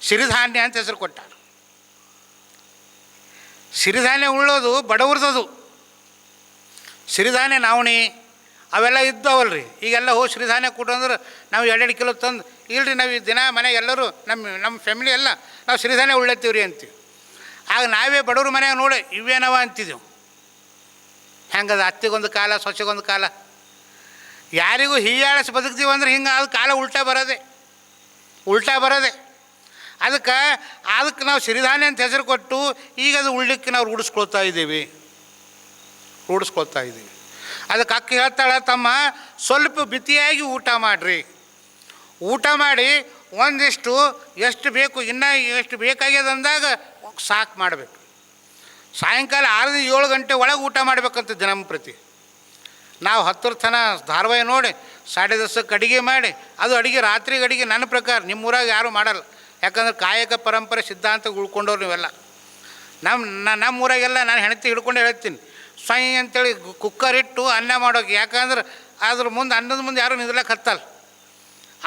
ಸಿರಿಧಾನ್ಯ ಅಂತ ಹೆಸರು ಕೊಟ್ಟಾರ. ಸಿರಿಧಾನ್ಯ ಉಳ್ಳೋದು ಬಡವ್ರದದು. ಸಿರಿಧಾನ್ಯ ನವಣಿ ಅವೆಲ್ಲ ಇದ್ದವಲ್ರಿ. ಈಗೆಲ್ಲ ಹೋಗಿ ಸಿರಿಧಾನ್ಯ ಕೊಟ್ಟು ಅಂದ್ರೆ ನಾವು 2 ಕಿಲೋ ತಂದು, ಇಲ್ರಿ ನಾವು ಈ ದಿನ ಮನೆಗೆ ಎಲ್ಲರೂ ನಮ್ಮ ಫ್ಯಾಮಿಲಿ ಎಲ್ಲ ನಾವು ಸಿರಿಧಾನ್ಯ ಉಳ್ಳತ್ತೀವ್ರಿ ಅಂತೀವಿ. ಆಗ ನಾವೇ ಬಡವ್ರ ಮನೆಯಾಗ ನೋಡಿ ಇವೇನವ ಅಂತಿದ್ದೆವು. ಹೆಂಗದ ಅತ್ತಿಗೊಂದು ಕಾಲ, ಸೊಸೆಗೊಂದು ಕಾಲ. ಯಾರಿಗೂ ಹೀಯಾಳಿಸಿ ಬದುಕ್ತೀವಿ ಅಂದ್ರೆ ಹಿಂಗೆ ಅದು ಕಾಲ ಉಲ್ಟಾ ಬರೋದೆ. ಅದಕ್ಕೆ ನಾವು ಸಿರಿಧಾನ್ಯ ಅಂತ ಹೆಸರು ಕೊಟ್ಟು ಈಗ ಅದು ಉಳ್ಳಿಕ್ಕೆ ನಾವು ರೂಢಿಸ್ಕೊಳ್ತಾ ಇದ್ದೀವಿ. ಅದಕ್ಕೆ ಅಕ್ಕ ಹೇಳ್ತಾಳೆ, ತಮ್ಮ ಸ್ವಲ್ಪ ಬಿತಿಯಾಗಿ ಊಟ ಮಾಡಿರಿ. ಊಟ ಮಾಡಿ ಒಂದಿಷ್ಟು ಎಷ್ಟು ಬೇಕು, ಇನ್ನೂ ಎಷ್ಟು ಬೇಕಾಗ್ಯದ ಅಂದಾಗ ಸಾಕು ಮಾಡಬೇಕು. ಸಾಯಂಕಾಲ 6-7 ಗಂಟೆ ಒಳಗೆ ಊಟ ಮಾಡಬೇಕಂತ ದಿನಂಪ್ರತಿ. ನಾವು 10 ತನ ಧಾರಾವಾಹಿ ನೋಡಿ 10:30ಕ್ಕೆ ಅಡುಗೆ ಮಾಡಿ, ಅದು ರಾತ್ರಿಗೆ ಅಡುಗೆ ನನ್ನ ಪ್ರಕಾರ ನಿಮ್ಮೂರಾಗ ಯಾರೂ ಮಾಡಲ್ಲ. ಯಾಕಂದ್ರೆ ಕಾಯಕ ಪರಂಪರೆ ಸಿದ್ಧಾಂತ ಉಳ್ಕೊಂಡವ್ರು ನೀವೆಲ್ಲ. ನಮ್ಮ ಊರಾಗೆಲ್ಲ ನಾನು ಹೆಂಡತಿ ಹಿಡ್ಕೊಂಡು ಹೇಳ್ತೀನಿ, ಸ್ವೈ ಅಂತೇಳಿ ಕುಕ್ಕರ್ ಇಟ್ಟು ಅನ್ನ ಮಾಡೋಕೆ. ಯಾಕಂದ್ರೆ ಅದ್ರ ಮುಂದೆ ಅನ್ನದ ಮುಂದೆ ಯಾರೂ ನಿಂದ್ರಕ್ಕೆ ಹತ್ತಲ್ಲ.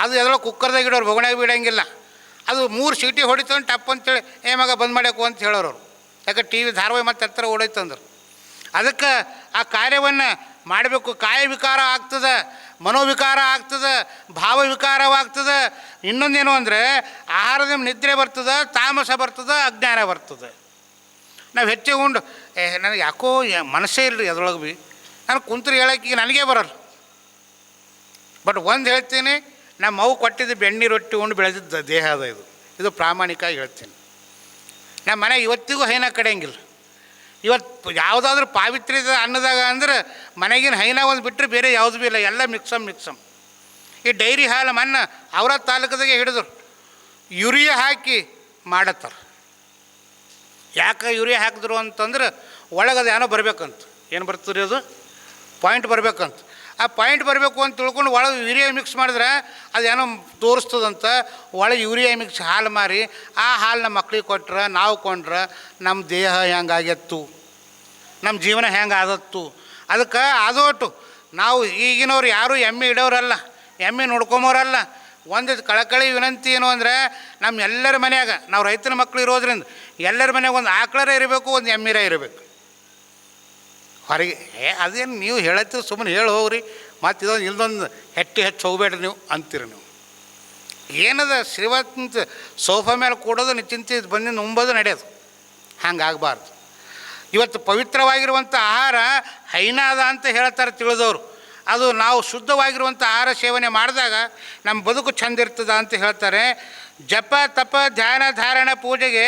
ಅದು ಎದ್ರೊಳಗೆ ಕುಕ್ಕರ್ದಾಗ ಇಡೋರು, ಬೊಗಣಾಗ ಬಿಡೋಂಗಿಲ್ಲ. ಅದು 3 ಸೀಟಿ ಹೊಡಿತಂದು ಟಪ್ ಅಂತೇಳಿ ಮಗ ಬಂದ್ ಮಾಡ್ಯಾಕು ಅಂತ ಹೇಳೋರು. ಯಾಕೆ ಟಿ ವಿ ಧಾರಾವಾಹಿ ಮತ್ತು ಹತ್ತಿರ ಓಡೈತಂದ್ರೆ. ಅದಕ್ಕೆ ಆ ಕಾರ್ಯವನ್ನು ಮಾಡಬೇಕು. ಕಾಯ ವಿಕಾರ ಆಗ್ತದೆ, ಮನೋವಿಕಾರ ಆಗ್ತದೆ, ಭಾವ ವಿಕಾರವಾಗ್ತದೆ. ಇನ್ನೊಂದೇನು ಅಂದರೆ ಆಹಾರದ ನಿದ್ರೆ ಬರ್ತದೆ, ತಾಮಸ ಬರ್ತದೆ, ಅಜ್ಞಾನ ಬರ್ತದೆ. ನಾವು ಹೆಚ್ಚಿಗೆ ಉಂಡು ನನಗೆ ಯಾಕೋ ಮನಸ್ಸೇ ಇಲ್ಲರಿ ಅದ್ರೊಳಗೆ ಭೀ ನಾನು ಕುಂತ್ರು ಹೇಳೋಕೆ ನನಗೇ ಬರಲ್ಲ. ಬಟ್ ಒಂದು ಹೇಳ್ತೀನಿ, ನಮ್ಮ ಮಗು ಕೊಟ್ಟಿದ್ದು ಬೆಣ್ಣೆ ರೊಟ್ಟಿ ಉಂಡು ಬೆಳೆದಿದ್ದ ದೇಹ ಅದ. ಇದು ಪ್ರಾಮಾಣಿಕವಾಗಿ ಹೇಳ್ತೀನಿ. ನಮ್ಮ ಮನೆಗೆ ಇವತ್ತಿಗೂ ಹೈನ ಕಡೆಯಂಗಿಲ್ಲ. ಇವತ್ತು ಯಾವುದಾದ್ರೂ ಪಾವಿತ್ರ್ಯದ ಅನ್ನದಾಗ ಅಂದ್ರೆ ಮನೆಗಿನ ಹೈನ ಒಂದು ಬಿಟ್ಟರೆ ಬೇರೆ ಯಾವುದು ಭೀ ಇಲ್ಲ, ಎಲ್ಲ ಮಿಕ್ಸಮ್. ಈ ಡೈರಿ ಹಾಲು ಮನ್ನ ಅವರ ತಾಲೂಕದಾಗೆ ಹಿಡಿದ್ರು ಯೂರಿಯಾ ಹಾಕಿ ಮಾಡತ್ತಾರ. ಯಾಕೆ ಯೂರಿಯಾ ಹಾಕಿದ್ರು ಅಂತಂದ್ರೆ ಒಳಗದು ಏನೋ ಬರಬೇಕಂತ. ಏನು ಬರ್ತದೆ ಅದು? ಪಾಯಿಂಟ್ ಬರಬೇಕಂತ. ಆ ಪಾಯಿಂಟ್ ಬರಬೇಕು ಅಂತ ತಿಳ್ಕೊಂಡು ಒಳಗೆ ಯೂರಿಯಾ ಮಿಕ್ಸ್ ಮಾಡಿದ್ರೆ ಅದೇನೋ ತೋರಿಸ್ತದಂತ. ಒಳಗೆ ಯೂರಿಯಾ ಮಿಕ್ಸ್ ಹಾಲು ಮಾರಿ ಆ ಹಾಲನ್ನ ಮಕ್ಳಿಗೆ ಕೊಟ್ರೆ, ನಾವು ಕೊಂಡ್ರೆ ನಮ್ಮ ದೇಹ ಹೆಂಗಾಗ್ಯತ್ತು, ನಮ್ಮ ಜೀವನ ಹೆಂಗೆ ಆದತ್ತು. ಅದಕ್ಕೆ ಆದೋಟು ನಾವು ಈಗಿನವ್ರು ಯಾರೂ ಎಮ್ಮೆ ಇಡೋರಲ್ಲ, ಎಮ್ಮೆ ನೋಡ್ಕೊಂಬೋರಲ್ಲ. ಒಂದು ಕಳಕಳಿ ವಿನಂತಿ ಏನು ಅಂದರೆ, ನಮ್ಮ ಎಲ್ಲರ ಮನೆಯಾಗ ನಾವು ರೈತನ ಮಕ್ಕಳು ಇರೋದ್ರಿಂದ ಎಲ್ಲರ ಮನೆಯಾಗ ಒಂದು ಆಕಳರ ಇರಬೇಕು, ಒಂದು ಎಮ್ಮಿರ ಇರಬೇಕು. ಹೊರಗೆ ಅದೇನು ನೀವು ಹೇಳತ್ತೀರಿ, ಸುಮ್ಮನೆ ಹೇಳಿ ಹೋಗ್ರಿ, ಮತ್ತು ಇದೊಂದು ಇಲ್ಲದೊಂದು ಹೆಚ್ಚು ಹೋಗ್ಬೇಡ್ರಿ ನೀವು ಅಂತೀರಿ ನೀವು. ಏನದ ಶ್ರೀಮಂತ ಸೋಫಾ ಮೇಲೆ ಕೂಡೋದು ನಿಶ್ಚಿಂತೆ ಬಂದು ಉಂಬೋದು ನಡೆಯೋದು, ಹಂಗಾಗಬಾರ್ದು. ಇವತ್ತು ಪವಿತ್ರವಾಗಿರುವಂಥ ಆಹಾರ ಹೈನಾದ ಅಂತ ಹೇಳ್ತಾರೆ ತಿಳಿದವರು. ಅದು ನಾವು ಶುದ್ಧವಾಗಿರುವಂಥ ಆಹಾರ ಸೇವನೆ ಮಾಡಿದಾಗ ನಮ್ಮ ಬದುಕು ಚಂದ ಇರ್ತದ ಅಂತ ಹೇಳ್ತಾರೆ. ಜಪ ತಪ ಧ್ಯಾನ ಧಾರಣ ಪೂಜೆಗೆ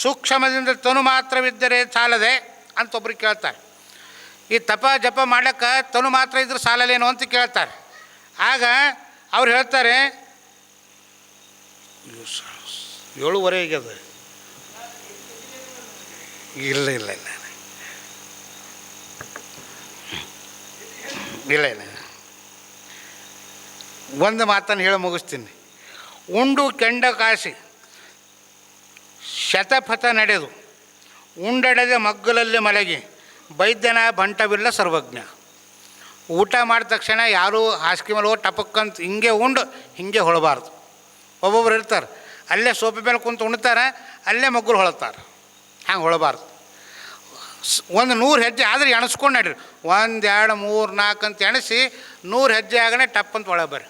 ಸೂಕ್ಷ್ಮದಿಂದ ತನು ಮಾತ್ರವಿದ್ದರೆ ಸಾಲದೆ ಅಂತ ಒಬ್ರಿಗೆ ಕೇಳ್ತಾರೆ. ಈ ತಪ ಜಪ ಮಾಡೋಕ್ಕೆ ತನು ಮಾತ್ರ ಇದ್ರೆ ಸಾಲಲೇನು ಅಂತ ಕೇಳ್ತಾರೆ. ಆಗ ಅವ್ರು ಹೇಳ್ತಾರೆ 7:30 ಆಗ್ಯದ. ಇಲ್ಲ ಇಲ್ಲ ಇಲ್ಲ ಇಲ್ಲ ಇಲ್ಲ ಒಂದು ಮಾತನ್ನು ಹೇಳಿ ಮುಗಿಸ್ತೀನಿ. ಉಂಡು ಕೆಂಡ ಕಾಸಿ ಶತಪಥ ನಡೆದು ಉಂಡಡೆದ ಮಗ್ಗಲಲ್ಲಿ ಮಲಗಿ ಬೈದ್ಯನ ಬಂಟವಿಲ್ಲ ಸರ್ವಜ್ಞ. ಊಟ ಮಾಡಿದ ತಕ್ಷಣ ಯಾರೂ ಹಾಸಿಗೆ ಮೇಲೆ ಹೋಗಿ ಟಪಕ್ಕಂತ ಹಿಂಗೆ ಉಂಡು ಹಿಂಗೆ ಹೊಳಬಾರ್ದು. ಒಬ್ಬೊಬ್ರು ಇರ್ತಾರೆ ಅಲ್ಲೇ ಸೋಫೆ ಮೇಲೆ ಕುಂತು ಉಣ್ತಾರೆ, ಅಲ್ಲೇ ಮಗ್ಗಲು ಹೊಳತಾರೆ. ಹಂಗೆ ಹೊಳಬಾರ್ದು. 100 ಹೆಜ್ಜೆ ಆದರೆ ಎಣಿಸ್ಕೊಂಡು ನಡ್ರಿ. 1 2 3 4 ಅಂತ ಎಣಿಸಿ 100 ಹೆಜ್ಜೆ ಆಗನೇ ಟಪ್ಪಂತ ಒಳಗೆ ಬರ್ರಿ.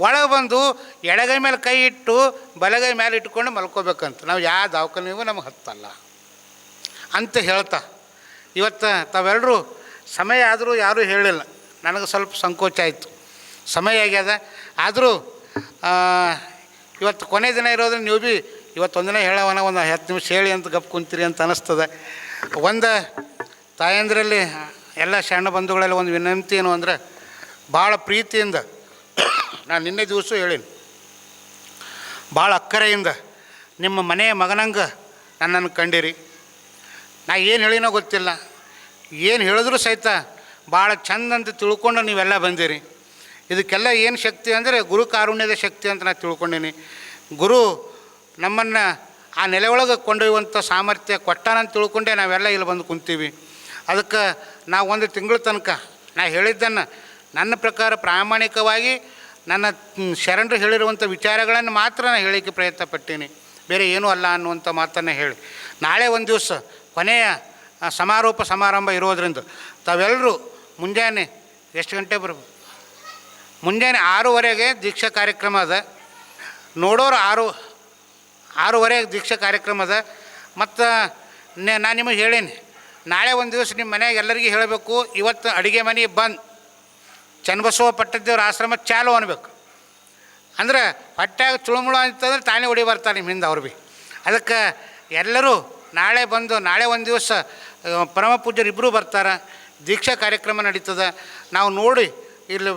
ಒಳಗೆ ಬಂದು ಎಡಗೈ ಮೇಲೆ ಕೈ ಇಟ್ಟು ಬಲಗೈ ಮೇಲೆ ಇಟ್ಕೊಂಡು ಮಲ್ಕೋಬೇಕಂತ. ನಾವು ಯಾವ ದವಾಖಾನೆಗೂ ನಮಗೆ ಹತ್ತಲ್ಲ ಅಂತ ಹೇಳ್ತಾ ಇವತ್ತು ತಾವೆಲ್ಲರೂ ಸಮಯ ಆದರೂ ಯಾರೂ ಹೇಳಿಲ್ಲ. ನನಗೆ ಸ್ವಲ್ಪ ಸಂಕೋಚ ಆಯಿತು, ಸಮಯ ಆಗ್ಯದ. ಆದರೂ ಇವತ್ತು ಕೊನೆ ದಿನ ಇರೋದ್ರೆ ನೀವು ಭೀ ಇವತ್ತೊಂದಿನ ಹೇಳೋವನ ಒಂದು 10 ನಿಮಿಷ ಹೇಳಿ ಅಂತ ಗಪ್ ಕುಂತೀರಿ ಅಂತ ಅನ್ನಿಸ್ತದೆ. ಒಂದು ತಾಯಂದ್ರಲ್ಲಿ ಎಲ್ಲ ಸಣ್ಣ ಬಂಧುಗಳಲ್ಲಿ ಒಂದು ವಿನಂತಿ ಏನು ಅಂದರೆ, ಭಾಳ ಪ್ರೀತಿಯಿಂದ ನಾನು ನಿನ್ನೆ ದಿವಸ ಹೇಳೀನಿ, ಭಾಳ ಅಕ್ಕರೆಯಿಂದ ನಿಮ್ಮ ಮನೆಯ ಮಗನಂಗೆ ನನ್ನನ್ನು ಕಂಡಿರಿ. ನಾ ಏನು ಹೇಳಿನೋ ಗೊತ್ತಿಲ್ಲ, ಏನು ಹೇಳಿದ್ರೂ ಸಹಿತ ಭಾಳ ಚಂದ ಅಂತ ತಿಳ್ಕೊಂಡು ನೀವೆಲ್ಲ ಬಂದಿರಿ. ಇದಕ್ಕೆಲ್ಲ ಏನು ಶಕ್ತಿ ಅಂದರೆ ಗುರು ಕಾರುಣ್ಯದ ಶಕ್ತಿ ಅಂತ ನಾನು ತಿಳ್ಕೊಂಡೀನಿ. ಗುರು ನಮ್ಮನ್ನು ಆ ನೆಲೆ ಒಳಗೆ ಕೊಂಡೊಯ್ಯುವಂಥ ಸಾಮರ್ಥ್ಯ ಕೊಟ್ಟಾನಂತ ತಿಳ್ಕೊಂಡೆ ನಾವೆಲ್ಲ ಇಲ್ಲಿ ಬಂದು ಕುಂತೀವಿ. ಅದಕ್ಕೆ ನಾವು ಒಂದು ತಿಂಗಳ ತನಕ ನಾ ಹೇಳಿದ್ದನ್ನು ನನ್ನ ಪ್ರಕಾರ ಪ್ರಾಮಾಣಿಕವಾಗಿ ನನ್ನ ಶರಣರು ಹೇಳಿರುವಂಥ ವಿಚಾರಗಳನ್ನು ಮಾತ್ರ ನಾನು ಹೇಳಲಿಕ್ಕೆ ಪ್ರಯತ್ನ ಪಟ್ಟೀನಿ, ಬೇರೆ ಏನೂ ಅಲ್ಲ ಅನ್ನುವಂಥ ಮಾತನ್ನು ಹೇಳಿ, ನಾಳೆ ಒಂದು ದಿವಸ ಕೊನೆಯ ಸಮಾರೋಪ ಸಮಾರಂಭ ಇರೋದರಿಂದ ತಾವೆಲ್ಲರೂ ಮುಂಜಾನೆ ಎಷ್ಟು ಗಂಟೆ ಬರ್ಬೋದು? ಮುಂಜಾನೆ 6:30ಗೆ ದೀಕ್ಷಾ ಕಾರ್ಯಕ್ರಮ ಅದ. ನೋಡೋರು 6:30ಗೆ ದೀಕ್ಷಾ ಕಾರ್ಯಕ್ರಮ ಅದ. ಮತ್ತು ನಾನು ನಿಮಗೆ ಹೇಳೀನಿ, ನಾಳೆ ಒಂದು ದಿವಸ ನಿಮ್ಮ ಮನೆಯಾಗ ಎಲ್ಲರಿಗೂ ಹೇಳಬೇಕು, ಇವತ್ತು ಅಡುಗೆ ಮನೆ ಬಂದು ಚನ್ನಬಸವ ಪಟ್ಟದೇವ್ರ ಆಶ್ರಮ ಚಾಲು ಅನ್ಬೇಕು. ಅಂದ್ರೆ ಹೊಟ್ಯಾಗ ಚುಳುಮುಳು ಅಂತಂದ್ರೆ ತಾನೇ ಹೊಡಿ ಬರ್ತಾರೆ ನಿಮ್ಮ ಹಿಂದೆ ಅವ್ರು ಭೀ. ಅದಕ್ಕೆ ಎಲ್ಲರೂ ನಾಳೆ ಬಂದು, ನಾಳೆ ಒಂದು ದಿವಸ ಪರಮ ಪೂಜ್ಯರು ಇಬ್ಬರೂ ಬರ್ತಾರೆ, ದೀಕ್ಷಾ ಕಾರ್ಯಕ್ರಮ ನಡೀತದೆ. ನಾವು ನೋಡಿ ಇಲ್ಲಿ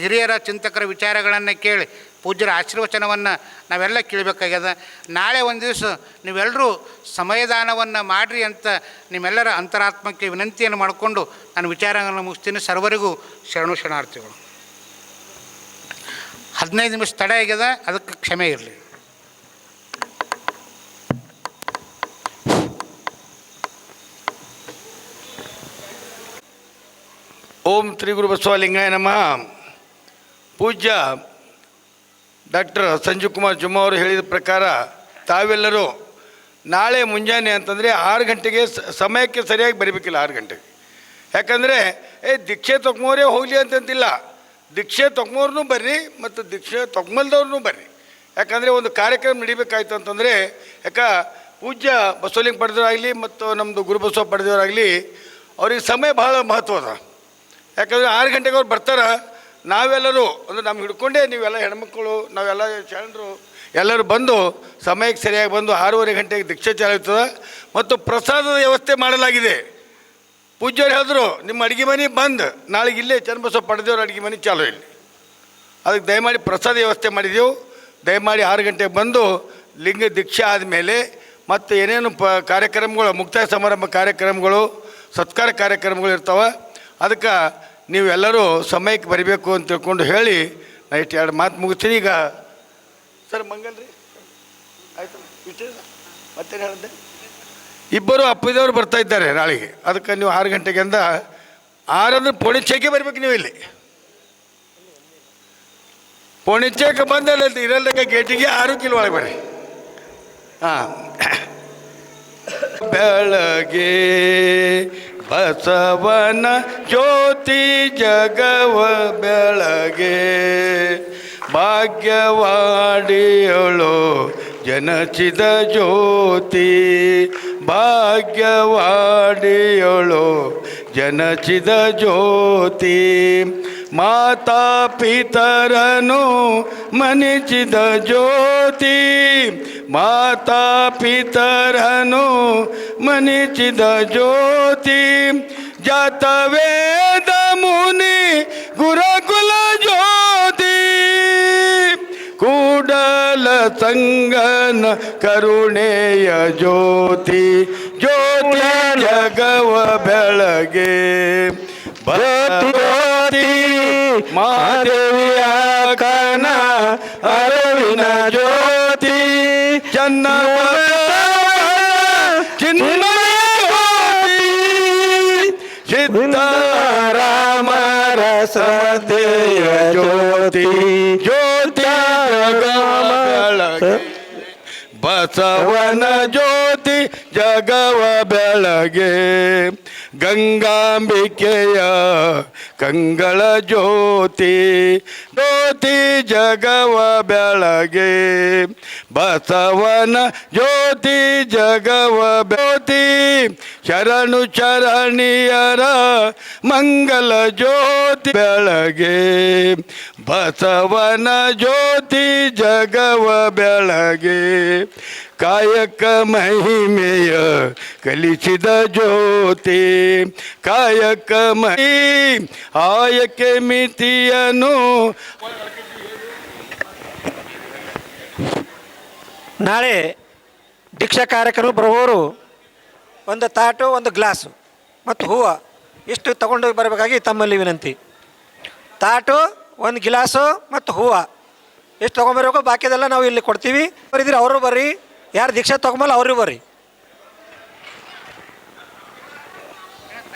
ಹಿರಿಯರ ಚಿಂತಕರ ವಿಚಾರಗಳನ್ನು ಕೇಳಿ ಪೂಜ್ಯರ ಆಶೀರ್ವಚನವನ್ನು ನಾವೆಲ್ಲ ಕೇಳಬೇಕಾಗ್ಯದ. ನಾಳೆ ಒಂದು ದಿವಸ ನೀವೆಲ್ಲರೂ ಸಮಯದಾನವನ್ನು ಮಾಡಿರಿ ಅಂತ ನಿಮ್ಮೆಲ್ಲರ ಅಂತರಾತ್ಮಕ್ಕೆ ವಿನಂತಿಯನ್ನು ಮಾಡಿಕೊಂಡು ನಾನು ವಿಚಾರಗಳನ್ನು ಮುಗಿಸ್ತೀನಿ. ಸರ್ವರಿಗೂ ಶರಣಾರ್ಥಿಗಳು. 15 ನಿಮಿಷ ತಡೆ ಆಗ್ಯದ, ಅದಕ್ಕೆ ಕ್ಷಮೆ ಇರಲಿ. ಓಂ ಶ್ರೀ ಗುರು ಬಸವಲಿಂಗಾಯ ನಮಃ. ಪೂಜ್ಯ ಡಾಕ್ಟರ್ ಸಂಜೀವ್ ಕುಮಾರ್ ಜುಮ್ಮ ಅವರು ಹೇಳಿದ ಪ್ರಕಾರ ತಾವೆಲ್ಲರೂ ನಾಳೆ ಮುಂಜಾನೆ ಅಂತಂದರೆ 6 ಗಂಟೆಗೆ ಸಮಯಕ್ಕೆ ಸರಿಯಾಗಿ ಬರಬೇಕಿಲ್ಲ. 6 ಗಂಟೆಗೆ. ಯಾಕಂದರೆ ದೀಕ್ಷೆ ತೊಗೊಂಬೋರೇ ಹೋಗಲಿ ಅಂತಂತಿಲ್ಲ, ದೀಕ್ಷೆ ತೊಗೊಂಬೋರ್ನೂ ಬರ್ರಿ ಮತ್ತು ದೀಕ್ಷೆ ತೊಗೊಂಬಲ್ದವ್ರನ್ನೂ ಬರ್ರಿ. ಯಾಕಂದರೆ ಒಂದು ಕಾರ್ಯಕ್ರಮ ನಡಿಬೇಕಾಯ್ತು ಅಂತಂದರೆ, ಪೂಜ್ಯ ಬಸವಲಿಂಗ ಪಡೆದವರಾಗಲಿ ಮತ್ತು ನಮ್ಮದು ಗುರುಬಸವ ಪಡೆದವರಾಗಲಿ ಅವ್ರಿಗೆ ಸಮಯ ಭಾಳ ಮಹತ್ವ ಅದ. ಯಾಕಂದರೆ 6 ಗಂಟೆಗೆ ಅವ್ರು ಬರ್ತಾರೆ. ನಾವೆಲ್ಲರೂ ಅಂದರೆ ನಮ್ಮ ಹಿಡ್ಕೊಂಡೇ ನೀವೆಲ್ಲ ಹೆಣ್ಮಕ್ಕಳು, ನಾವೆಲ್ಲ ಶರಣರು ಎಲ್ಲರೂ ಬಂದು ಸಮಯಕ್ಕೆ ಸರಿಯಾಗಿ ಬಂದು 6:30 ಗಂಟೆಗೆ ದೀಕ್ಷೆ ಚಾಲು ಆಗ್ತದೆ. ಮತ್ತು ಪ್ರಸಾದದ ವ್ಯವಸ್ಥೆ ಮಾಡಲಾಗಿದೆ. ಪೂಜ್ಯರು ಹೇಳಿದ್ರು, ನಿಮ್ಮ ಅಡುಗೆ ಮನೆ ಬಂದು ನಾಳೆಗೆ ಇಲ್ಲೇ ಚನ್ನಬಸವ ಪಡೆದವ್ರ ಅಡುಗೆ ಮನೆ ಚಾಲು ಇಲ್ಲಿ. ಅದಕ್ಕೆ ದಯಮಾಡಿ ಪ್ರಸಾದ ವ್ಯವಸ್ಥೆ ಮಾಡಿದೆವು. ದಯಮಾಡಿ 6 ಗಂಟೆಗೆ ಬಂದು ಲಿಂಗ ದೀಕ್ಷೆ ಆದಮೇಲೆ ಮತ್ತು ಏನೇನು ಕಾರ್ಯಕ್ರಮಗಳು, ಮುಕ್ತಾಯ ಸಮಾರಂಭ ಕಾರ್ಯಕ್ರಮಗಳು, ಸತ್ಕಾರ ಕಾರ್ಯಕ್ರಮಗಳು ಇರ್ತಾವೆ. ಅದಕ್ಕೆ ನೀವೆಲ್ಲರೂ ಸಮಯಕ್ಕೆ ಬರಬೇಕು ಅಂತ ತಿಳ್ಕೊಂಡು ಹೇಳಿ ನಾ ಇಷ್ಟು 2 ಮಾತು ಮುಗಿಸ್ತೀನಿ. ಈಗ ಸರ್ ಮಂಗಲ್ರಿ ಆಯ್ತು, ವಿಚಾರ ಮತ್ತೇನು ಹೇಳಿದೆ? ಇಬ್ಬರು ಅಪ್ಪಿದವರು ಬರ್ತಾ ಇದ್ದಾರೆ ನಾಳೆಗೆ. ಅದಕ್ಕೆ ನೀವು 6 ಗಂಟೆಗಿಂದ 6 ಅಂದರೆ ಪೋಣಿಚೆಗೆ ಬರಬೇಕು. ನೀವು ಇಲ್ಲಿ ಪೋಣಿಚೆಗೆ ಬಂದಲ್ಲಿ ಇರಲ್ದಾಗ ಗೇಟಿಗೆ 6 ಕಿಲೋ ಒಳಗೆ ಬರ್ರಿ. ಹಾಂ. ಬೆಳಗ್ಗೆ ಬಸವನ ಜ್ಯೋತಿ ಜಗವ ಬೆಳಗೆ ಭಾಗ್ಯವಾಡಿಯಳು ಜನಚಿದ ಜ್ಯೋತಿ ಭಾಗ್ಯವಾಡಿಯಳು ಜನಚಿದ ಜ್ಯೋತಿ ಮಾತಾ ಪಿತರನು ಮನಿಚಿದ ಜ್ಯೋತಿ ಮಾತಾ ಪಿತರನು ಮನಿಚಿದ ಜ್ಯೋತಿ ಜಾತವೇದ ಮುನಿ ಗುರುಕುಲ ಜ್ಯೋತಿ ಕೂಡಲ ಸಂಗನ ಕರುಣೆಯ ಜ್ಯೋತಿ ಜ್ಯೋತಿ ಜಗವ ಬೆಳಗೆ ಜ್ಯೋತಿ ಮಾದೇವಿಯ ಕನ ಅರವಿನ ಜ್ಯೋತಿ ಚನ್ನ ಚಿನ್ಮಯ ಜ್ಯೋತಿ ಸಿದ್ಧಾರಾಮರ ಸದೇಯ ಜ್ಯೋತಿ ಜ್ಯೋತಿ ಬೆಳಗೆ ಬಸವನ ಜ್ಯೋತಿ ಜಗವ ಬೆಳಗೆ ಗಂಗಾಂಬಿಕೆಯ ಕಂಗಳ ಜ್ಯೋತಿ ಜ್ಯೋತಿ ಜಗವ ಬೆಳಗೆ ಬಸವನ ಜ್ಯೋತಿ ಜಗವ ಜ್ಯೋತಿ ಶರಣು ಶರಣಿಯರ ಮಂಗಲ ಜ್ಯೋತಿ ಬೆಳಗೆ ಬಸವನ ಜ್ಯೋತಿ ಜಗವ ಬೆಳಗೆ ಕಾಯಕ ಮಹಿಮೆಯ ಕಲಿಸಿದ ಜ್ಯೋತಿ ಕಾಯಕ ಮಹಿ ಆಯಕೆ ಮಿತಿಯನು ನಾಳೆ ದೀಕ್ಷಾ ಕಾರ್ಯಕ್ರಮ ಬರುವವರು ಒಂದು ತಾಟು ಒಂದು ಗ್ಲಾಸು ಮತ್ತು ಹೂವು ಇಷ್ಟು ತಗೊಂಡು ಬರಬೇಕಾಗಿ ತಮ್ಮಲ್ಲಿ ವಿನಂತಿ. ತಾಟು ಒಂದು ಗಿಲಾಸು ಮತ್ತು ಹೂವು ಎಷ್ಟು ತೊಗೊಂಬರ್ಬೇಕು, ಬಾಕಿದೆಲ್ಲ ನಾವು ಇಲ್ಲಿ ಕೊಡ್ತೀವಿ. ಬರೀದಿರಿ ಅವರು ಬರ್ರಿ, ಯಾರು ದೀಕ್ಷಾ ತೊಗೊಂಬಲ್ಲ ಅವರು ಬರ್ರಿ.